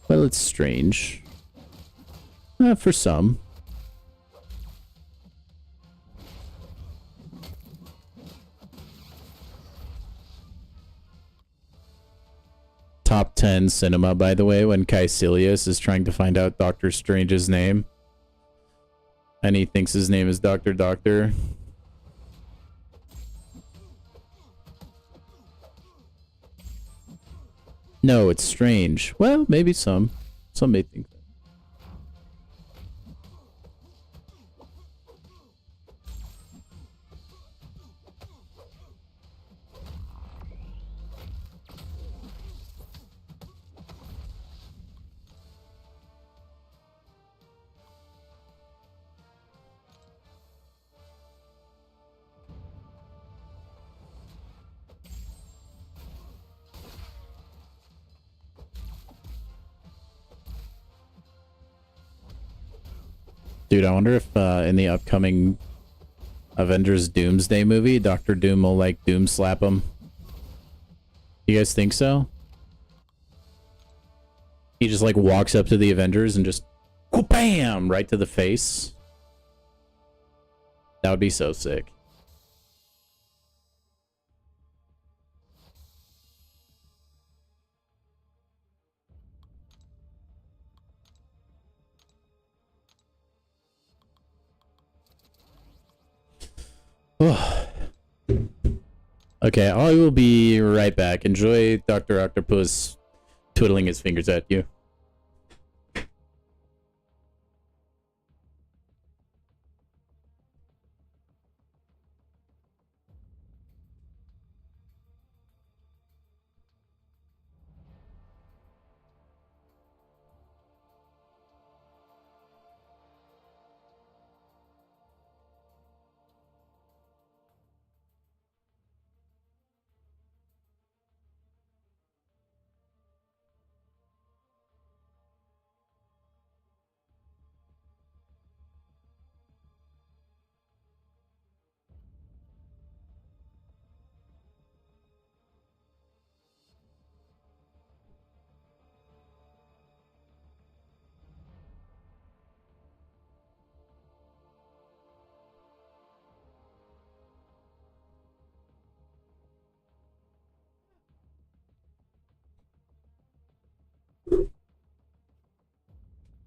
Well, it's strange. For some. Top 10 cinema, by the way, when Caecilius is trying to find out Doctor Strange's name. And he thinks his name is Dr. Doctor. No, it's strange. Well, maybe some. Some may think that. Dude, I wonder if in the upcoming Avengers Doomsday movie, Doctor Doom will, like, Doom slap him. You guys think so? He just like walks up to the Avengers and just bam right to the face. That would be so sick. Okay, I will be right back. Enjoy Dr. Octopus twiddling his fingers at you.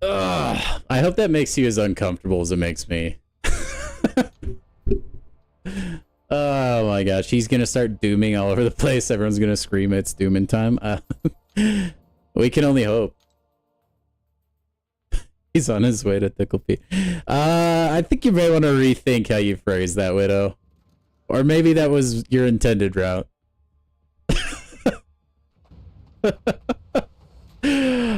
Ugh, I hope that makes you as uncomfortable as it makes me. Oh my gosh, he's gonna start dooming all over the place. Everyone's gonna scream it's dooming time. We can only hope. He's on his way to Tickle Pete. I think you may want to rethink how you phrase that, Widow. Or maybe that was your intended route.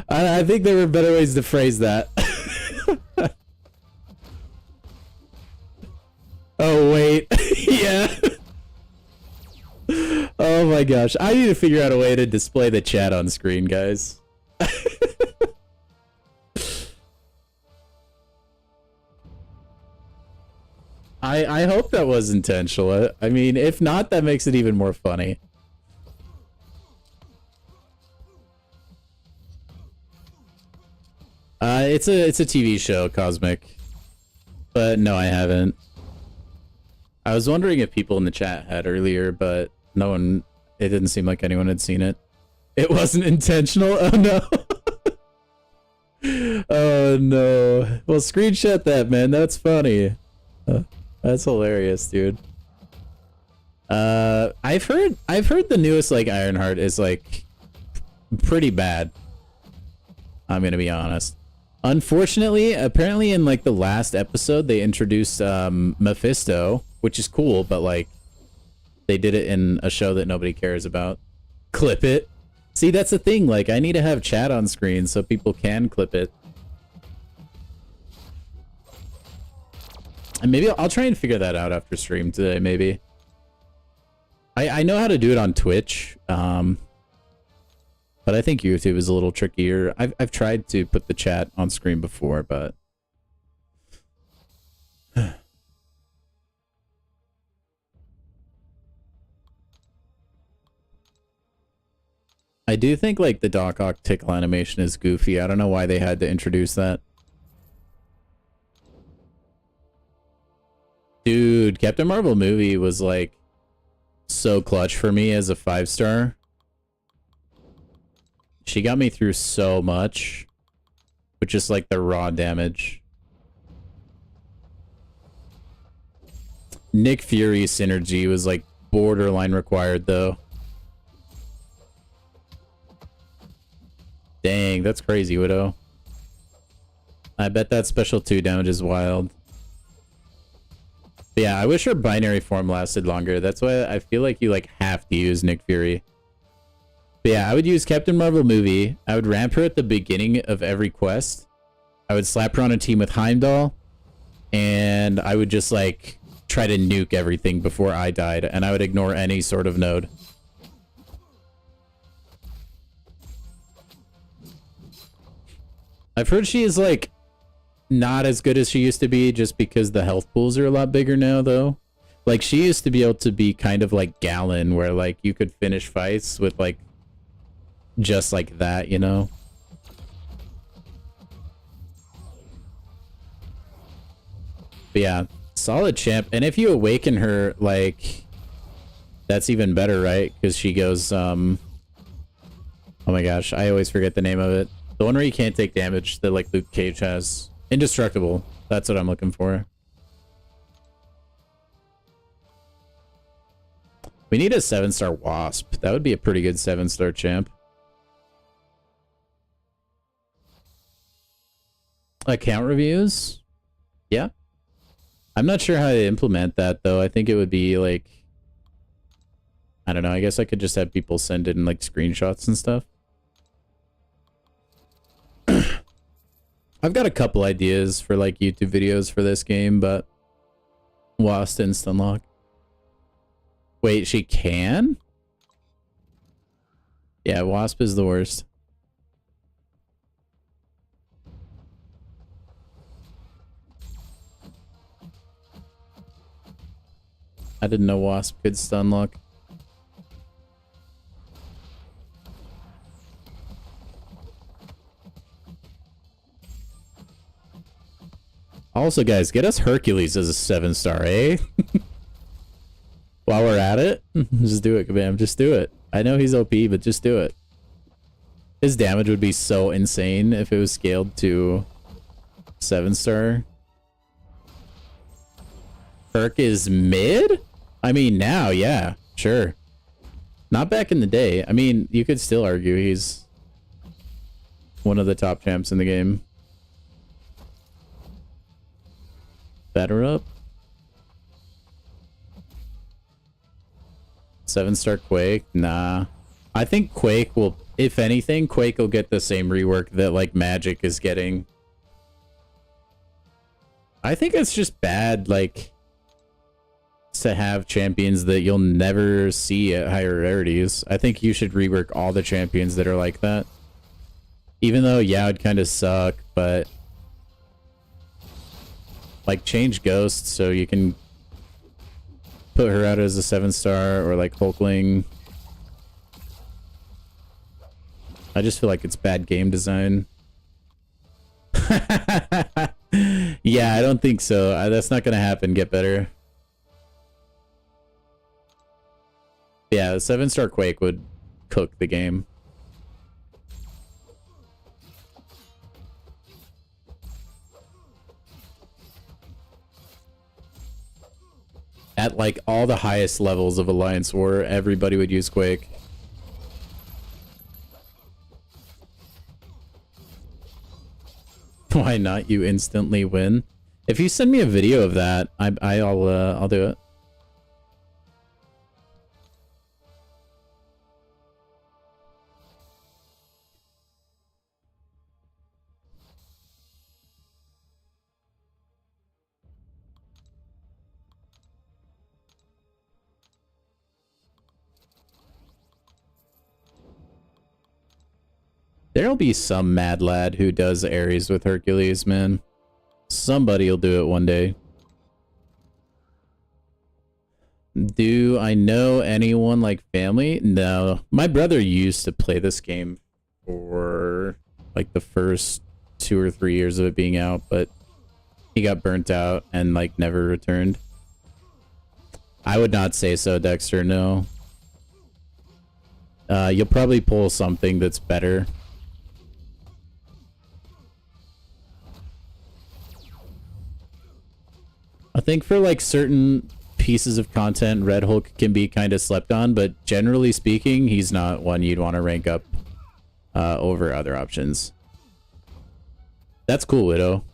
I think there were better ways to phrase that. Oh, wait. Yeah. Oh my gosh. I need to figure out a way to display the chat on screen, guys. I hope that was intentional. I mean, if not, that makes it even more funny. It's a TV show, Cosmic. But no, I haven't. I was wondering if people in the chat had earlier, but no one, it didn't seem like anyone had seen it. It wasn't intentional? Oh no. Oh no. Well, screenshot that, man. That's funny. That's hilarious, dude. I've heard the newest like Ironheart is like pretty bad. I'm gonna be honest. Unfortunately, apparently in like the last episode they introduced Mephisto, which is cool, but like they did it in a show that nobody cares about. Clip it. See, that's the thing. Like, I need to have chat on screen so people can clip it. And maybe I'll try and figure that out after stream today, maybe. I know how to do it on Twitch, but I think YouTube is a little trickier. I've tried to put the chat on screen before, but... I do think, like, the Doc Ock tickle animation is goofy. I don't know why they had to introduce that. Dude, Captain Marvel movie was, like, so clutch for me as a 5-star. She got me through so much. With just, like, the raw damage. Nick Fury synergy was, like, borderline required, though. Dang, that's crazy, Widow. I bet that special 2 damage is wild. But yeah, I wish her binary form lasted longer. That's why I feel like you like have to use Nick Fury. But yeah, I would use Captain Marvel movie. I would ramp her at the beginning of every quest. I would slap her on a team with Heimdall. And I would just like try to nuke everything before I died. And I would ignore any sort of node. I've heard she is, like, not as good as she used to be just because the health pools are a lot bigger now, though. Like, she used to be able to be kind of like Gallon, where, like, you could finish fights with, like, just like that, you know? But yeah, solid champ. And if you awaken her, like, that's even better, right? Because she goes, oh my gosh, I always forget the name of it. The one where you can't take damage that, like, Luke Cage has. Indestructible. That's what I'm looking for. We need a 7-star Wasp. That would be a pretty good 7-star champ. Account reviews? Yeah. I'm not sure how to implement that, though. I think it would be, like... I don't know. I guess I could just have people send in, like, screenshots and stuff. I've got a couple ideas for, like, YouTube videos for this game, but... Wasp instant unlock. Wait, she can? Yeah, Wasp is the worst. I didn't know Wasp could stun lock. Also, guys, get us Hercules as a 7-star, eh? While we're at it, just do it, Kabam. Just do it. I know he's OP, but just do it. His damage would be so insane if it was scaled to 7-star. Herc is mid? I mean, now, yeah, sure. Not back in the day. I mean, you could still argue he's one of the top champs in the game. Better up. 7-star Quake? Nah. I think Quake will, if anything, Quake will get the same rework that, like, Magic is getting. I think it's just bad, like, to have champions that you'll never see at higher rarities. I think you should rework all the champions that are like that. Even though, yeah, it'd kind of suck, but... like, change Ghost so you can put her out as a 7-star, or like Hulkling. I just feel like it's bad game design. Yeah, I don't think so. That's not gonna happen. Get better. Yeah, the 7-star Quake would cook the game. At, like, all the highest levels of Alliance War, everybody would use Quake. Why not? You instantly win. If you send me a video of that, I'll do it. There'll be some mad lad who does Ares with Hercules, man. Somebody will do it one day. Do I know anyone like family? No. My brother used to play this game for like the first 2 or 3 years of it being out, but he got burnt out and like never returned. I would not say so, Dexter, no. You'll probably pull something that's better. I think for like certain pieces of content, Red Hulk can be kind of slept on, but generally speaking, he's not one you'd want to rank up over other options. That's cool, Widow.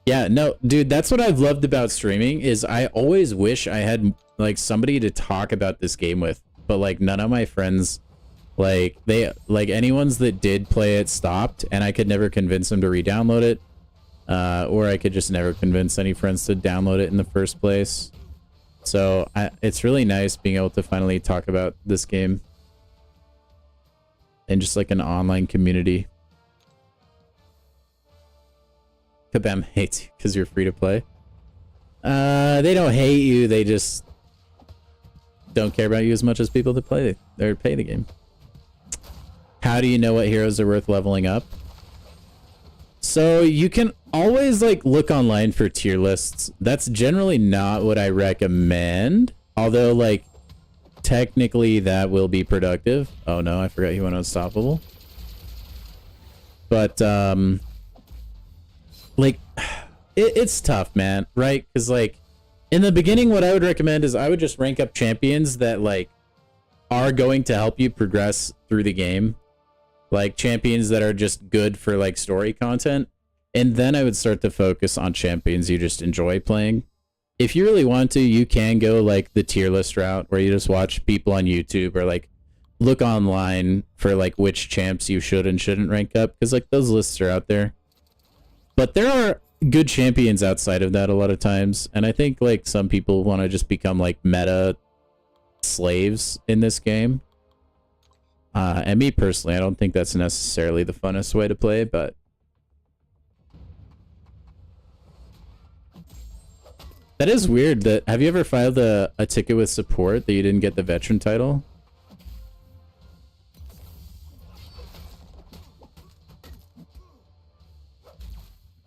Yeah, no, dude, that's what I've loved about streaming is I always wish I had like somebody to talk about this game with, but like none of my friends, like anyone's that did play it stopped, and I could never convince them to re-download it. Or I could just never convince any friends to download it in the first place. So it's really nice being able to finally talk about this game in just like an online community. Kabam hates you because you're free to play. They don't hate you, they just don't care about you as much as people that play or pay the game. How do you know what heroes are worth leveling up? So you can always like look online for tier lists. That's generally not what I recommend. Although like technically that will be productive. Oh no, I forgot he went unstoppable. But like it's tough, man, right? Because like in the beginning, what I would recommend is I would just rank up champions that like are going to help you progress through the game. Like champions that are just good for like story content. And then I would start to focus on champions you just enjoy playing. If you really want to, you can go like the tier list route where you just watch people on YouTube or like look online for like which champs you should and shouldn't rank up, because like those lists are out there. But there are good champions outside of that a lot of times, and I think like some people want to just become like meta slaves in this game. And me personally, I don't think that's necessarily the funnest way to play, but that is weird. That have you ever filed a ticket with support that you didn't get the veteran title?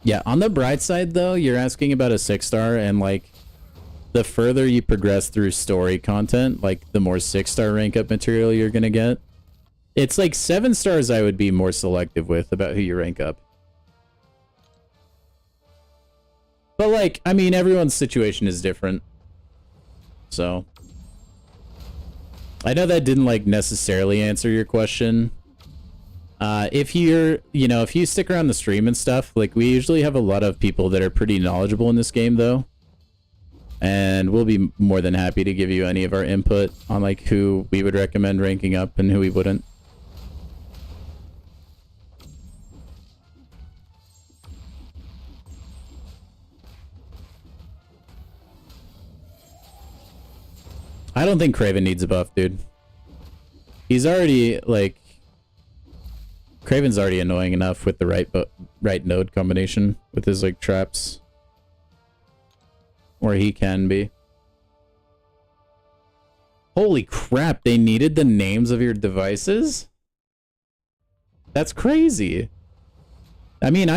Yeah, on the bright side though, you're asking about a 6-star, and like the further you progress through story content, like the more 6-star rank up material you're gonna get. It's like 7 stars I would be more selective with about who you rank up. But like, I mean, everyone's situation is different. So I know that didn't like necessarily answer your question. If you're, you know, if you stick around the stream and stuff, like we usually have a lot of people that are pretty knowledgeable in this game though. And we'll be more than happy to give you any of our input on like who we would recommend ranking up and who we wouldn't. I don't think Kraven needs a buff, dude. He's already like Kraven's already annoying enough with the right node combination with his like traps. Or he can be. Holy crap, they needed the names of your devices? That's crazy. I mean,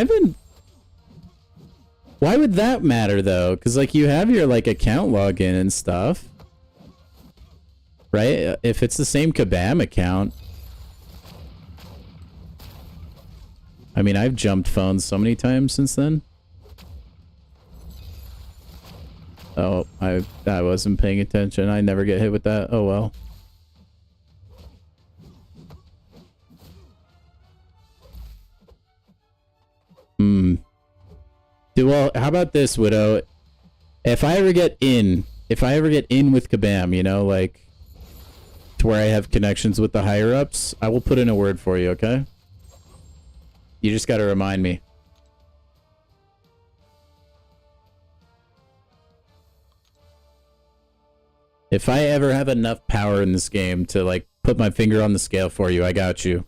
why would that matter though? Because like you have your like account login and stuff. Right? If it's the same Kabam account. I mean, I've jumped phones so many times since then. Oh, I wasn't paying attention. I never get hit with that. Oh well. Dude, well, how about this, Widow? If I ever get in with Kabam, you know, like to where I have connections with the higher ups, I will put in a word for you, okay? You just gotta remind me. If I ever have enough power in this game to like put my finger on the scale for you, I got you.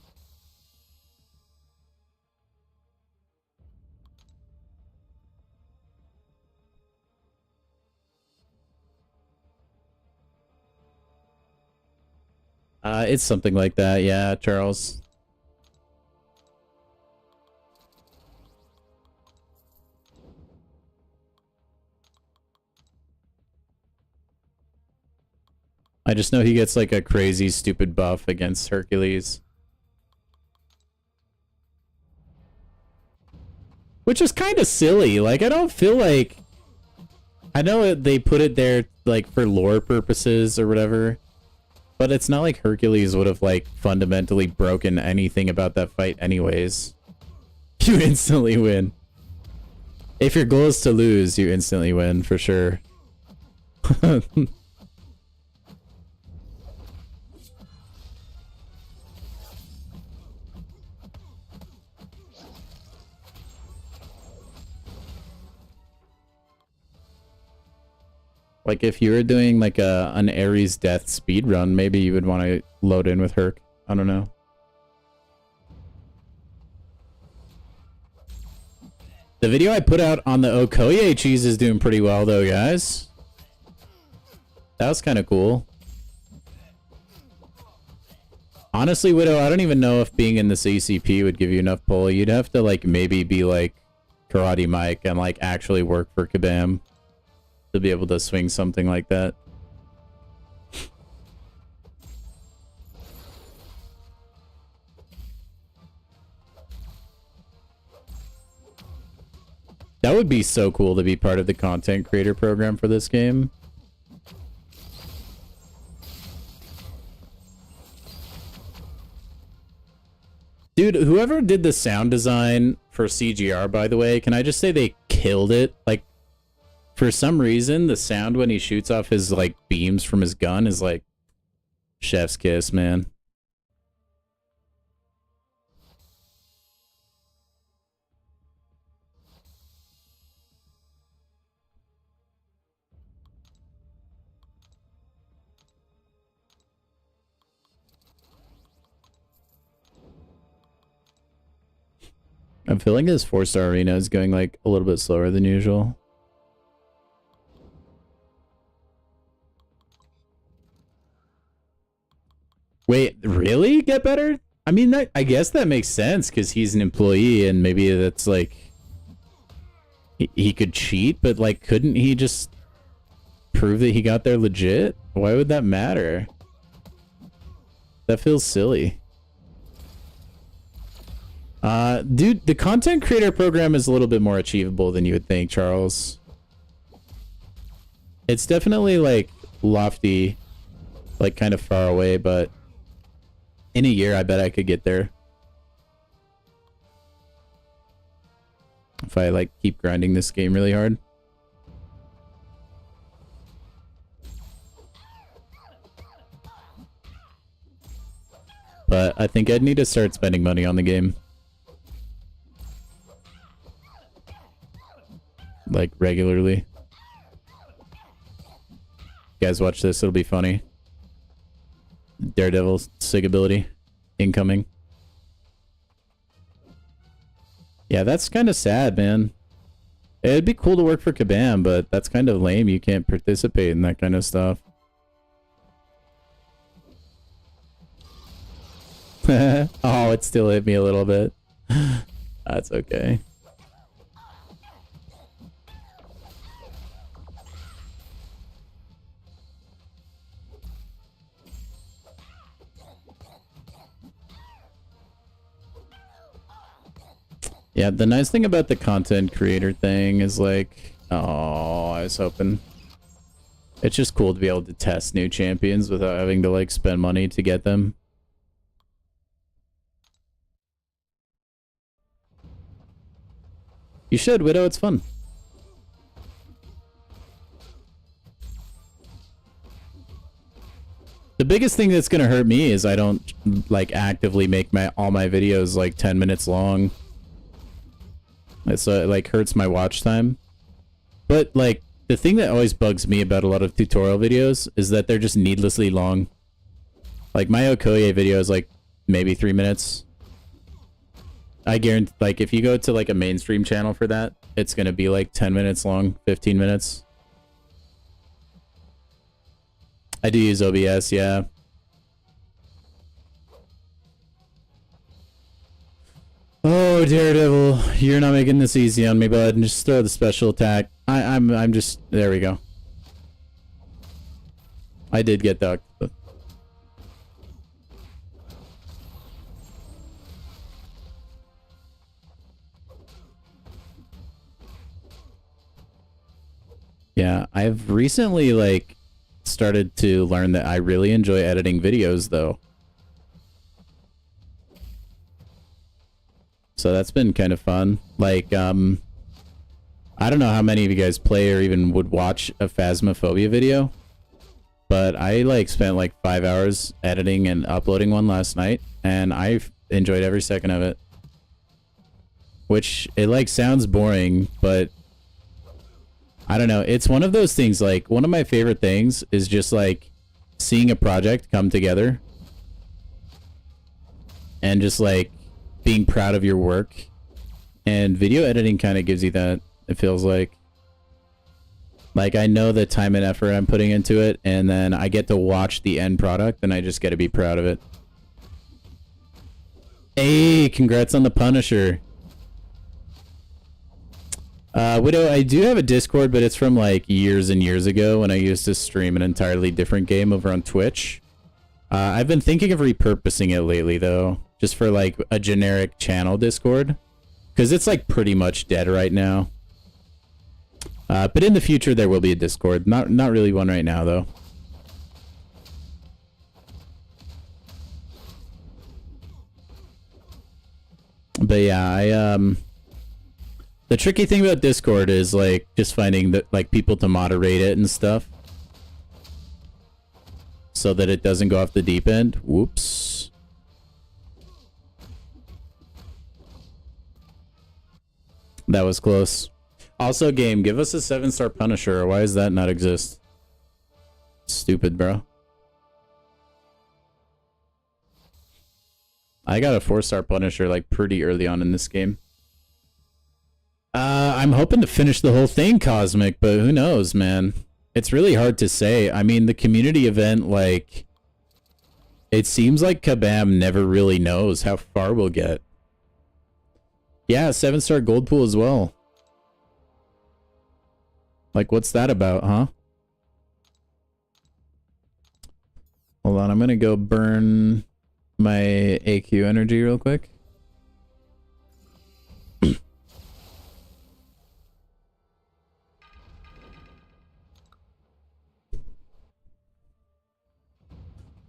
It's something like that, yeah, Charles. I just know he gets like a crazy stupid buff against Hercules. Which is kind of silly. Like, I don't feel like... I know they put it there like for lore purposes or whatever. But it's not like Hercules would have like fundamentally broken anything about that fight anyways. You instantly win. If your goal is to lose, you instantly win for sure. Like if you were doing like an Ares death speed run, maybe you would want to load in with Herc. I don't know. The video I put out on the Okoye cheese is doing pretty well though, guys. That was kind of cool. Honestly, Widow, I don't even know if being in this ACP would give you enough pull. You'd have to like maybe be like karate mic and like actually work for Kabam to be able to swing something like that. That would be so cool to be part of the content creator program for this game. Dude, whoever did the sound design for CGR, by the way, can I just say they killed it? Like, for some reason, the sound when he shoots off his, like, beams from his gun is, like, chef's kiss, man. I'm feeling this 4-star arena is going like a little bit slower than usual. Wait, really get better? I mean, I guess that makes sense because he's an employee and maybe that's like he could cheat, but like couldn't he just prove that he got there legit? Why would that matter? That feels silly. Dude, the content creator program is a little bit more achievable than you would think, Charles. It's definitely like lofty, like kind of far away, but in a year, I bet I could get there. If I like keep grinding this game really hard. But I think I'd need to start spending money on the game. Like, regularly. You guys watch this, it'll be funny. Daredevil SIG ability. Incoming. Yeah, that's kind of sad, man. It'd be cool to work for Kabam, but that's kind of lame. You can't participate in that kind of stuff. Oh, it still hit me a little bit. That's okay. Yeah, the nice thing about the content creator thing is like, oh, I was hoping. It's just cool to be able to test new champions without having to like spend money to get them. You should, Widow, it's fun. The biggest thing that's gonna hurt me is I don't like actively make all my videos like 10 minutes long. So it like hurts my watch time. But like the thing that always bugs me about a lot of tutorial videos is that they're just needlessly long. Like my Okoye video is like maybe 3 minutes. I guarantee, like, if you go to like a mainstream channel for that, it's gonna be like 10 minutes long, 15 minutes. I do use OBS, yeah. Oh, Daredevil, you're not making this easy on me, bud. Just throw the special attack. I'm just, there we go. I did get ducked. But... yeah, I've recently like started to learn that I really enjoy editing videos though. So that's been kind of fun. Like, I don't know how many of you guys play or even would watch a Phasmophobia video, but I like spent like 5 hours editing and uploading one last night, and I've enjoyed every second of it. Which, it like sounds boring, but I don't know. It's one of those things, like, one of my favorite things is just like seeing a project come together and just like being proud of your work. And video editing kind of gives you that, it feels like. Like, I know the time and effort I'm putting into it, and then I get to watch the end product, and I just get to be proud of it. Hey, congrats on the Punisher. Widow, I do have a Discord, but it's from like years and years ago when I used to stream an entirely different game over on Twitch. I've been thinking of repurposing it lately, though, just for like a generic channel Discord, because it's like pretty much dead right now. But in the future, there will be a Discord. Not really one right now, though. But yeah, the tricky thing about Discord is like just finding that like people to moderate it and stuff, so that it doesn't go off the deep end. Whoops. That was close. Also, game, give us a 7-star Punisher. Why does that not exist? Stupid, bro. I got a 4-star Punisher like pretty early on in this game. I'm hoping to finish the whole thing Cosmic, but who knows, man? It's really hard to say. I mean, the community event, like, it seems like Kabam never really knows how far we'll get. Yeah, 7-star gold pool as well. Like, what's that about, huh? Hold on, I'm gonna go burn my AQ energy real quick.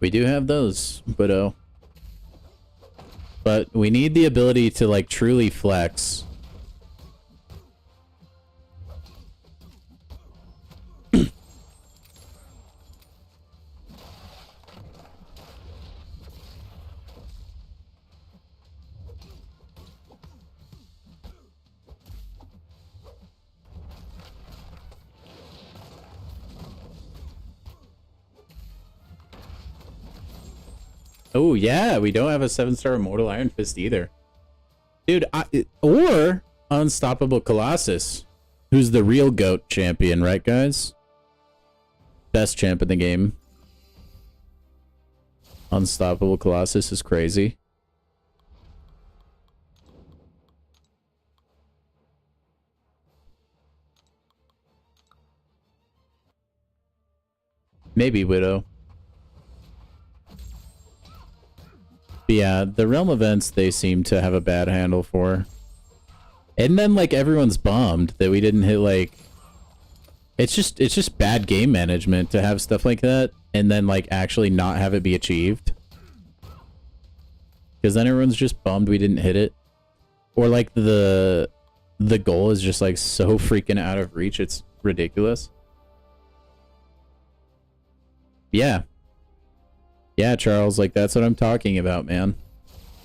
We do have those, but we need the ability to like truly flex. Oh yeah, we don't have a 7-star Immortal Iron Fist either. Dude, or Unstoppable Colossus, who's the real GOAT champion, right guys? Best champ in the game. Unstoppable Colossus is crazy. Maybe Widow. But yeah, the Realm events they seem to have a bad handle for. And then like everyone's bummed that we didn't hit like it's just bad game management to have stuff like that and then like actually not have it be achieved. Because then everyone's just bummed we didn't hit it. Or like the goal is just like so freaking out of reach, it's ridiculous. Yeah. Yeah, Charles, like that's what I'm talking about, man.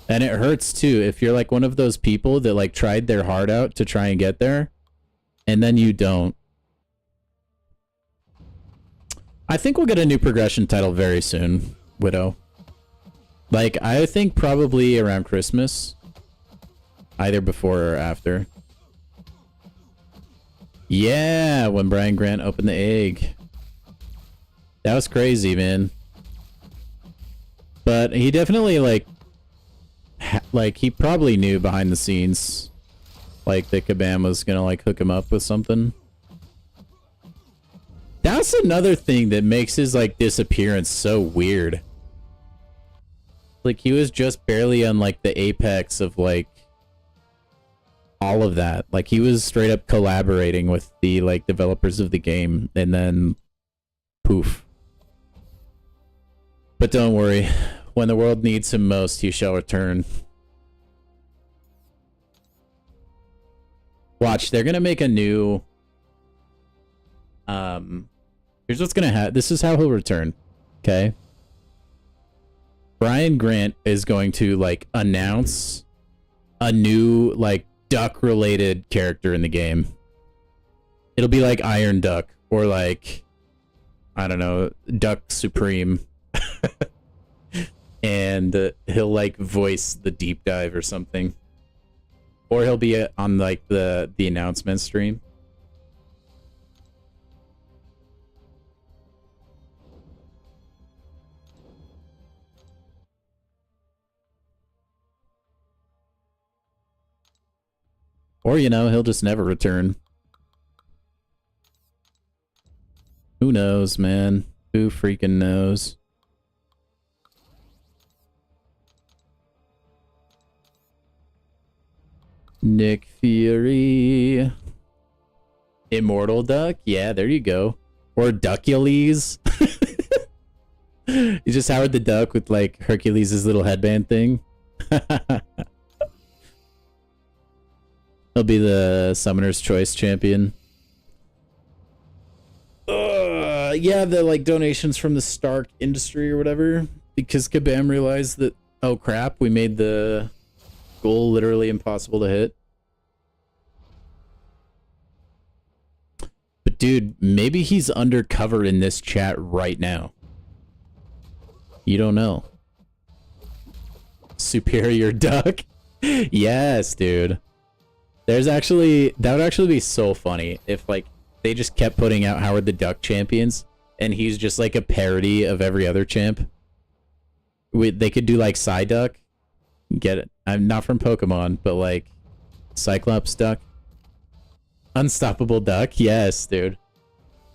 And it hurts too if you're like one of those people that like tried their heart out to try and get there and then you don't. I think we'll get a new progression title very soon, Widow. Like I think probably around Christmas. Either before or after. Yeah, when Brian Grant opened the egg. That was crazy, man. But he definitely like he probably knew behind the scenes like that Kabam was gonna like hook him up with something. That's another thing that makes his like disappearance so weird. Like he was just barely on like the apex of like all of that. Like he was straight up collaborating with the like developers of the game and then poof. But don't worry, when the world needs him most, he shall return. Watch, they're gonna make a new... here's what's gonna happen. This is how he'll return, okay? Brian Grant is going to, like, announce a new, like, duck-related character in the game. It'll be like Iron Duck, or like, I don't know, Duck Supreme. And he'll like voice the deep dive or something, or he'll be on like the announcement stream. Or you know, he'll just never return. Who knows, man? Who freaking knows? Nick Fury. Immortal Duck? Yeah, there you go. Or Duckules. You just Howard the Duck with like Hercules' little headband thing. He'll be the Summoner's Choice champion. Yeah, the like donations from the Stark Industry or whatever. Because Kabam realized that, oh crap, we made the goal literally impossible to hit. But dude, maybe he's undercover in this chat right now. You don't know. Superior Duck? Yes, dude. There's actually, that would actually be so funny if like they just kept putting out Howard the Duck champions and he's just like a parody of every other champ. They could do like Psyduck. Get it? I'm not from Pokemon, but like Cyclops Duck. Unstoppable Duck? Yes, dude.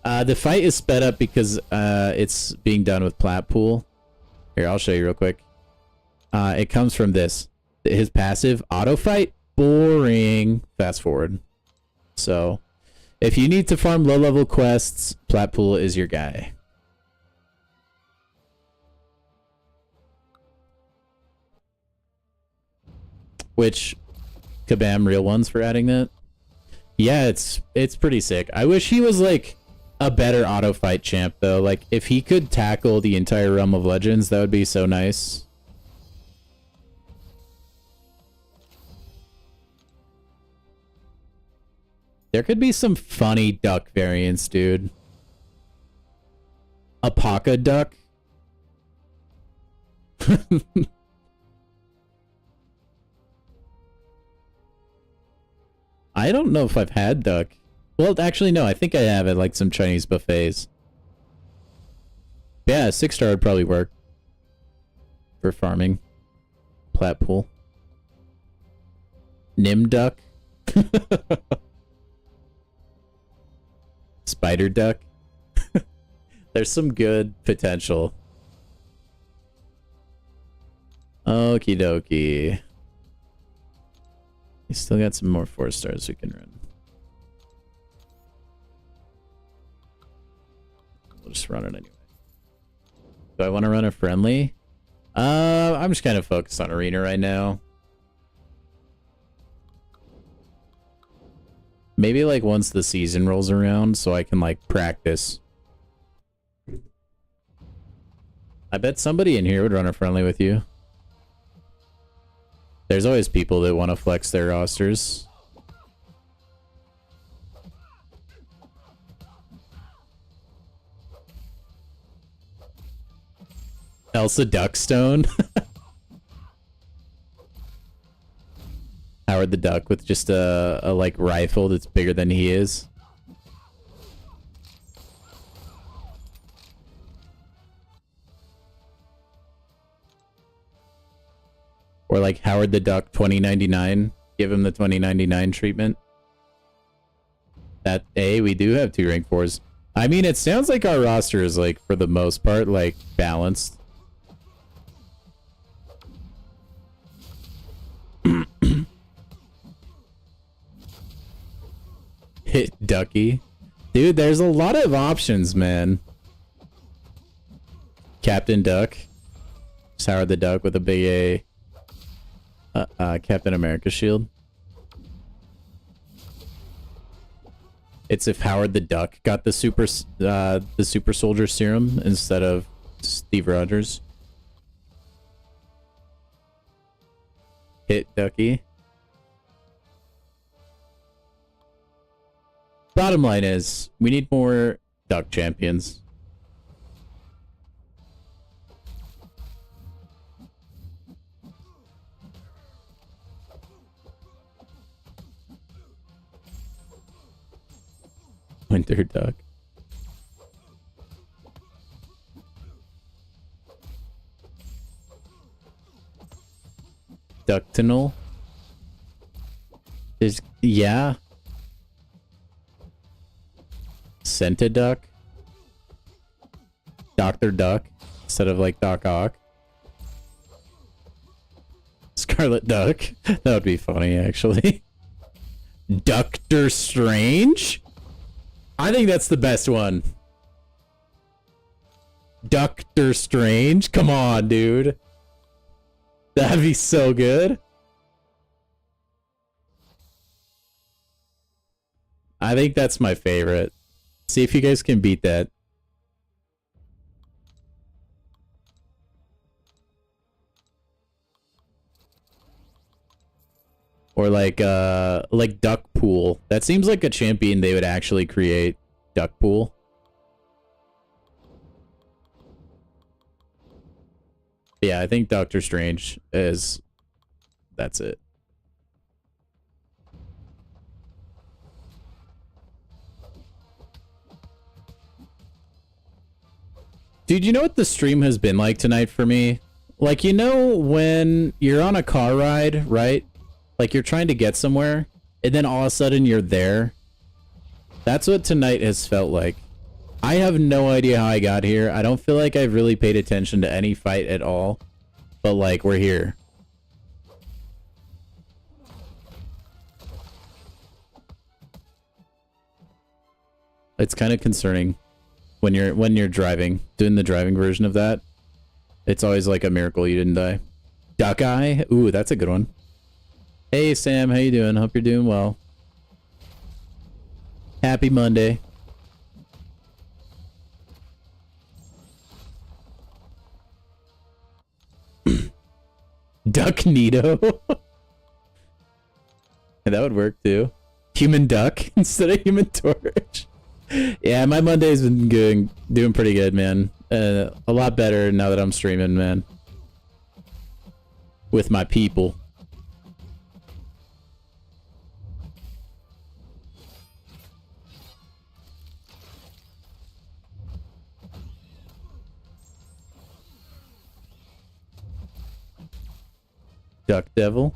The fight is sped up because it's being done with Platpool. Here, I'll show you real quick. It comes from this. His passive, auto fight, boring. Fast forward. So, if you need to farm low-level quests, Platpool is your guy. Which, Kabam real ones for adding that. Yeah, it's pretty sick. I wish he was like a better auto fight champ though. Like if he could tackle the entire realm of legends, that would be so nice. There could be some funny duck variants, dude. Apaka Duck. I don't know if I've had duck. Well, actually, no. I think I have at like some Chinese buffets. Yeah, 6-star would probably work for farming. Platpool. Nim Duck. Spider Duck. There's some good potential. Okie dokie. We still got some more 4-stars we can run. We'll just run it anyway. Do I want to run a friendly? I'm just kind of focused on arena right now. Maybe like once the season rolls around so I can like practice. I bet somebody in here would run a friendly with you. There's always people that want to flex their rosters. Elsa Duckstone. Howard the Duck with just a like rifle that's bigger than he is. Or like Howard the Duck 2099. Give him the 2099 treatment. That we do have 2 rank 4s. I mean, it sounds like our roster is like for the most part like balanced. Hit Ducky. Dude, there's a lot of options, man. Captain Duck. Just Howard the Duck with a big Captain America shield. It's if Howard the Duck got the super soldier serum instead of Steve Rogers. Hit Ducky. Bottom line is, we need more duck champions. Winter Duck. Ductinol. Yeah. Scented Duck. Dr. Duck instead of like Doc Ock. Scarlet Duck. That would be funny, actually. Doctor Strange? I think that's the best one. Doctor Strange? Come on, dude. That'd be so good. I think that's my favorite. See if you guys can beat that. Or like Duck Pool. That seems like a champion they would actually create. Duck Pool. Yeah, I think Doctor Strange is... That's it. Dude, you know what the stream has been like tonight for me? Like, you know when you're on a car ride, right? Like, you're trying to get somewhere, and then all of a sudden you're there? That's what tonight has felt like. I have no idea how I got here. I don't feel like I've really paid attention to any fight at all. But, like, we're here. It's kind of concerning when you're driving, doing the driving version of that. It's always like a miracle you didn't die. Duck Eye? Ooh, that's a good one. Hey Sam, how you doing? Hope you're doing well. Happy Monday. Duck Nito. That would work too. Human Duck instead of Human Torch. Yeah, my Monday's been doing pretty good, man. A lot better now that I'm streaming, man. With my people. Duck Devil.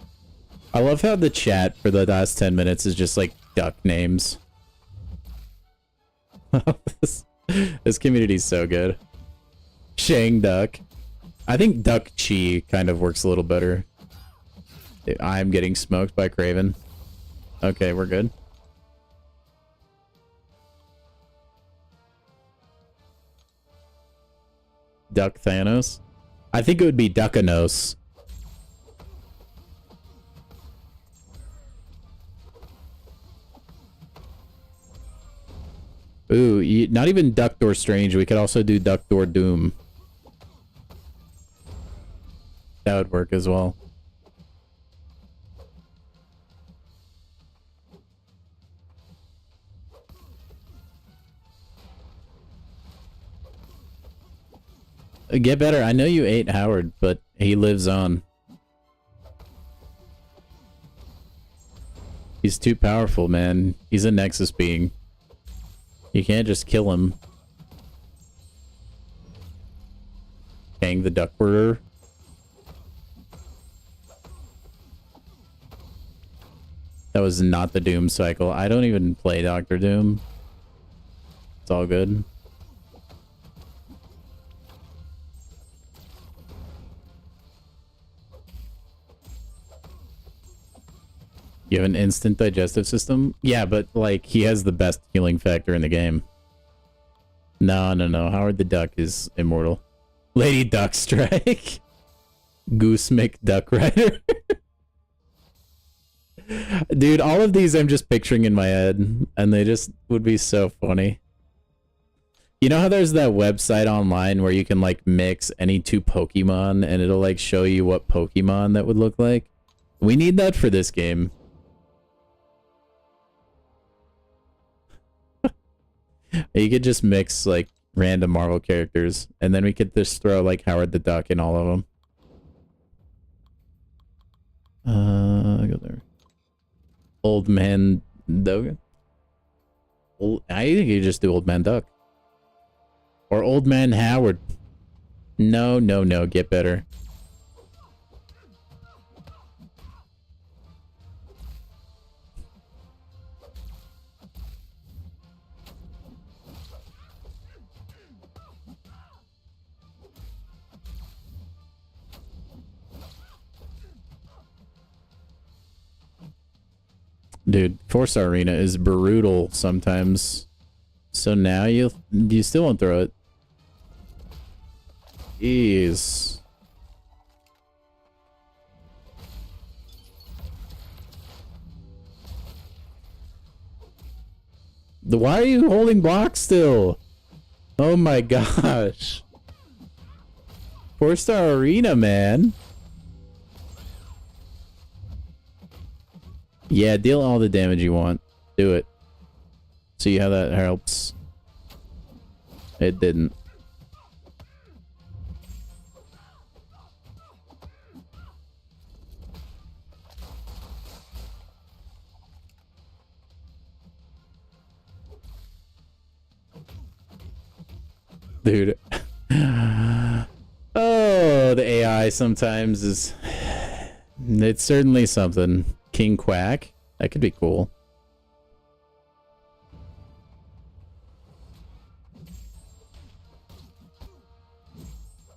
I love how the chat for the last 10 minutes is just like duck names. this community's so good. Shang Duck. I think Duck Chi kind of works a little better. I'm getting smoked by Craven. Okay, we're good. Duck Thanos. I think it would be Duckanos. Ooh, not even Duck Door Strange. We could also do Duck Door Doom. That would work as well. Get better. I know you ate Howard, but he lives on. He's too powerful, man. He's a Nexus being. You can't just kill him. Hang the Duckworder. That was not the Doom cycle. I don't even play Doctor Doom. It's all good. You have an instant digestive system? Yeah, but like he has the best healing factor in the game. No. Howard the Duck is immortal. Lady Duck Strike. Goose McDuck Rider. Dude, all of these I'm just picturing in my head, and they just would be so funny. You know how there's that website online where you can like mix any two Pokemon and it'll like show you what Pokemon that would look like? We need that for this game. You could just mix like random Marvel characters, and then we could just throw like Howard the Duck in all of them. Go there. Old Man Dogan. I think you just do Old Man Duck. Or Old Man Howard. No, get better. Dude, 4-star arena is brutal sometimes. So now you still won't throw it. Jeez. Why are you holding blocks still? Oh my gosh. 4-star arena, man. Yeah, deal all the damage you want. Do it. See how that helps. It didn't. Dude. Oh, the AI sometimes is... It's certainly something. King Quack? That could be cool.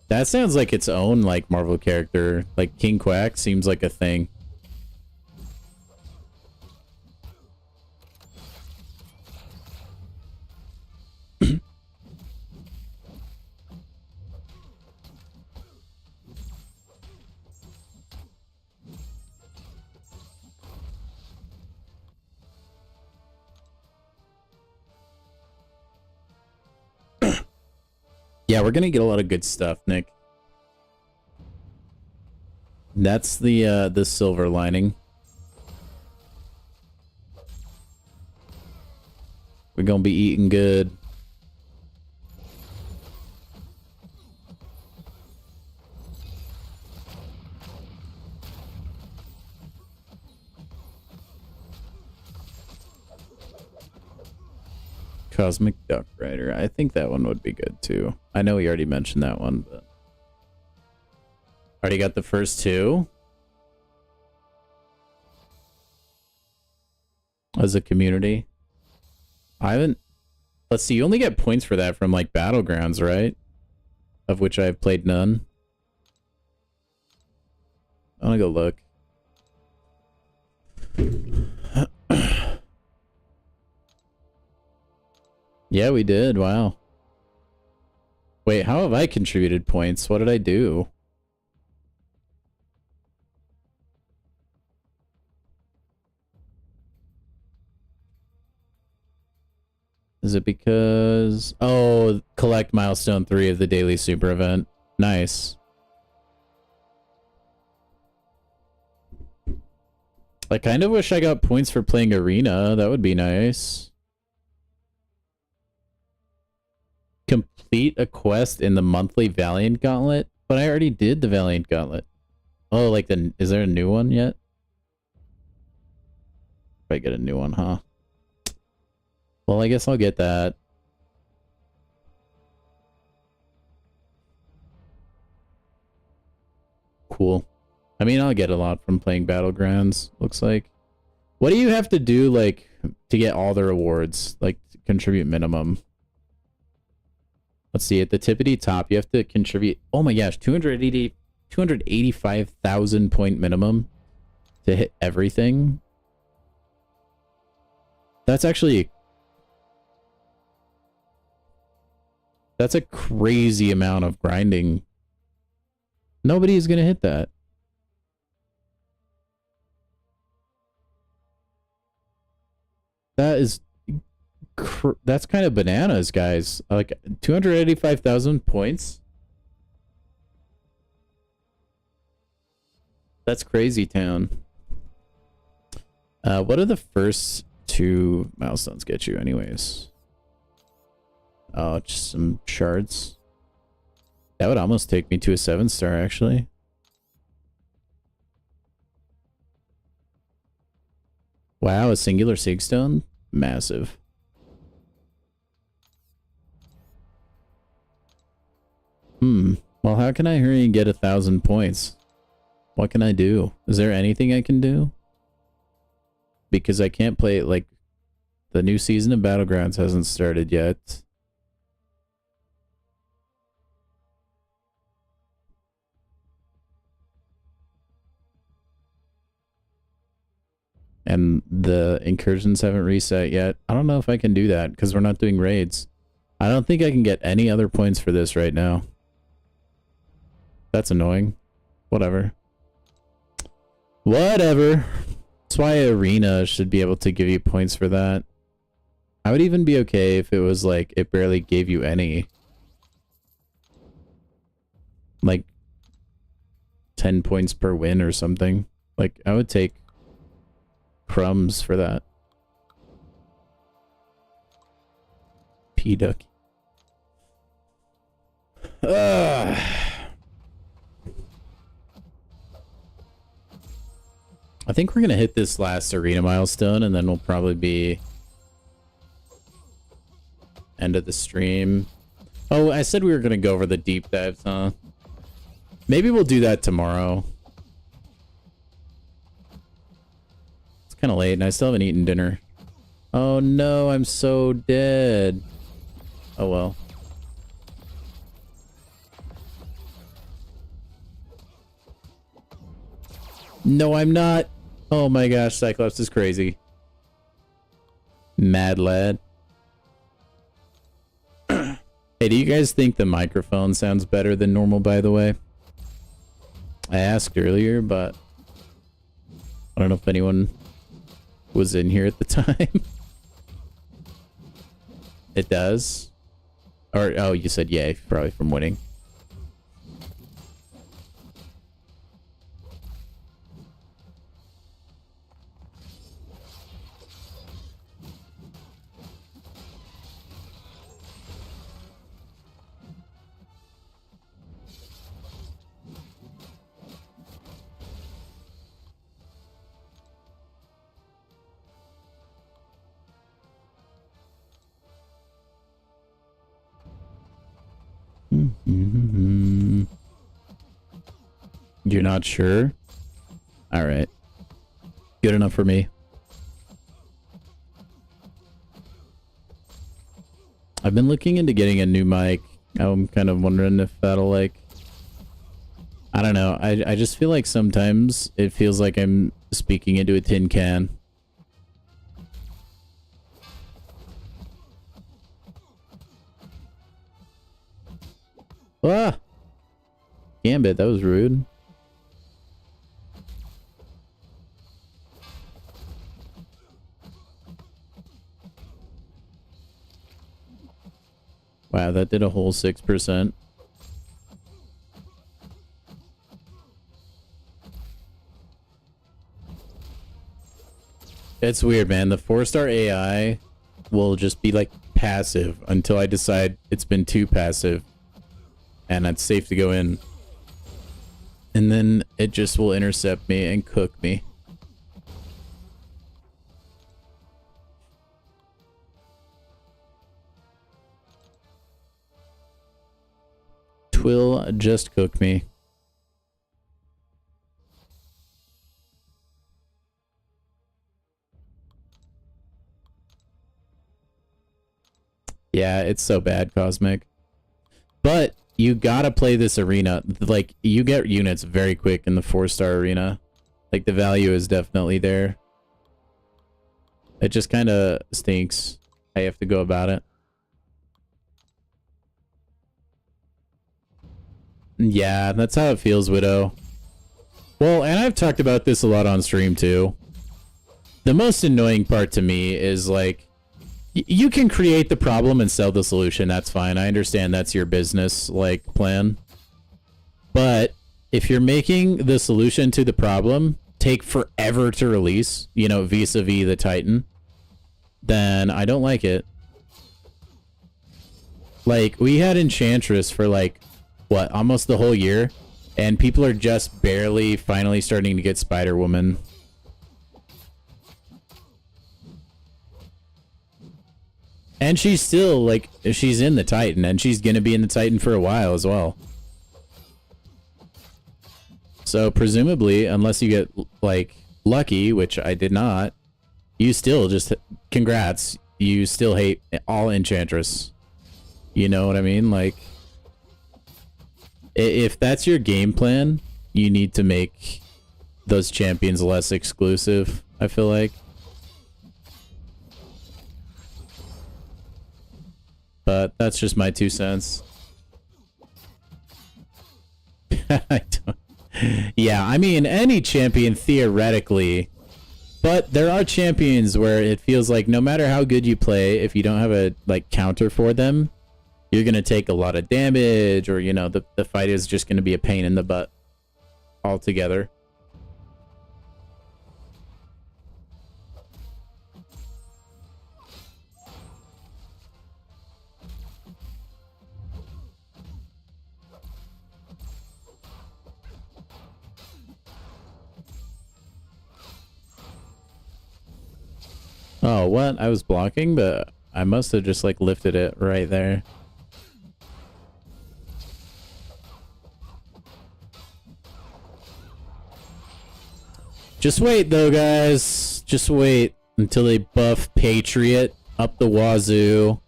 That sounds like its own, like, Marvel character. Like, King Quack seems like a thing. Yeah, we're gonna get a lot of good stuff, Nick. That's the silver lining. We're gonna be eating good. Cosmic Duck Rider. I think that one would be good too. I know we already mentioned that one, but already got the first two as a community. I haven't. Let's see. You only get points for that from like Battlegrounds, right? Of which I've played none. I want to go look. Yeah, we did. Wow. Wait, how have I contributed points? What did I do? Is it because... Oh, collect milestone 3 of the daily super event. Nice. I kind of wish I got points for playing Arena. That would be nice. Complete a quest in the monthly Valiant Gauntlet? But I already did the Valiant Gauntlet. Oh, like the... Is there a new one yet? If I get a new one, huh? Well, I guess I'll get that. Cool. I mean, I'll get a lot from playing Battlegrounds, looks like. What do you have to do, like, to get all the rewards? Like, contribute minimum. Let's see, at the tippity top, you have to contribute... Oh my gosh, 285,000 point minimum to hit everything. That's actually... That's a crazy amount of grinding. Nobody is going to hit that. That is... That's kind of bananas, guys. Like, 285,000 points? That's crazy town. What do the first 2 milestones get you anyways? Oh, just some shards. That would almost take me to a 7-star, actually. Wow, a singular Sigstone? Massive. Well, how can I hurry and get 1,000 points? What can I do? Is there anything I can do? Because I can't play it, like, the new season of Battlegrounds hasn't started yet. And the incursions haven't reset yet. I don't know if I can do that because we're not doing raids. I don't think I can get any other points for this right now. That's annoying. Whatever. Whatever. That's why Arena should be able to give you points for that. I would even be okay if it was like, it barely gave you any. Like 10 points per win or something. Like, I would take crumbs for that. P-Duck. I think we're gonna hit this last arena milestone and then we'll probably be end of the stream. Oh, I said we were gonna go over the deep dives, huh? Maybe we'll do that tomorrow. It's kind of late and I still haven't eaten dinner. Oh no, I'm so dead. Oh well. No, I'm not. Oh my gosh, Cyclops is crazy. Mad lad. Hey, do you guys think the microphone sounds better than normal, by the way? I asked earlier, but I don't know if anyone was in here at the time. It does? Or, oh, you said yay, probably from winning. You're not sure? Alright. Good enough for me. I've been looking into getting a new mic. I'm kind of wondering if that'll like... I don't know. I just feel like sometimes it feels like I'm speaking into a tin can. Ah! Gambit, that was rude. Wow, that did a whole 6%. It's weird, man. The 4-star AI will just be like passive until I decide it's been too passive and it's safe to go in. And then it just will intercept me and cook me. Twill just cook me. Yeah, it's so bad, Cosmic. But you gotta play this arena. Like, you get units very quick in the 4-star arena. Like, the value is definitely there. It just kind of stinks how you have to go about it. Yeah, that's how it feels, Widow. Well, and I've talked about this a lot on stream, too. The most annoying part to me is, like, you can create the problem and sell the solution. That's fine. I understand that's your business, like, plan. But if you're making the solution to the problem take forever to release, you know, vis-a-vis the Titan, then I don't like it. Like, we had Enchantress for, like, what, almost the whole year? And people are just barely finally starting to get Spider-Woman. And she's still, like, she's in the Titan, and she's gonna be in the Titan for a while as well. So, presumably, unless you get, like, lucky, which I did not, you still just, congrats, you still hate all Enchantress. You know what I mean? Like, if that's your game plan, you need to make those champions less exclusive. I feel like. But that's just my 2 cents. I don't... Yeah, I mean, any champion theoretically, but there are champions where it feels like no matter how good you play, if you don't have a like counter for them, you're gonna take a lot of damage, or you know, the fight is just gonna be a pain in the butt altogether. Oh, what? I was blocking, but I must have just like lifted it right there. Just wait though, guys. Just wait until they buff Patriot up the wazoo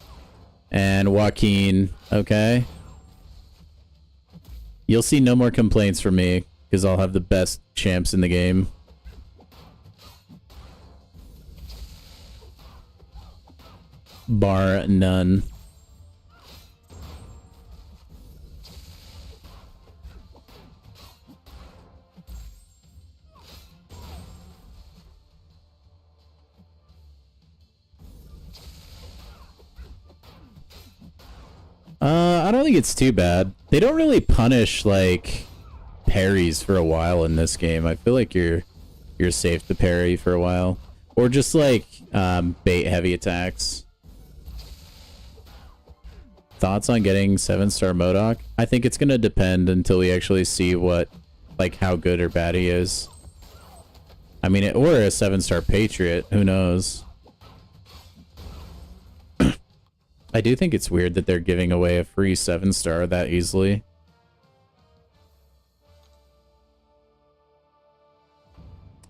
and Joaquin, okay? You'll see no more complaints from me because I'll have the best champs in the game. Bar none. I don't think it's too bad. They don't really punish like parries for a while in this game. I feel like you're safe to parry for a while, or just like bait heavy attacks. Thoughts on getting 7-star MCOC? I think it's gonna depend until we actually see what, like, how good or bad he is. I mean, or a 7-star Patriot. Who knows? I do think it's weird that they're giving away a free 7-star that easily.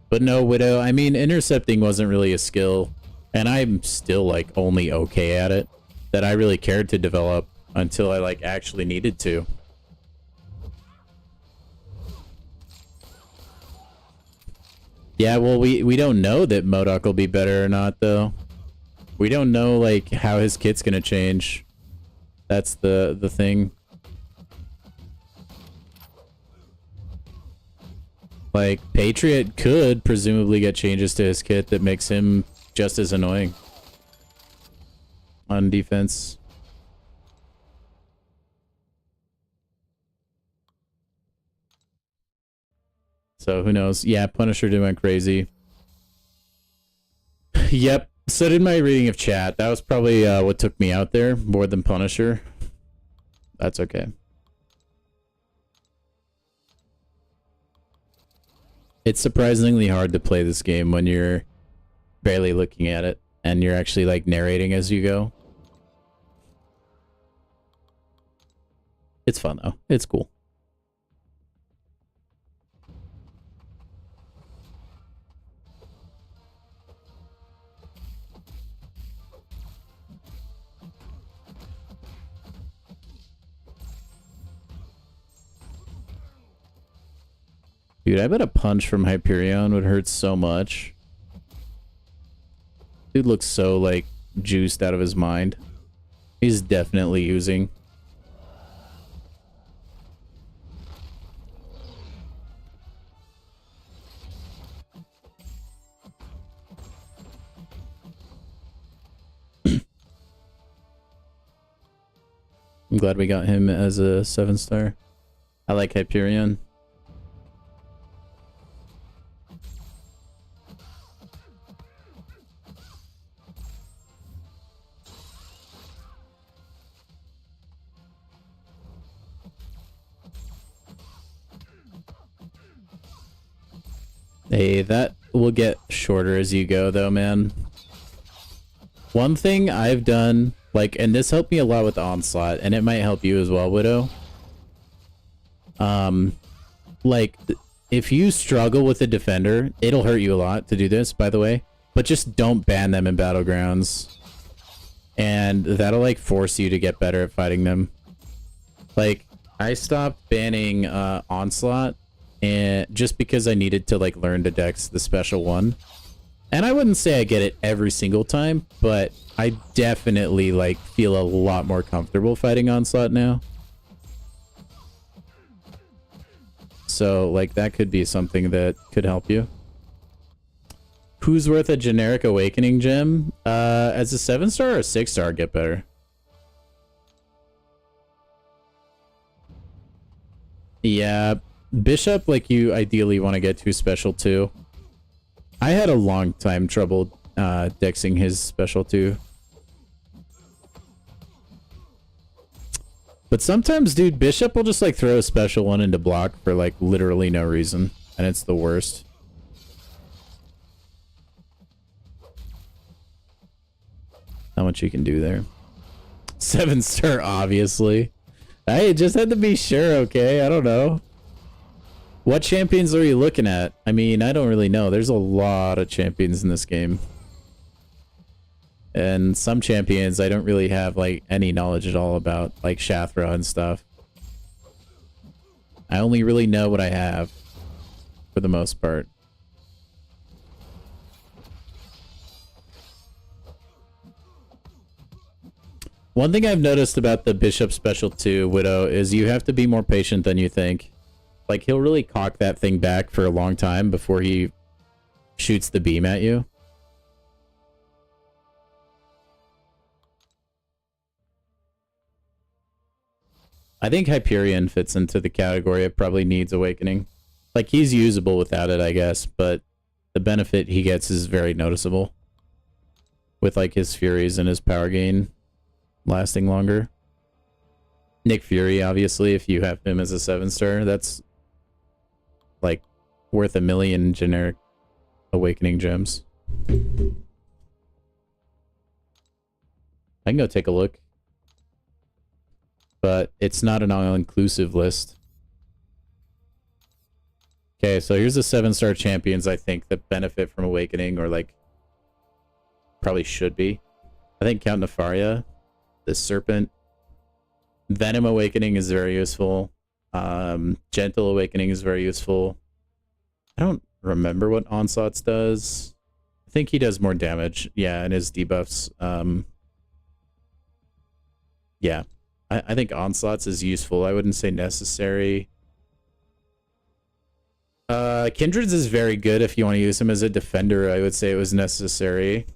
But no, Widow, I mean, intercepting wasn't really a skill, and I'm still, like, only okay at it, that I really cared to develop until I, like, actually needed to. Yeah, well, we don't know that MCOC will be better or not, though. We don't know, like, how his kit's gonna change. That's the thing. Like, Patriot could presumably get changes to his kit that makes him just as annoying on defense. So, who knows? Yeah, Punisher did went crazy. Yep. So did my reading of chat. That was probably what took me out there more than Punisher. That's okay. It's surprisingly hard to play this game when you're barely looking at it and you're actually like narrating as you go. It's fun though. It's cool. Dude, I bet a punch from Hyperion would hurt so much. Dude looks so, like, juiced out of his mind. He's definitely using. I'm glad we got him as a 7-star. I like Hyperion. Hey, that will get shorter as you go, though, man. One thing I've done, like, and this helped me a lot with Onslaught, and it might help you as well, Widow. Like, if you struggle with a defender, it'll hurt you a lot to do this, by the way. But just don't ban them in Battlegrounds. And that'll, like, force you to get better at fighting them. Like, I stopped banning Onslaught. And just because I needed to like learn to dex the special one, And I wouldn't say I get it every single time, but I definitely like feel a lot more comfortable fighting Onslaught now. So like that could be something that could help you. Who's worth a generic awakening gem? As a 7-star or a 6-star get better? Yeah, Bishop, like you ideally want to get to special 2. I had a long time trouble dexing his special 2. But sometimes, dude, Bishop will just like throw a special 1 into block for like literally no reason. And it's the worst. Not much you can do there. 7-star, obviously. I just had to be sure, okay? I don't know. What champions are you looking at? I mean, I don't really know. There's a lot of champions in this game. And some champions I don't really have, like, any knowledge at all about, like Shathra and stuff. I only really know what I have, for the most part. One thing I've noticed about the Bishop Special 2, Widow, is you have to be more patient than you think. Like, he'll really cock that thing back for a long time before he shoots the beam at you. I think Hyperion fits into the category of probably needs awakening. Like, he's usable without it, I guess, but the benefit he gets is very noticeable. With, like, his Furies and his power gain lasting longer. Nick Fury, obviously, if you have him as a 7-star, that's like worth 1 million generic awakening gems. I can go take a look. But it's not an all-inclusive list. Okay, so here's the 7-star champions I think that benefit from awakening, or like probably should be. I think Count Nefaria, the Serpent. Venom Awakening is very useful. Gentle Awakening is very useful. I don't remember what Onslaught's does. I think he does more damage. Yeah, and his debuffs. Yeah, I think Onslaught's is useful. I wouldn't say necessary. Kindred's is very good if you want to use him as a defender. I would say it was necessary.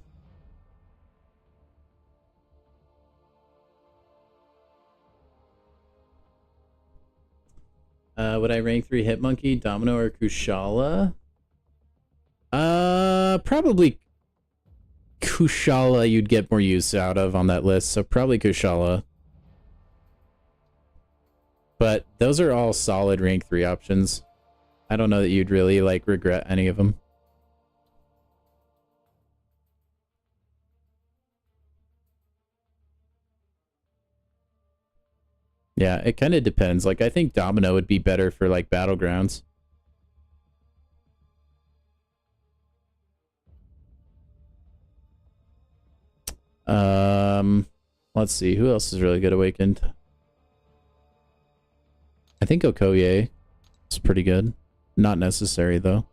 Would I rank 3 Hitmonkey, Domino, or Kushala? Probably Kushala you'd get more use out of on that list, so probably Kushala. But those are all solid rank 3 options. I don't know that you'd really, like, regret any of them. Yeah, it kind of depends. Like, I think Domino would be better for, like, Battlegrounds. Let's see. Who else is really good awakened? I think Okoye is pretty good. Not necessary, though.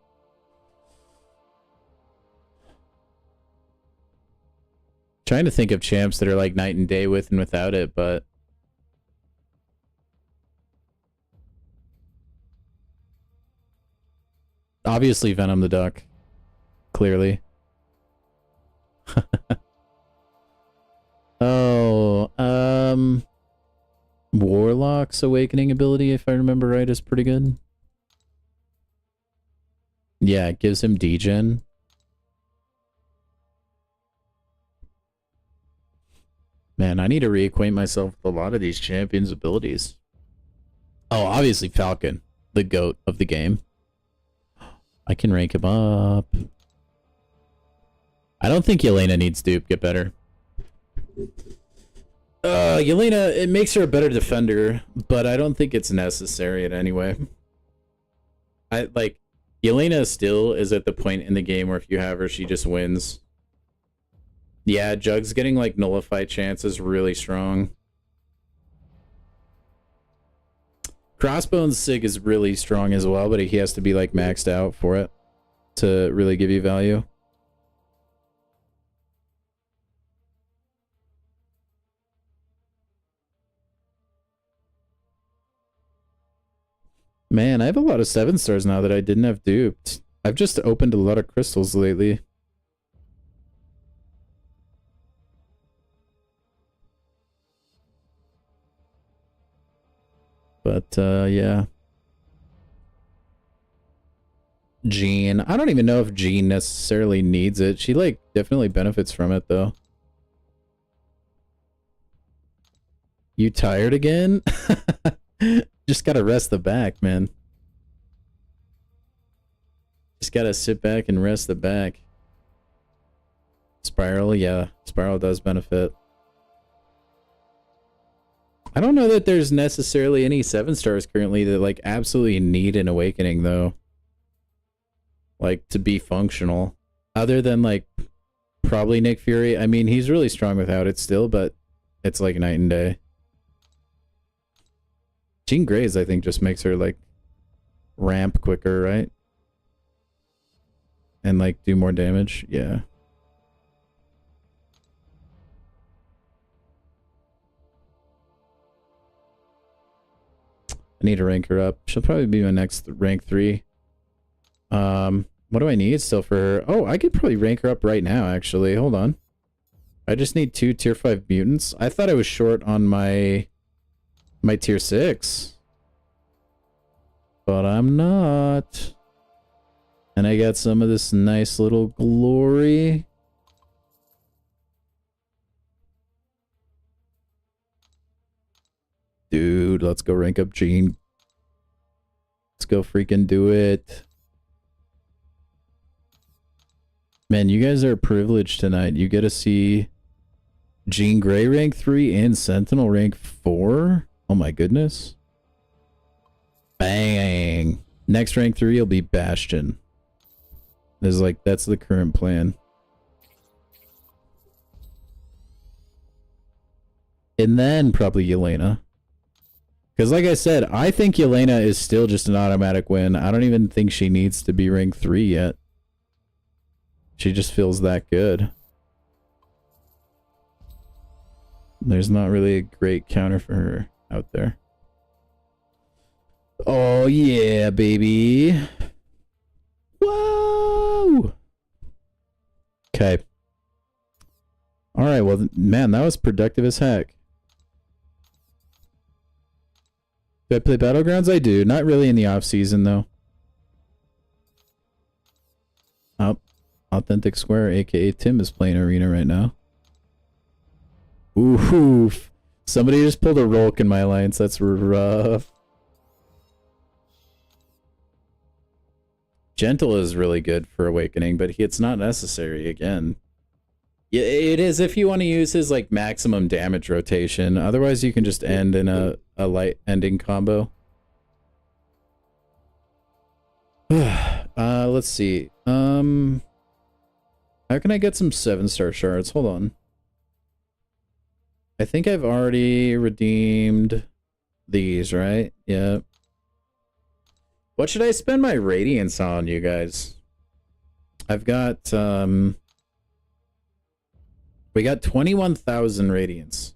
Trying to think of champs that are, like, night and day with and without it, but... obviously Venom the Duck. Clearly. Oh, Warlock's Awakening ability, if I remember right, is pretty good. Yeah, it gives him degen. Man, I need to reacquaint myself with a lot of these champions' abilities. Oh, obviously Falcon, the GOAT of the game. I can rank him up. I don't think Yelena needs dupe. Get better. Yelena, it makes her a better defender, but I don't think it's necessary in any way. Yelena still is at the point in the game where if you have her, she just wins. Yeah, Jug's getting, like, nullified chance is really strong. Crossbones Sig is really strong as well, but he has to be, like, maxed out for it to really give you value. Man, I have a lot of 7 stars now that I didn't have duped. I've just opened a lot of crystals lately. But, yeah. Jean. I don't even know if Jean necessarily needs it. She, like, definitely benefits from it, though. You tired again? Just gotta rest the back, man. Just gotta sit back and rest the back. Spiral, yeah. Spiral does benefit. I don't know that there's necessarily any 7 stars currently that, like, absolutely need an awakening, though. Like, to be functional. Other than, like, probably Nick Fury. I mean, he's really strong without it still, but it's like night and day. Jean Grey's, I think, just makes her, like, ramp quicker, right? And, like, do more damage. Yeah. I need to rank her up. She'll probably be my next rank 3. What do I need still for her? Oh, I could probably rank her up right now, actually. Hold on. I just need 2 tier 5 mutants. I thought I was short on my tier 6. But I'm not. And I got some of this nice little glory. Dude, let's go rank up Jean. Let's go freaking do it. Man, you guys are privileged tonight. You get to see Jean Grey rank 3 and Sentinel rank 4. Oh my goodness. Bang. Next rank 3 will be Bastion. There's like, that's the current plan. And then probably Yelena. Because like I said, I think Yelena is still just an automatic win. I don't even think she needs to be rank 3 yet. She just feels that good. There's not really a great counter for her out there. Oh yeah, baby. Whoa! Okay. Alright, well, man, that was productive as heck. Do I play Battlegrounds? I do. Not really in the off-season, though. Oh. Authentic Square, aka Tim, is playing Arena right now. Oof. Somebody just pulled a Rolk in my alliance. That's rough. Gentle is really good for Awakening, but it's not necessary again. Yeah, it is if you want to use his like maximum damage rotation. Otherwise, you can just end in a light ending combo. Let's see. How can I get some 7-star shards? Hold on. I think I've already redeemed these, right? Yeah. What should I spend my radiance on, you guys? I've got, we got 21,000 radiance.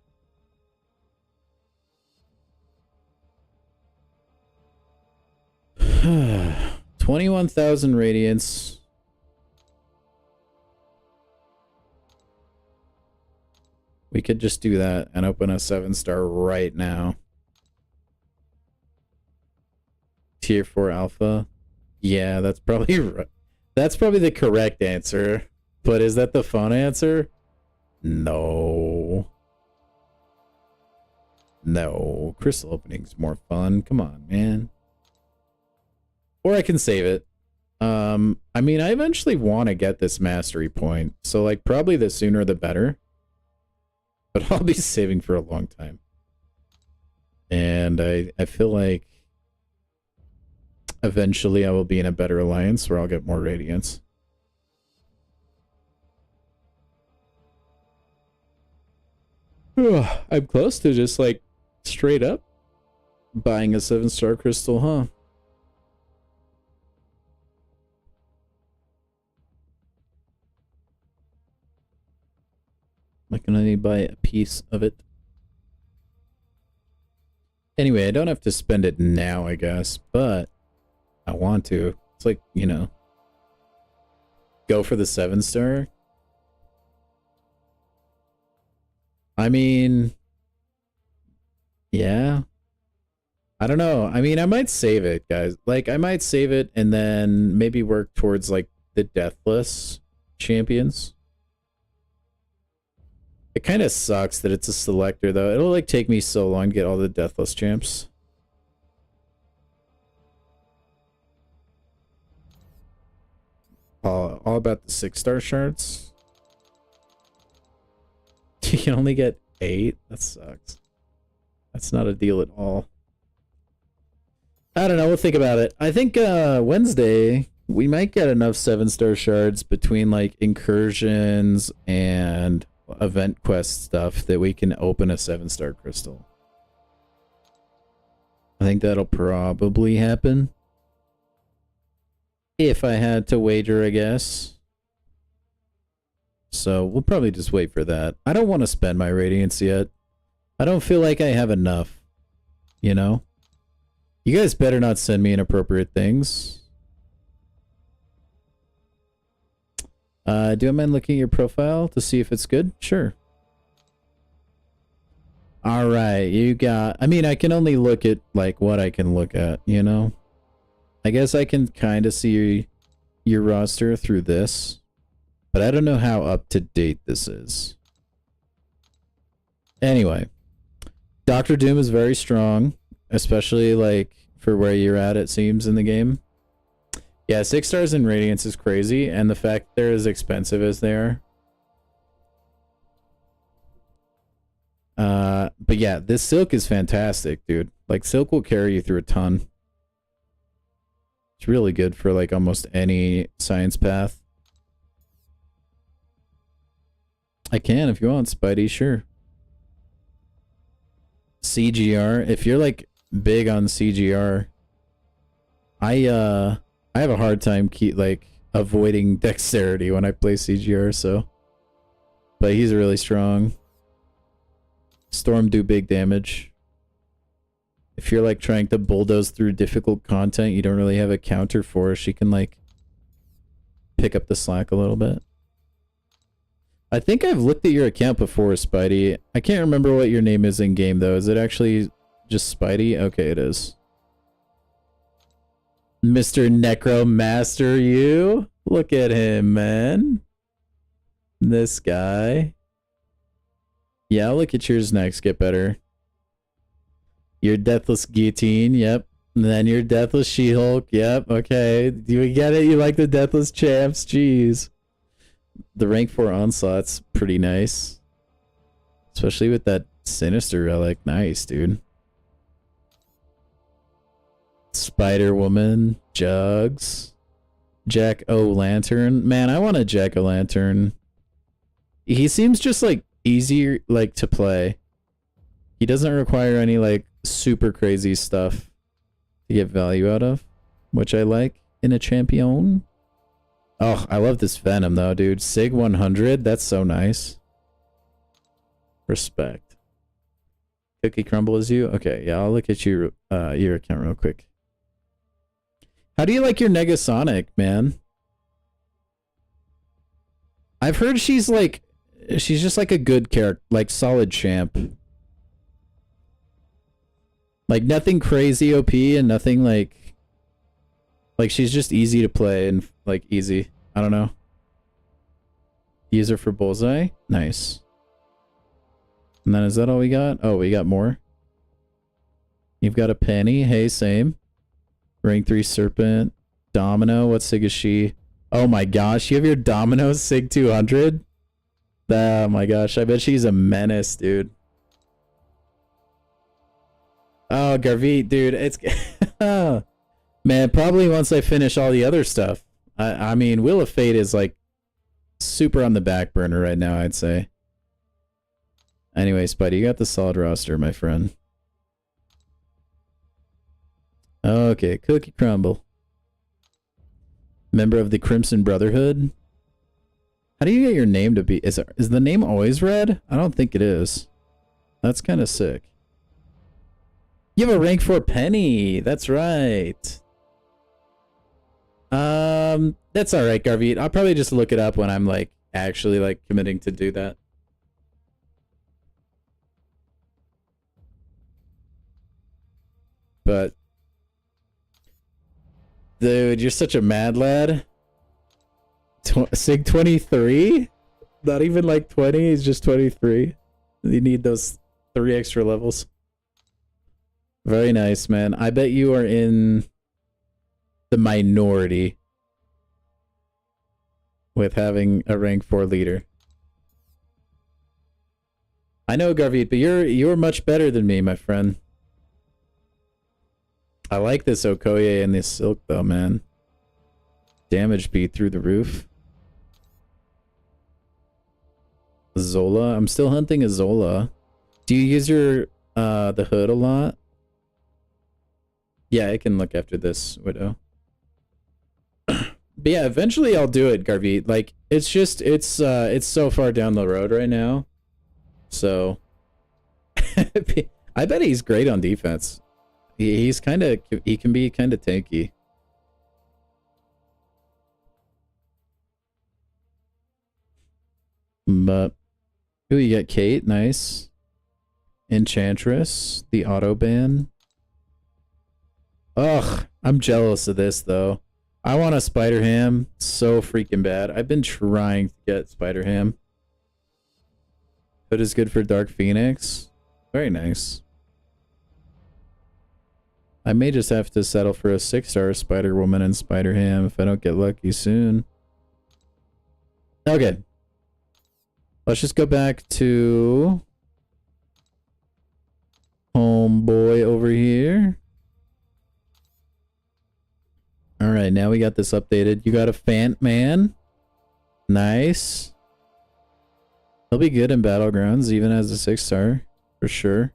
$21,000 radiance. We could just do that and open a 7-star right now. Tier 4 alpha. Yeah, that's probably right. That's probably the correct answer. But is that the fun answer? No. No. Crystal opening's more fun. Come on, man. Or I can save it. I mean, I eventually want to get this mastery point. So, like, probably the sooner the better. But I'll be saving for a long time. And I feel like eventually I will be in a better alliance where I'll get more radiance. I'm close to just like straight up buying a 7-star crystal, huh? I can only buy a piece of it. Anyway, I don't have to spend it now, I guess, but I want to. It's like, you know, go for the 7-star. I mean, yeah. I don't know. I mean, I might save it, guys. Like, I might save it and then maybe work towards, like, the Deathless champions. It kind of sucks that it's a selector, though. It'll, like, take me so long to get all the Deathless champs. All about the 6-star shards. You can only get 8? That sucks. That's not a deal at all. I don't know. We'll think about it. I think Wednesday, we might get enough 7-star shards between, like, incursions and event quest stuff that we can open a 7-star crystal. I think that'll probably happen. If I had to wager, I guess. So we'll probably just wait for that. I don't want to spend my radiance yet. I don't feel like I have enough. You know? You guys better not send me inappropriate things. Do I mind looking at your profile to see if it's good? Sure. Alright, you got... I mean, I can only look at, like, what I can look at, you know? I guess I can kind of see your roster through this. But I don't know how up-to-date this is. Anyway. Dr. Doom is very strong. Especially, like, for where you're at, it seems, in the game. Yeah, 6 stars in Radiance is crazy, and the fact they're as expensive as they are. But yeah, this Silk is fantastic, dude. Like, Silk will carry you through a ton. It's really good for, like, almost any science path. I can if you want, Spidey, sure. CGR, if you're, like, big on CGR, I have a hard time avoiding dexterity when I play CGR, so. But he's really strong. Storm do big damage. If you're like trying to bulldoze through difficult content you don't really have a counter for, she can like pick up the slack a little bit. I think I've looked at your account before, Spidey. I can't remember what your name is in game though. Is it actually just Spidey? Okay, it is. Mr. Necromaster, you? Look at him, man. This guy. Yeah, I'll look at yours next. Get better. Your Deathless Guillotine, yep. And then your Deathless She-Hulk, yep, okay. Do we get it? You like the Deathless Champs? Jeez. The rank 4 Onslaught's pretty nice. Especially with that Sinister Relic. Nice, dude. Spider-Woman, Jugs, Jack-O-Lantern. Man, I want a Jack-O-Lantern. He seems just like easier like to play. He doesn't require any like super crazy stuff to get value out of, which I like in a champion. Oh, I love this Venom though, dude. Sig 100, that's so nice. Respect. Cookie Crumble is you? Okay, yeah, I'll look at your account real quick. How do you like your Negasonic, man? I've heard she's just like a good character, like solid champ. Like nothing crazy OP and nothing like she's just easy to play and like easy. I don't know. Use her for Bullseye? Nice. And then is that all we got? Oh, we got more. You've got a Penny. Hey, same. Rank 3 Serpent. Domino. What sig is she? Oh my gosh, you have your Domino Sig 200? Oh my gosh, I bet she's a menace, dude. Oh, Garvit, dude, it's... Man, probably once I finish all the other stuff. I mean, Wheel of Fate is like super on the back burner right now, I'd say. Anyway, Spidey, you got the solid roster, my friend. Okay, Cookie Crumble. Member of the Crimson Brotherhood. How do you get your name to be? Is the name always red? I don't think it is. That's kind of sick. You have a rank 4 penny. That's right. That's all right, Garvit. I'll probably just look it up when I'm like actually like committing to do that. But dude, you're such a mad lad. Sig 23? Not even like 20, he's just 23. You need those 3 extra levels. Very nice, man. I bet you are in the minority with having a rank 4 leader. I know, Garvit, but you're much better than me, my friend. I like this Okoye and this Silk though, man. Damage beat through the roof. Zola. I'm still hunting a Zola. Do you use your the hood a lot? Yeah, I can look after this Widow. But yeah, eventually I'll do it, Garvit. Like it's just it's so far down the road right now. So I bet he's great on defense. He can be kind of tanky. But ooh, you got Kate, nice. Enchantress, the auto ban. Ugh, I'm jealous of this though. I want a Spider Ham so freaking bad. I've been trying to get Spider Ham. But it's good for Dark Phoenix. Very nice. I may just have to settle for a 6-star Spider Woman and Spider Ham if I don't get lucky soon. Okay. Let's just go back to homeboy over here. Alright, now we got this updated. You got a Fant Man. Nice. He'll be good in Battlegrounds, even as a 6-star, for sure.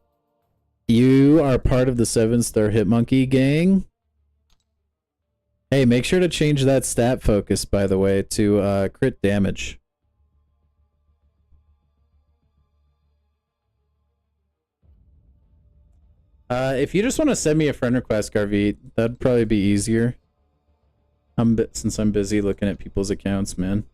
You are part of the 7-star Hitmonkey gang. Hey, make sure to change that stat focus, by the way, to crit damage. If you just want to send me a friend request, Garvit, that'd probably be easier. Since I'm busy looking at people's accounts, man.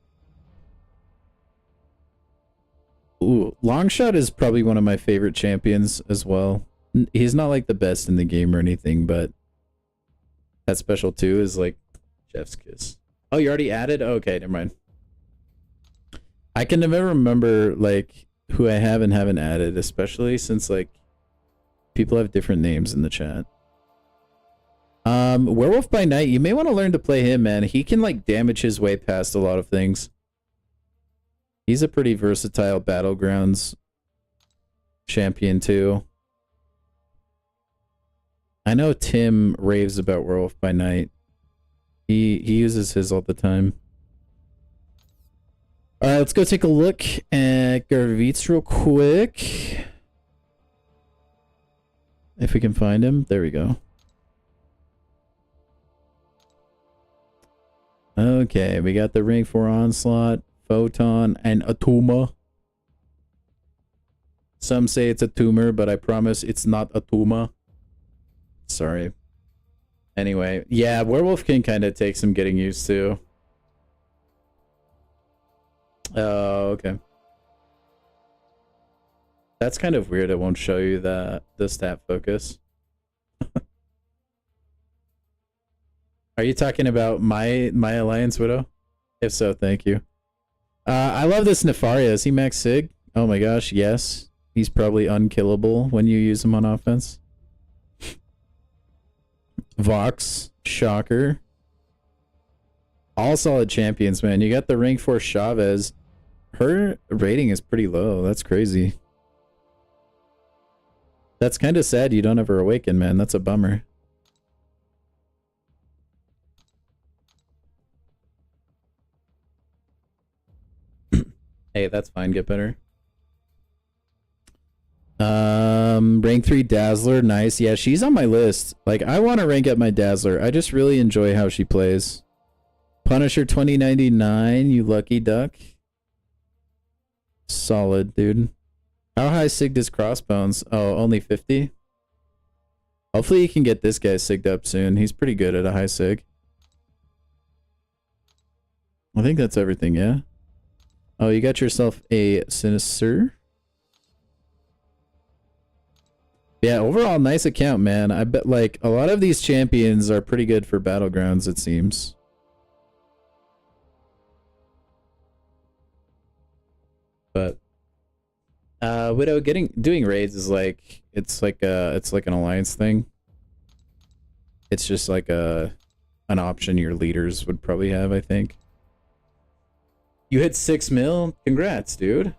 Ooh, Longshot is probably one of my favorite champions as well. He's not like the best in the game or anything, but that special 2 is like Chef's kiss. Oh, you already added? Oh, okay, never mind. I can never remember like who I have and haven't added, especially since like people have different names in the chat. Werewolf by Night, you may want to learn to play him, man. He can like damage his way past a lot of things. He's a pretty versatile Battlegrounds champion too. I know Tim raves about Werewolf by Night. He uses his all the time. Alright, let's go take a look at Garvitz real quick. If we can find him. There we go. Okay, we got the rank 4 Onslaught, Photon, and Atuma. Some say it's a tumor, but I promise it's not a tumor. Sorry. Anyway, yeah, Werewolf can kind of take some getting used to. Oh, okay. That's kind of weird. It won't show you the stat focus. Are you talking about my Alliance Widow? If so, thank you. I love this Nefaria. Is he max sig? Oh my gosh, yes. He's probably unkillable when you use him on offense. Vox, Shocker. All solid champions, man. You got the rank 4 Chavez. Her rating is pretty low. That's crazy. That's kind of sad you don't ever awaken, man. That's a bummer. Hey, that's fine. Get better. Rank 3 Dazzler. Nice. Yeah, she's on my list. Like, I want to rank up my Dazzler. I just really enjoy how she plays. Punisher 2099, you lucky duck. Solid, dude. How high sig does Crossbones? Oh, only 50? Hopefully you can get this guy sigged up soon. He's pretty good at a high sig. I think that's everything, yeah? Oh, you got yourself a Sinister. Yeah, overall, nice account, man. I bet, like, a lot of these champions are pretty good for Battlegrounds, it seems. But Widow doing raids is like it's like an alliance thing. It's just like an option your leaders would probably have, I think. You hit 6 mil? Congrats, dude.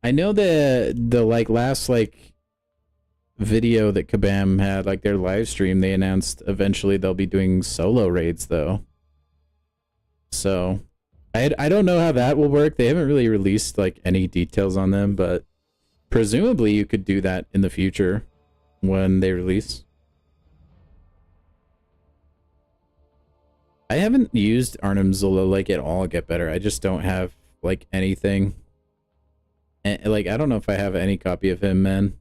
I know the like last like video that Kabam had, like their live stream, they announced eventually they'll be doing solo raids though. So I don't know how that will work. They haven't really released like any details on them, but presumably you could do that in the future when they release. I haven't used Arnim Zola like at all Get Better. I just don't have like anything. And, like, I don't know if I have any copy of him, man.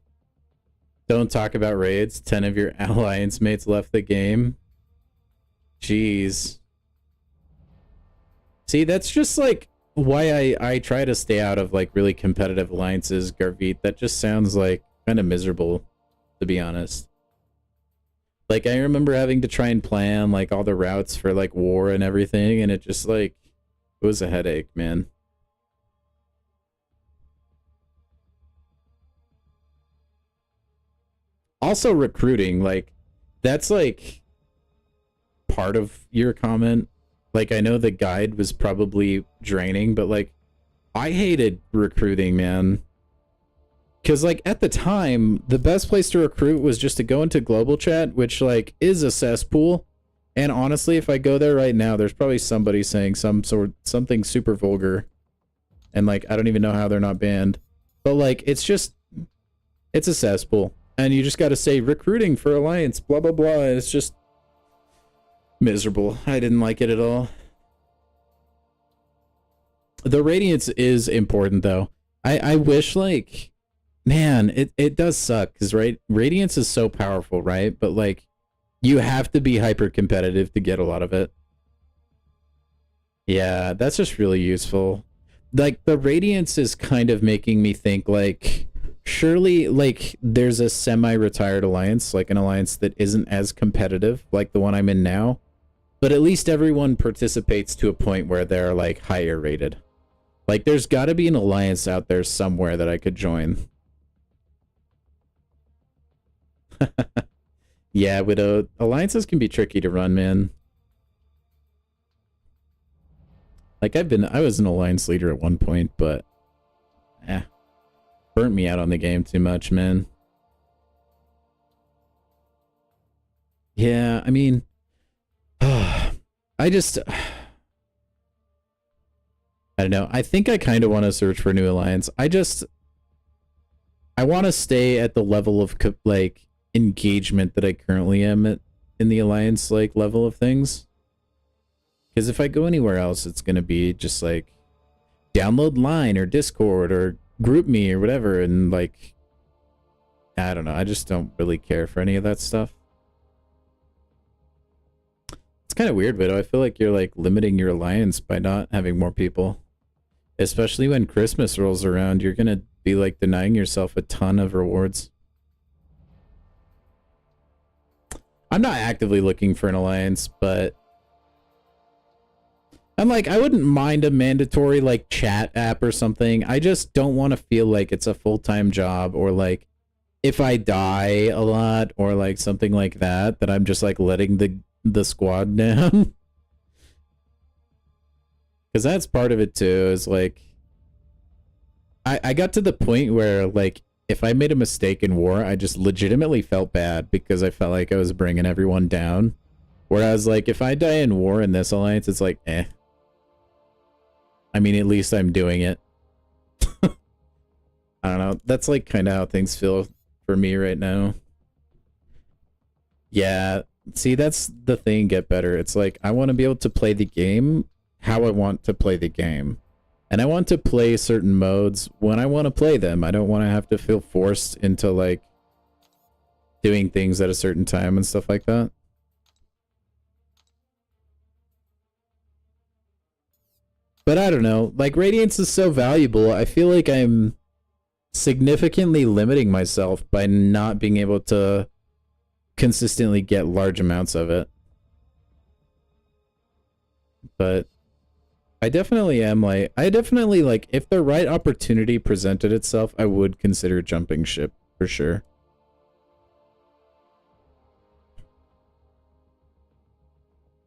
Don't talk about raids. 10 of your alliance mates left the game. Jeez. See, that's just like why I try to stay out of like really competitive alliances, Garvit. That just sounds like kind of miserable, to be honest. Like, I remember having to try and plan like all the routes for like war and everything, and it just like it was a headache, man. Also recruiting, like that's like part of your comment. Like, I know the guide was probably draining, but like I hated recruiting, man. Because like at the time, the best place to recruit was just to go into global chat, which like is a cesspool. And honestly, if I go there right now, there's probably somebody saying something super vulgar. And like I don't even know how they're not banned. But like it's a cesspool. And you just got to say recruiting for Alliance, blah, blah, blah. And it's just miserable. I didn't like it at all. The Radiance is important, though. I wish, like, man, it does suck. Because, right, Radiance is so powerful, right? But, like, you have to be hyper competitive to get a lot of it. Yeah, that's just really useful. Like, the Radiance is kind of making me think, like, surely, like, there's a semi-retired alliance, like an alliance that isn't as competitive, like the one I'm in now. But at least everyone participates to a point where they're, like, higher rated. Like, there's got to be an alliance out there somewhere that I could join. Yeah, Widow, alliances can be tricky to run, man. Like, I was an alliance leader at one point, but burnt me out on the game too much, man. Yeah, I mean, I don't know. I think I kind of want to search for a new alliance. I want to stay at the level of like engagement that I currently am at in the alliance like level of things. Because if I go anywhere else, it's gonna be just like download Line or Discord or group me or whatever, and like I don't know, I just don't really care for any of that stuff. It's kind of weird, but I feel like you're like limiting your alliance by not having more people, especially when Christmas rolls around. You're gonna be like denying yourself a ton of rewards. I'm not actively looking for an alliance, but I'm like, I wouldn't mind a mandatory like chat app or something. I just don't want to feel like it's a full-time job, or like if I die a lot or like something like that, that I'm just like letting the squad down. Because that's part of it too, is like I got to the point where like if I made a mistake in war, I just legitimately felt bad because I felt like I was bringing everyone down. Whereas like if I die in war in this alliance, it's like I mean, at least I'm doing it. I don't know. That's like kind of how things feel for me right now. Yeah. See, that's the thing, Get Better. It's like, I want to be able to play the game how I want to play the game. And I want to play certain modes when I want to play them. I don't want to have to feel forced into like doing things at a certain time and stuff like that. But I don't know, like Radiance is so valuable. I feel like I'm significantly limiting myself by not being able to consistently get large amounts of it. But I definitely am like, if the right opportunity presented itself, I would consider jumping ship for sure.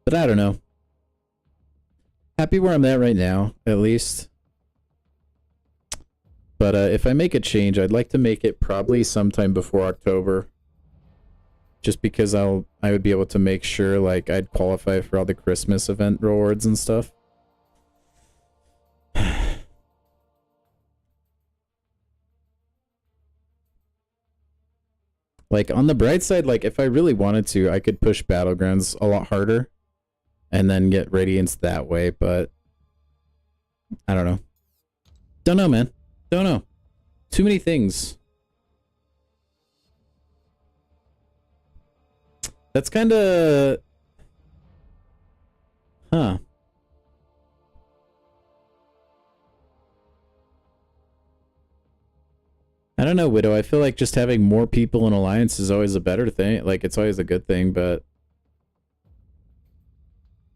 But I don't know. Happy where I'm at right now, at least. But if I make a change, I'd like to make it probably sometime before October. Just because I would be able to make sure like I'd qualify for all the Christmas event rewards and stuff. Like on the bright side, like if I really wanted to, I could push Battlegrounds a lot harder and then get Radiance that way, but I don't know. Don't know, man. Don't know. Too many things. That's kind of... Huh. I don't know, Widow. I feel like just having more people in Alliance is always a better thing. Like, it's always a good thing, but...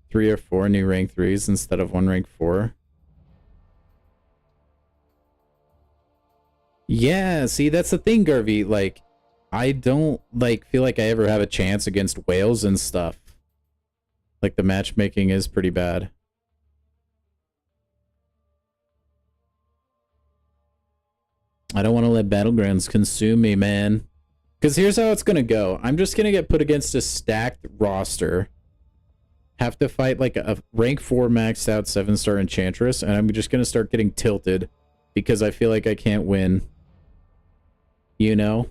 3 or 4 new rank 3s instead of 1 rank 4. Yeah, see, that's the thing, Garvey. Like, I don't, like, feel like I ever have a chance against whales and stuff. Like, the matchmaking is pretty bad. I don't want to let Battlegrounds consume me, man. Because here's how it's going to go. I'm just going to get put against a stacked roster. Have to fight, like, a rank 4 maxed out 7-star Enchantress, and I'm just going to start getting tilted. Because I feel like I can't win. You know?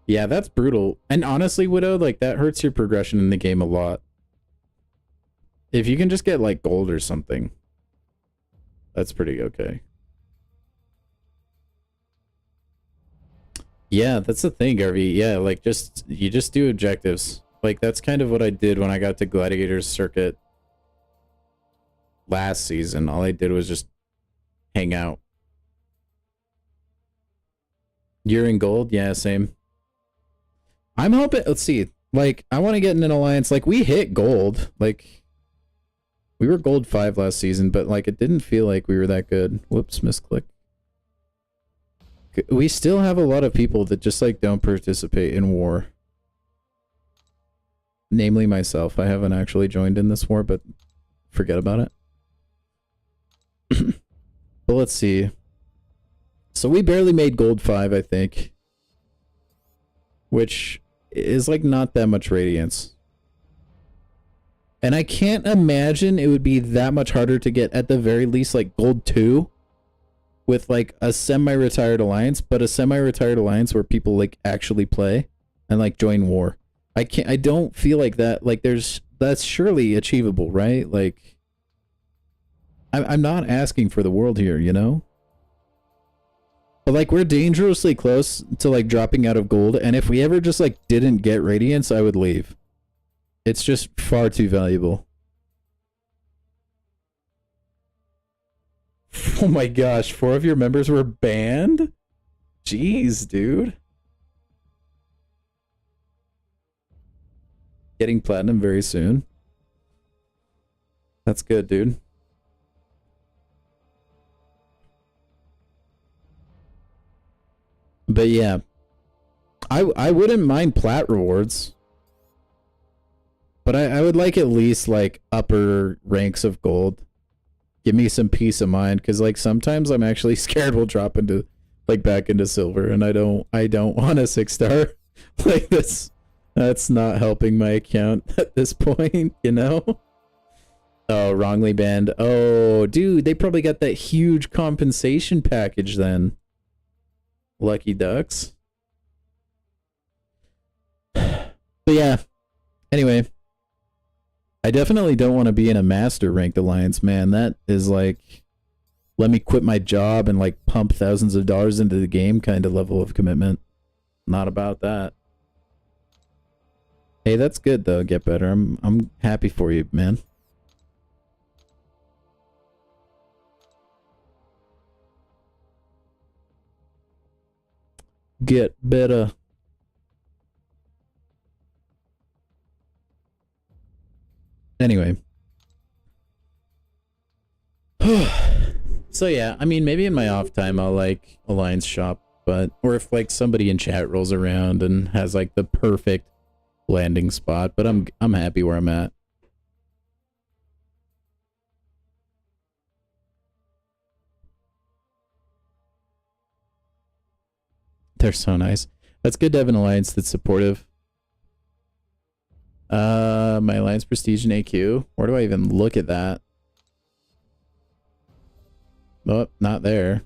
Yeah, that's brutal. And honestly, Widow, like, that hurts your progression in the game a lot. If you can just get, like, gold or something, that's pretty okay. Yeah, that's the thing, Garvey. Yeah, like, you just do objectives. Like, that's kind of what I did when I got to Gladiator's Circuit last season. All I did was just hang out. You're in gold? Yeah, same. I'm hoping, let's see, like, I want to get in an alliance. Like, we hit gold. Like, we were gold 5 last season, but, like, it didn't feel like we were that good. Whoops, misclick. We still have a lot of people that just, like, don't participate in war. Namely myself. I haven't actually joined in this war, but forget about it. But let's see. So we barely made gold 5, I think. Which is like not that much radiance. And I can't imagine it would be that much harder to get at the very least like gold 2 with like a semi-retired alliance, but a semi-retired alliance where people like actually play and like join war. I don't feel like that, like that's surely achievable, right? Like I'm not asking for the world here, you know? But like we're dangerously close to like dropping out of gold, and if we ever just like didn't get radiance, I would leave. It's just far too valuable. Oh my gosh, 4 of your members were banned? Jeez, dude. Getting platinum very soon. That's good, dude. But yeah, I wouldn't mind plat rewards, but I would like at least like upper ranks of gold. Give me some peace of mind, because like sometimes I'm actually scared we'll drop into like back into silver, and I don't want a 6-star. Like that's not helping my account at this point, you know? Oh, wrongly banned. Oh, dude, they probably got that huge compensation package then. Lucky ducks. But yeah, anyway, I definitely don't want to be in a master ranked alliance, man. That is like, let me quit my job and like pump thousands of dollars into the game kind of level of commitment. Not about that. Hey, that's good though. Get better. I'm happy for you, man. Get better. Anyway. So yeah, I mean, maybe in my off time I'll like alliance shop, but or if like somebody in chat rolls around and has like the perfect landing spot, but I'm happy where I'm at. They're so nice. That's good to have an alliance that's supportive. My alliance prestige and AQ. Where do I even look at that? Oh, not there.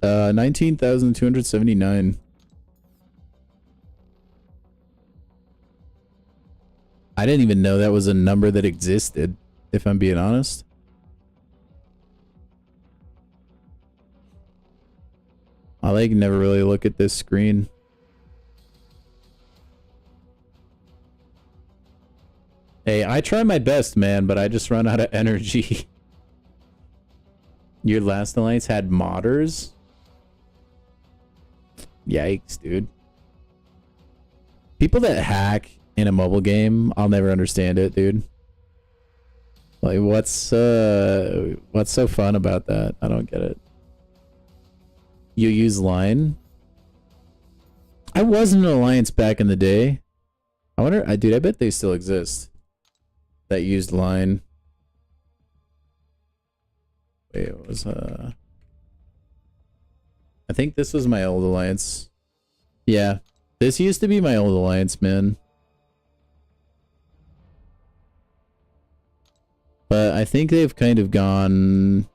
19,279. I didn't even know that was a number that existed, if I'm being honest. I like never really look at this screen. Hey, I try my best, man, but I just run out of energy. Your last alliance had modders? Yikes, dude. People that hack in a mobile game, I'll never understand it, dude. Like, what's so fun about that? I don't get it. You use Line? I was in an alliance back in the day. I wonder, dude, I bet they still exist. That used Line. Wait, it was I think this was my old alliance. Yeah, this used to be my old alliance, man. But I think they've kind of gone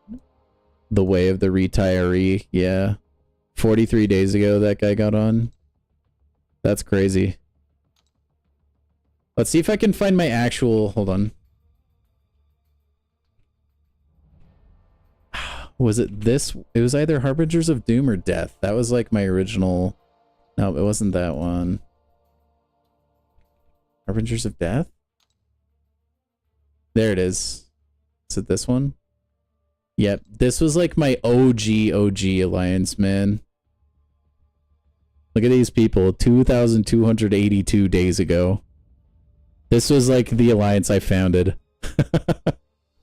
the way of the retiree. Yeah, 43 days ago that guy got on. That's crazy. Let's see if I can find my actual... Hold on. Was it this? It was either Harbingers of Doom or Death. That was like my original... No, it wasn't that one. Harbingers of Death? There it is. Is it this one? Yep. This was like my OG alliance, man. Look at these people. 2,282 days ago. This was like the alliance I founded.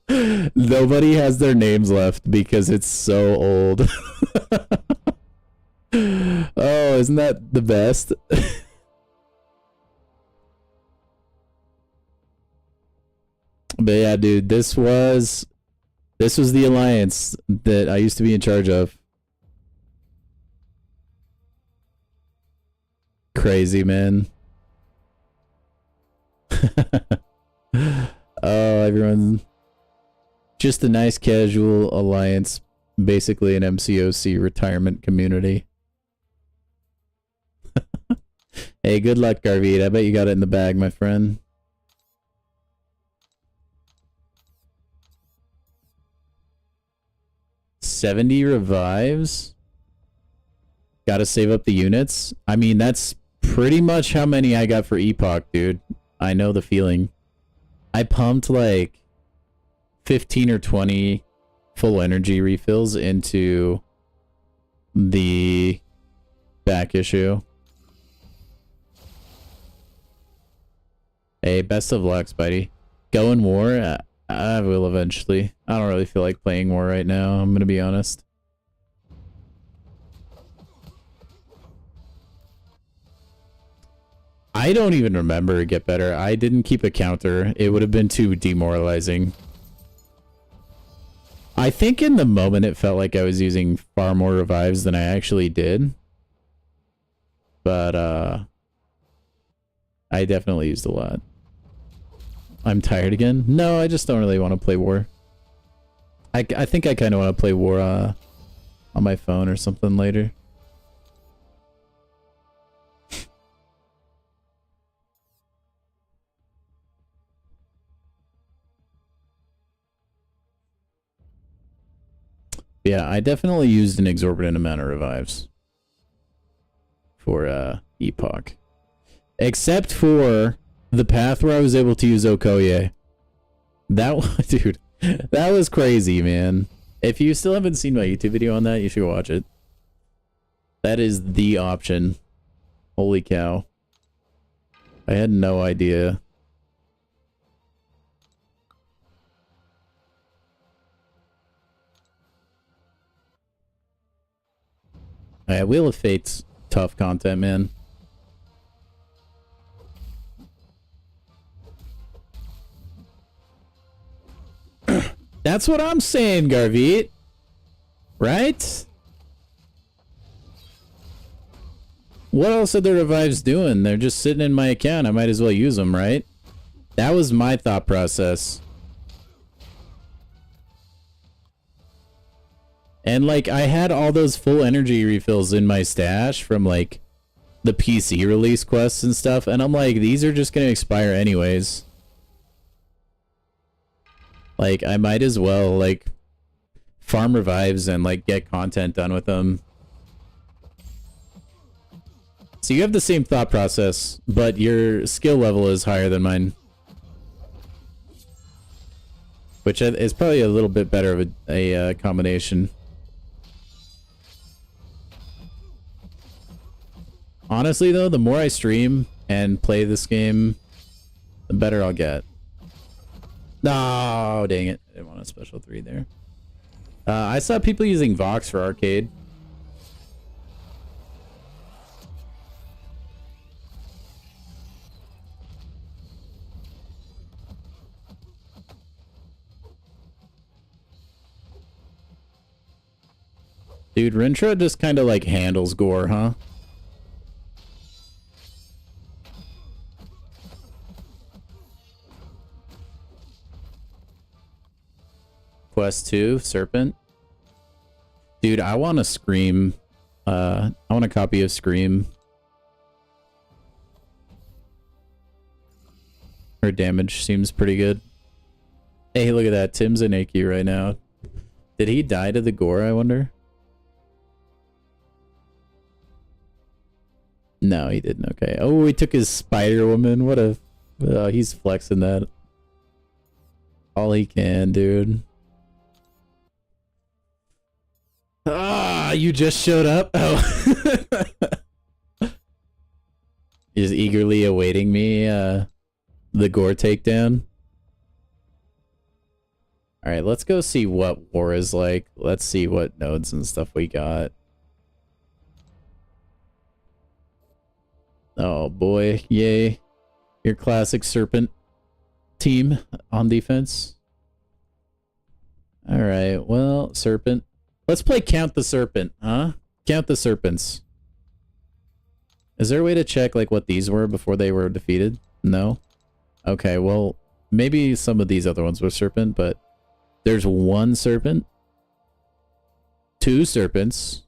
Nobody has their names left because it's so old. Oh, isn't that the best? But yeah, dude, this was the alliance that I used to be in charge of. Crazy, man. Oh, everyone. Just a nice casual alliance. Basically an MCOC retirement community. Hey, good luck, Garvey. I bet you got it in the bag, my friend. $70 revives? Gotta save up the units? I mean, that's pretty much how many I got for Epoch, dude. I know the feeling. I pumped like 15 or 20 full energy refills into the back issue. Hey, best of luck, Spidey. Go in war? I will eventually. I don't really feel like playing war right now, I'm gonna be honest. I don't even remember Get Better. I didn't keep a counter. It would have been too demoralizing. I think in the moment it felt like I was using far more revives than I actually did. But, I definitely used a lot. I'm tired again? No, I just don't really want to play war. I think I kind of want to play war, on my phone or something later. Yeah, I definitely used an exorbitant amount of revives for Epoch. Except for the path where I was able to use Okoye. That one, dude, that was crazy, man. If you still haven't seen my YouTube video on that, you should watch it. That is the option. Holy cow. I had no idea. Yeah, Wheel of Fate's tough content, man. That's what I'm saying, Garvit. Right? What else are the revives doing? They're just sitting in my account. I might as well use them, right? That was my thought process. And like, I had all those full energy refills in my stash from like the PC release quests and stuff. And I'm like, these are just going to expire anyways. Like, I might as well like farm revives and like get content done with them. So you have the same thought process, but your skill level is higher than mine. Which is probably a little bit better of a combination. Honestly though, the more I stream and play this game, the better I'll get. No, dang it. I didn't want a special 3 there. I saw people using Vox for arcade. Dude, Rintra just kind of like handles gore, huh? Quest 2, Serpent. Dude, I want to Scream. I want a copy of Scream. Her damage seems pretty good. Hey, look at that. Tim's in AQ right now. Did he die to the gore, I wonder? No, he didn't. Okay. Oh, he took his Spider Woman. What a... he's flexing that. All he can, dude. Ah, you just showed up? Oh. Is eagerly awaiting me, the gore takedown. Alright, let's go see what war is like. Let's see what nodes and stuff we got. Oh boy, yay. Your classic Serpent team on defense. Alright, well, Serpent. Let's play Count the Serpent, huh? Count the Serpents. Is there a way to check like what these were before they were defeated? No? Okay, well, maybe some of these other ones were Serpent, but there's 1 Serpent, 2 Serpents,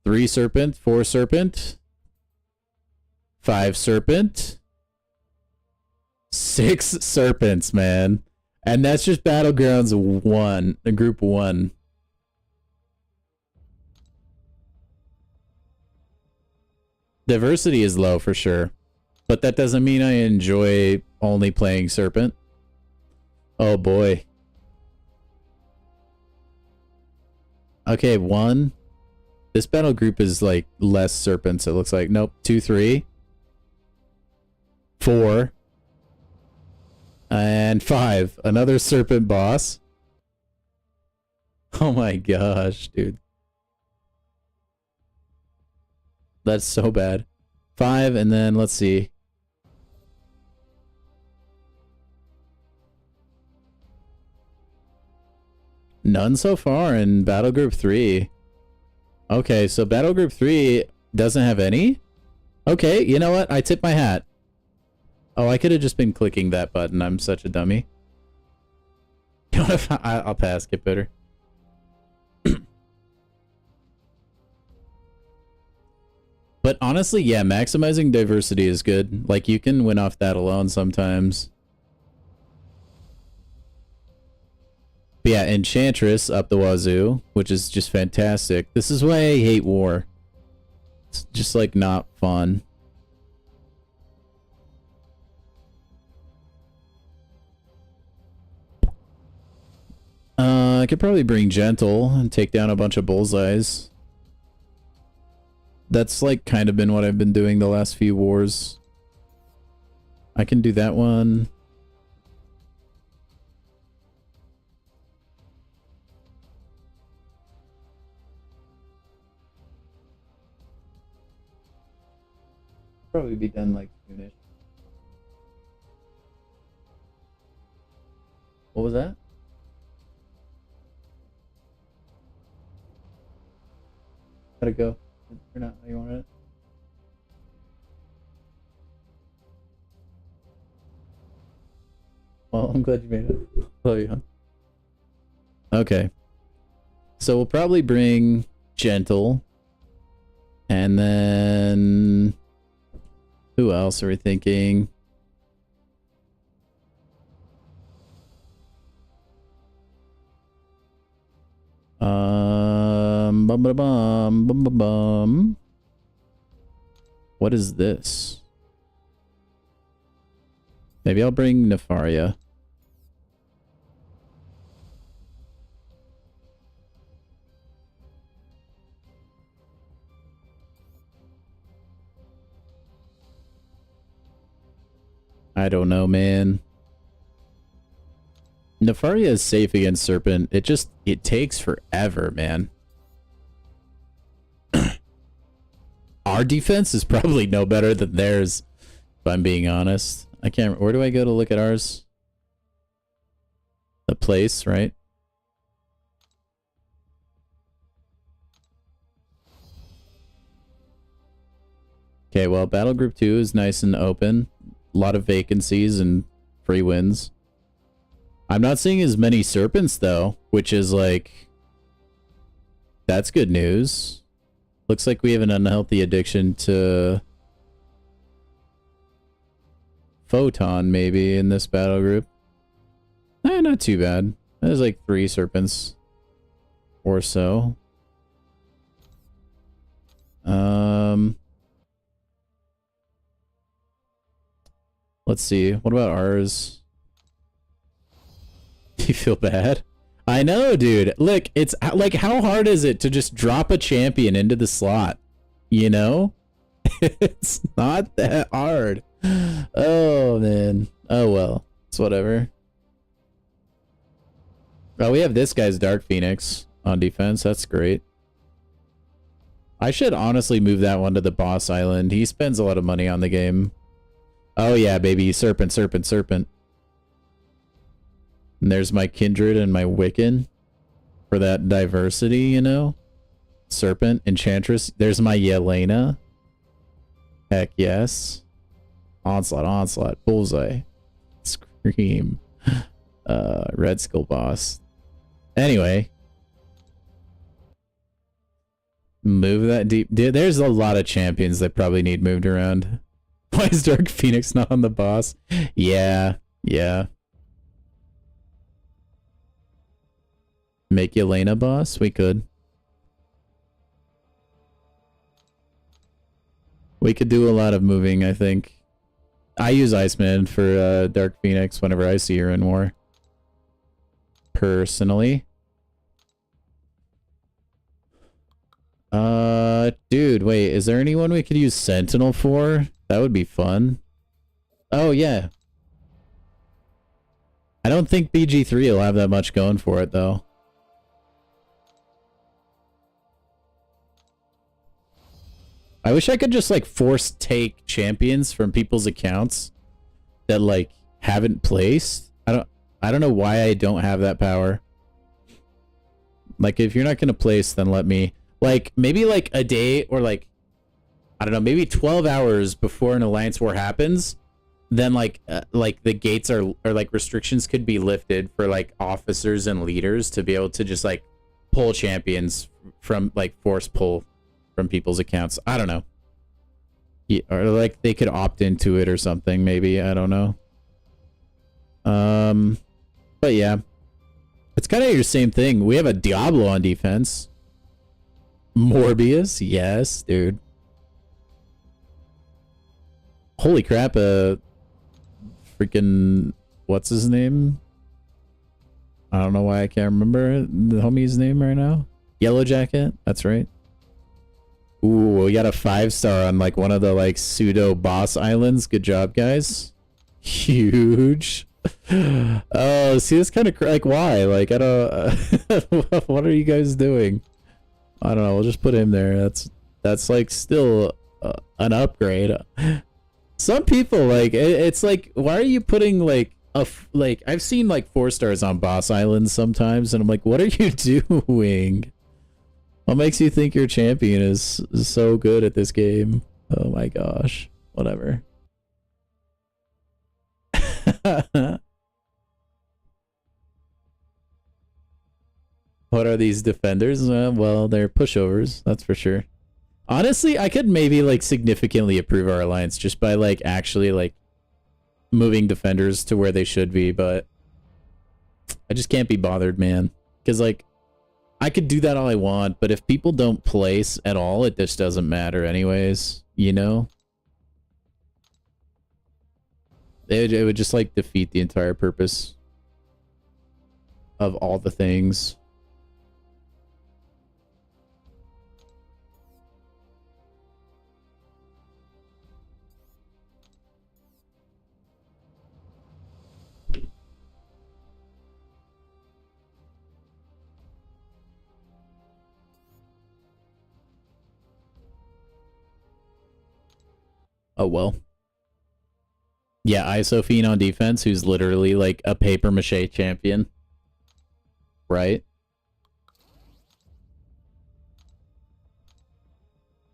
3 Serpent, 4 Serpent, 5 Serpent, 6 Serpents, man. And that's just Battlegrounds 1, Group 1. Diversity is low for sure, but that doesn't mean I enjoy only playing Serpent. Oh boy. Okay, 1. This battle group is like less Serpents, it looks like. Nope, 2, 3. 4. And 5. Another Serpent boss. Oh my gosh, dude. That's so bad. 5, and then let's see. None so far in Battle Group 3. Okay, so Battle Group 3 doesn't have any? Okay, you know what? I tip my hat. Oh, I could have just been clicking that button. I'm such a dummy. You know what? I'll pass. Get better. But honestly, yeah, maximizing diversity is good. Like, you can win off that alone sometimes. But yeah, Enchantress up the wazoo, which is just fantastic. This is why I hate war. It's just like not fun. I could probably bring Gentle and take down a bunch of bullseyes. That's like kind of been what I've been doing the last few wars. I can do that one. Probably be done like soonish. What was that? Gotta go. Turn out how you wanted it. Well, I'm glad you made it. Love you, huh? Okay. So we'll probably bring Gentle. And then... who else are we thinking? What is this? Maybe I'll bring Nefaria. I don't know, man. Nefaria is safe against Serpent. It takes forever, man. Our defense is probably no better than theirs, if I'm being honest. I can't... where do I go to look at ours? The place, right? Okay, well, Battle Group 2 is nice and open. A lot of vacancies and free wins. I'm not seeing as many Serpents, though, which is like... that's good news. Looks like we have an unhealthy addiction to... Photon, maybe, in this battle group. Not too bad. There's like 3 Serpents. Or so. Let's see. What about ours? You feel bad? I know, dude. Look, it's like, how hard is it to just drop a champion into the slot? You know? It's not that hard. Oh, man. Oh, well. It's whatever. Oh, we have this guy's Dark Phoenix on defense. That's great. I should honestly move that one to the boss island. He spends a lot of money on the game. Oh, yeah, baby. Serpent, serpent, serpent. And there's my Kindred and my Wiccan for that diversity, you know? Serpent, Enchantress. There's my Yelena. Heck yes. Onslaught, Onslaught, Bullseye. Scream. Red Skull Boss. Anyway. Move that deep. Dude, there's a lot of champions that probably need moved around. Why is Dark Phoenix not on the boss? Yeah, yeah. Make Yelena boss? We could. We could do a lot of moving, I think. I use Iceman for Dark Phoenix whenever I see her in war. Personally. Dude, wait, is there anyone we could use Sentinel for? That would be fun. Oh, yeah. I don't think BG3 will have that much going for it, though. I wish I could just, like, force take champions from people's accounts that, like, haven't placed. I don't know why I don't have that power. Like, if you're not gonna place, then let me... like, maybe, like, a day or, like... I don't know, maybe 12 hours before an alliance war happens, then, like the gates or, like, restrictions could be lifted for, like, officers and leaders to be able to just, like, pull champions from, like, force pull from people's accounts. I don't know. Yeah, or, like, they could opt into it or something, maybe. I don't know. But, yeah. It's kind of your same thing. We have a Diablo on defense. Morbius, yes, dude. Holy crap, freaking, what's his name? I don't know why I can't remember the homie's name right now. Yellow Jacket, that's right. Ooh, we got a 5-star on like one of the like pseudo boss islands. Good job, guys. Huge. Oh, see, this kind of like, why? Like, I don't. What are you guys doing? I don't know. We'll just put him there. That's like still an upgrade. Some people like it's like, why are you putting like like I've seen like 4-stars on boss islands sometimes, and I'm like, what are you doing? What makes you think your champion is so good at this game? Oh my gosh. Whatever. What are these defenders? Well, they're pushovers, that's for sure. Honestly, I could maybe like significantly improve our alliance just by like actually like moving defenders to where they should be, but I just can't be bothered, man. Because like I could do that all I want, but if people don't place at all, it just doesn't matter anyways, you know? It would just like defeat the entire purpose of all the things. Oh well. Yeah, Isophene on defense, who's literally like a paper mache champion. Right?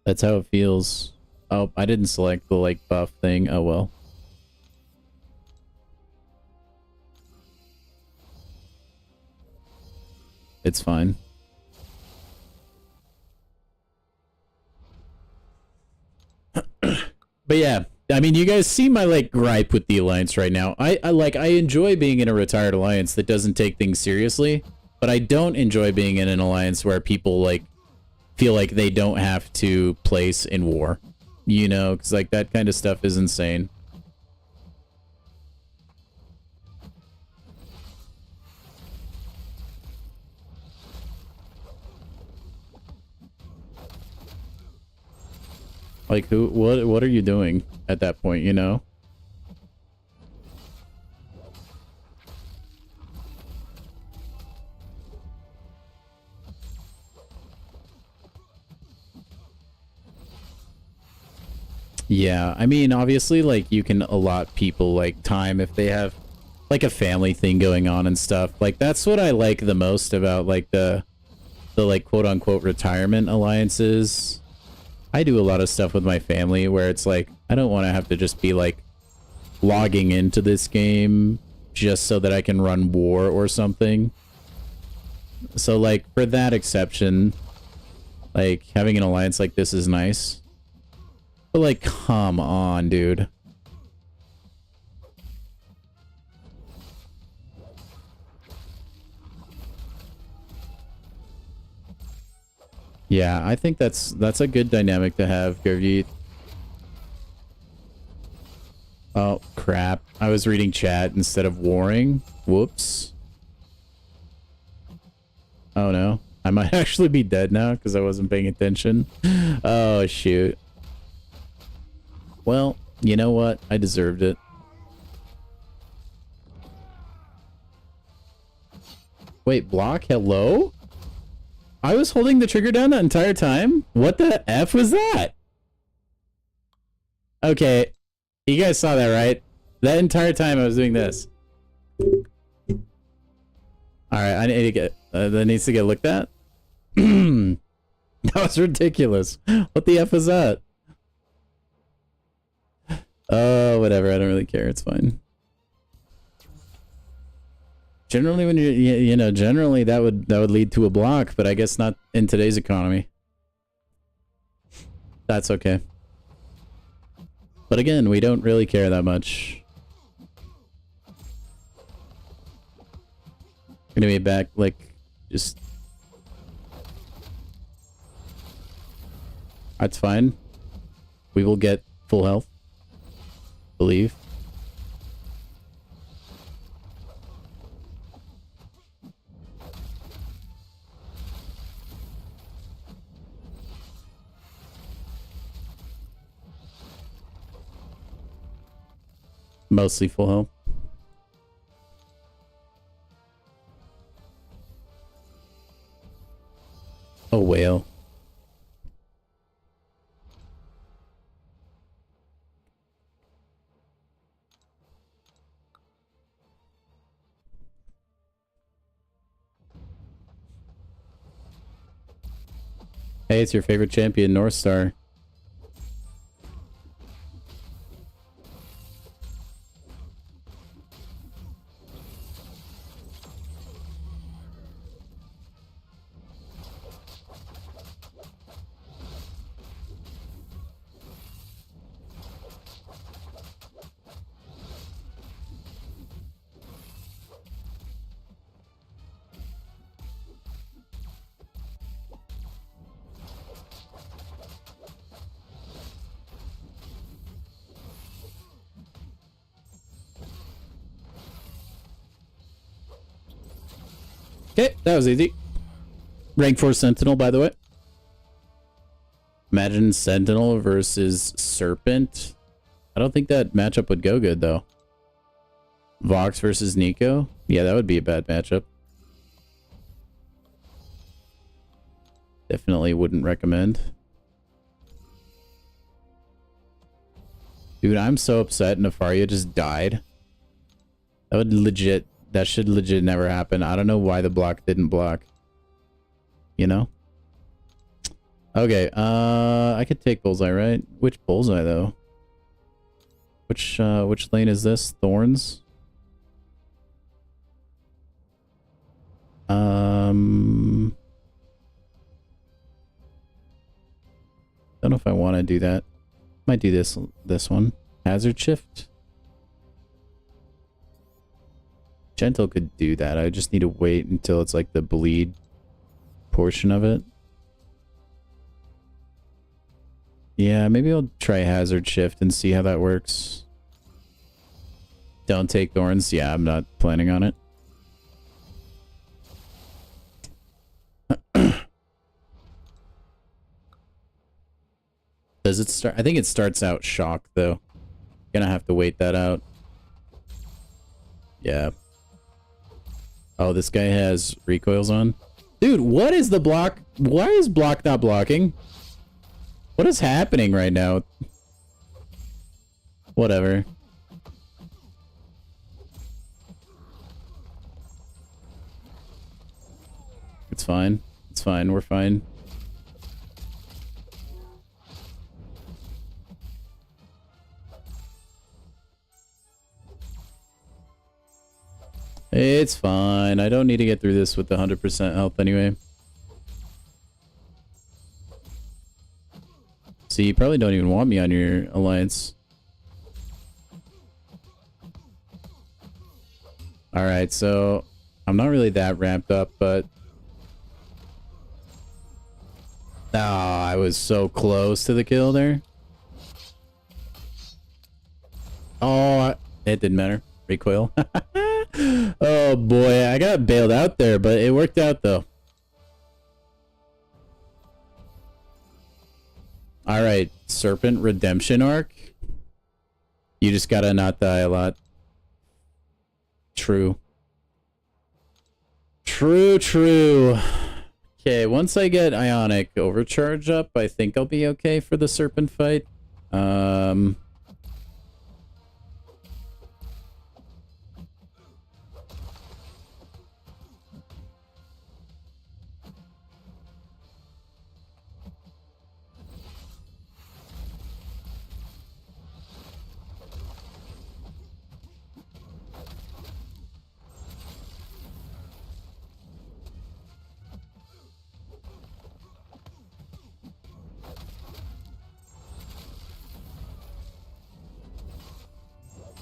That's how it feels. Oh, I didn't select the like buff thing. Oh well. It's fine. But yeah, I mean, you guys see my like gripe with the alliance right now. I enjoy being in a retired alliance that doesn't take things seriously, but I don't enjoy being in an alliance where people like feel like they don't have to place in war. You know, because like that kind of stuff is insane. Like what are you doing at that point, you know? Yeah, I mean, obviously, like, you can allot people, like, time if they have, like, a family thing going on and stuff. Like, that's what I like the most about, like, the like, quote-unquote retirement alliances. I do a lot of stuff with my family where it's like, I don't want to have to just be, like, logging into this game just so that I can run war or something. So, like, for that exception, like, having an alliance like this is nice. But, like, come on, dude. Yeah, I think that's a good dynamic to have, Gurjeet. Oh, crap. I was reading chat instead of warring. Whoops. Oh, no. I might actually be dead now because I wasn't paying attention. Oh, shoot. Well, you know what? I deserved it. Wait, block? Hello? I was holding the trigger down the entire time? What the F was that? Okay. You guys saw that, right? That entire time I was doing this. Alright, I need to get... that needs to get looked at? That was ridiculous. What the F was that? Oh, whatever. I don't really care. It's fine. Generally, when you know, generally that would lead to a block, but I guess not in today's economy. That's okay. But again, we don't really care that much. gonna be back, like, just... That's fine. We will get full health. Believe. Mostly full health. Oh, whale. Hey, it's your favorite champion, North Star. Okay, that was easy. Rank 4 Sentinel, by the way. Imagine Sentinel versus Serpent. I don't think that matchup would go good, though. Vox versus Nico? Yeah, that would be a bad matchup. Definitely wouldn't recommend. Dude, I'm so upset Nefaria just died. That should legit never happen. I don't know why the block didn't block. You know? Okay, I could take Bullseye, right? Which Bullseye, though? Which lane is this? Thorns? Don't know if I want to do that. Might do this one. Hazard Shift? Gentle could do that. I just need to wait until it's like the bleed portion of it. Yeah, maybe I'll try Hazard Shift and see how that works. Don't take Thorns. Yeah, I'm not planning on it. Does it start? I think it starts out Shock, though. Gonna have to wait that out. Yeah. Oh, this guy has recoils on. Dude, what is the block? Why is block not blocking? What is happening right now? Whatever. It's fine. It's fine. We're fine. It's fine. I don't need to get through this with 100% health anyway. See, you probably don't even want me on your alliance. Alright, so I'm not really that ramped up, but... Ah, I was so close to the kill there. Oh, it didn't matter. Recoil. Oh boy, I got bailed out there, but it worked out though. Alright, Serpent Redemption Arc. You just gotta not die a lot. True. True. Okay, once I get Ionic Overcharge up, I think I'll be okay for the Serpent fight.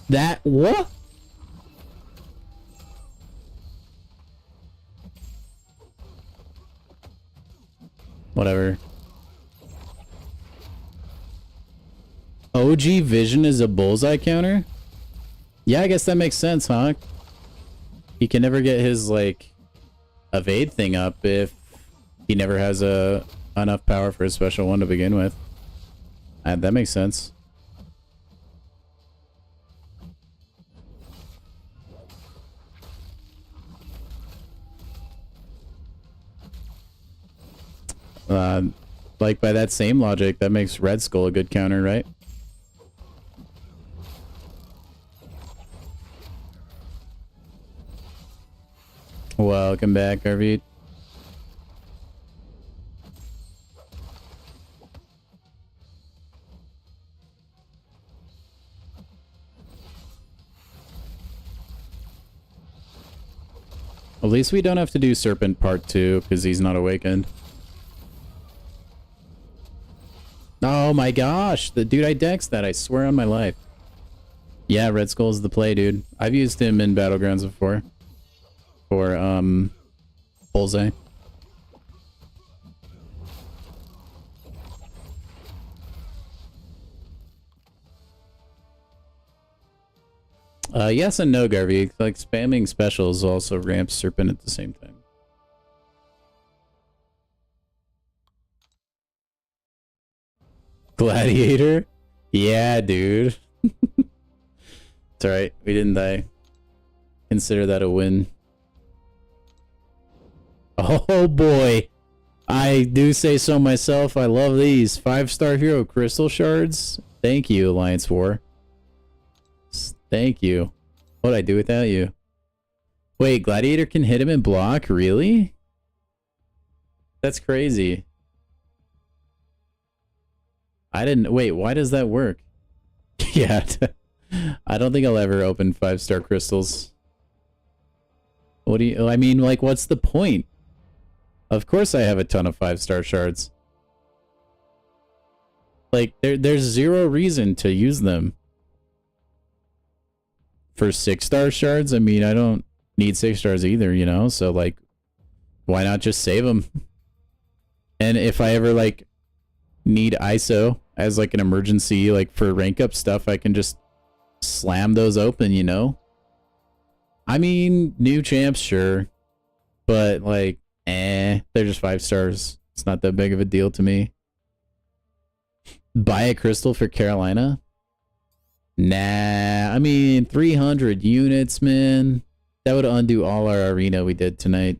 That what? OG Vision is a bullseye counter? Yeah, I guess that makes sense, huh? He can never get his, like, evade thing up if he never has enough power for a special one to begin with. That makes sense. Like, by that same logic, that makes Red Skull a good counter, right? Welcome back, Arvid. At least we don't have to do Serpent Part 2, because he's not awakened. Oh my gosh! Dude, I dexed that, I swear on my life. Yeah, Red Skull's the play, dude. I've used him in Battlegrounds before. For, Bullseye. Yes and no, Garvey. Like, spamming specials also ramps Serpent at the same time. Gladiator? Yeah, dude. It's alright. We didn't die. Consider that a win. Oh boy. I do say so myself. I love these 5-star hero crystal shards. Thank you, Alliance War. Thank you. What'd I do without you? Wait, Gladiator can hit him and block? Really? That's crazy. I didn't... Wait, why does that work? Yeah. I don't think I'll ever open 5-star crystals. What do you... I mean, like, what's the point? Of course I have a ton of 5-star shards. Like, there's zero reason to use them. For 6-star shards, I mean, I don't need 6 stars either, you know? So, like, why not just save them? And if I ever, like, need ISO as, like, an emergency, like, for rank up stuff, I can just slam those open, you know? I mean, new champs, sure. But, like, they're just 5 stars. It's not that big of a deal to me. Buy a crystal for Carolina? Nah, I mean, 300 units, man. That would undo all our arena we did tonight.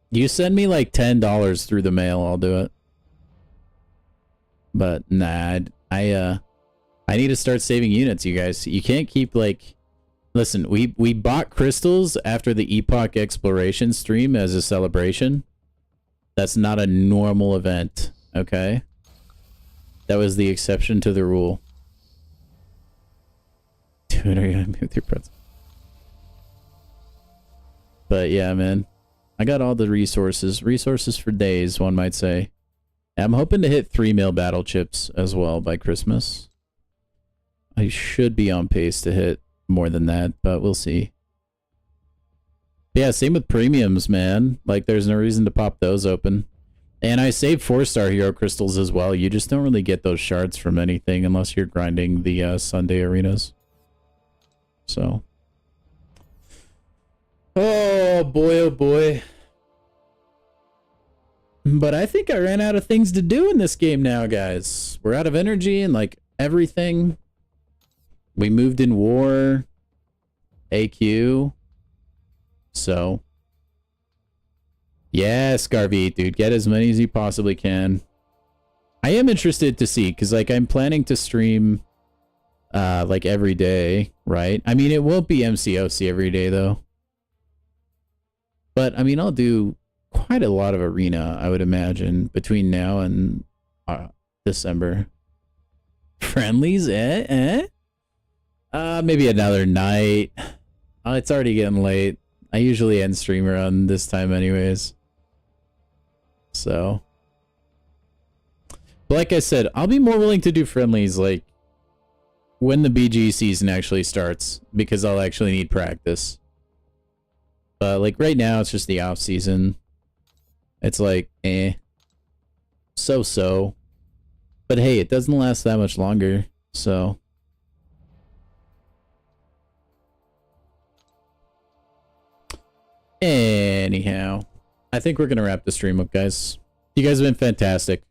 You send me like $10 through the mail, I'll do it. But nah, I need to start saving units, you guys. You can't keep like... Listen, we bought crystals after the Epoch Exploration stream as a celebration. That's not a normal event. Okay. That was the exception to the rule. Dude, are you gonna move your pretzel? But yeah, man. I got all the resources. Resources for days, one might say. I'm hoping to hit 3 mil battle chips as well by Christmas. I should be on pace to hit more than that, but we'll see. Yeah, same with premiums, man. Like, there's no reason to pop those open. And I saved 4-star hero crystals as well. You just don't really get those shards from anything unless you're grinding the Sunday arenas. So. Oh boy, oh boy. But I think I ran out of things to do in this game now, guys. We're out of energy and like everything. We moved in war. AQ. So. Yes, Garvey, dude, get as many as you possibly can. I am interested to see, because, like, I'm planning to stream, like, every day, right? I mean, it won't be MCOC every day, though. But, I mean, I'll do quite a lot of arena, I would imagine, between now and December. Friendlies, maybe another night. It's already getting late. I usually end stream around this time anyways. So. But like I said, I'll be more willing to do friendlies like when the BG season actually starts, because I'll actually need practice. But like right now it's just the off season. It's like so-so. But hey, it doesn't last that much longer, so... Anyhow, I think we're going to wrap the stream up, guys. You guys have been fantastic.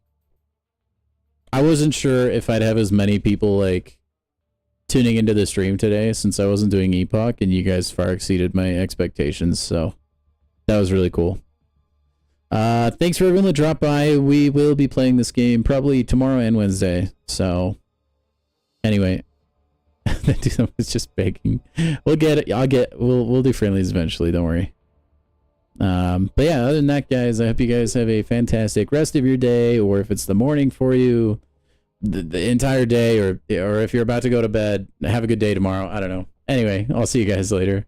I wasn't sure if I'd have as many people, like, tuning into the stream today since I wasn't doing Epoch, and you guys far exceeded my expectations, so that was really cool. Thanks for everyone that dropped by. We will be playing this game probably tomorrow and Wednesday, so anyway. It's just begging. We'll get it. We'll do friendlies eventually, don't worry. But yeah, other than that, guys, I hope you guys have a fantastic rest of your day, or if it's the morning for you, the entire day, or if you're about to go to bed, have a good day tomorrow. I don't know. Anyway, I'll see you guys later.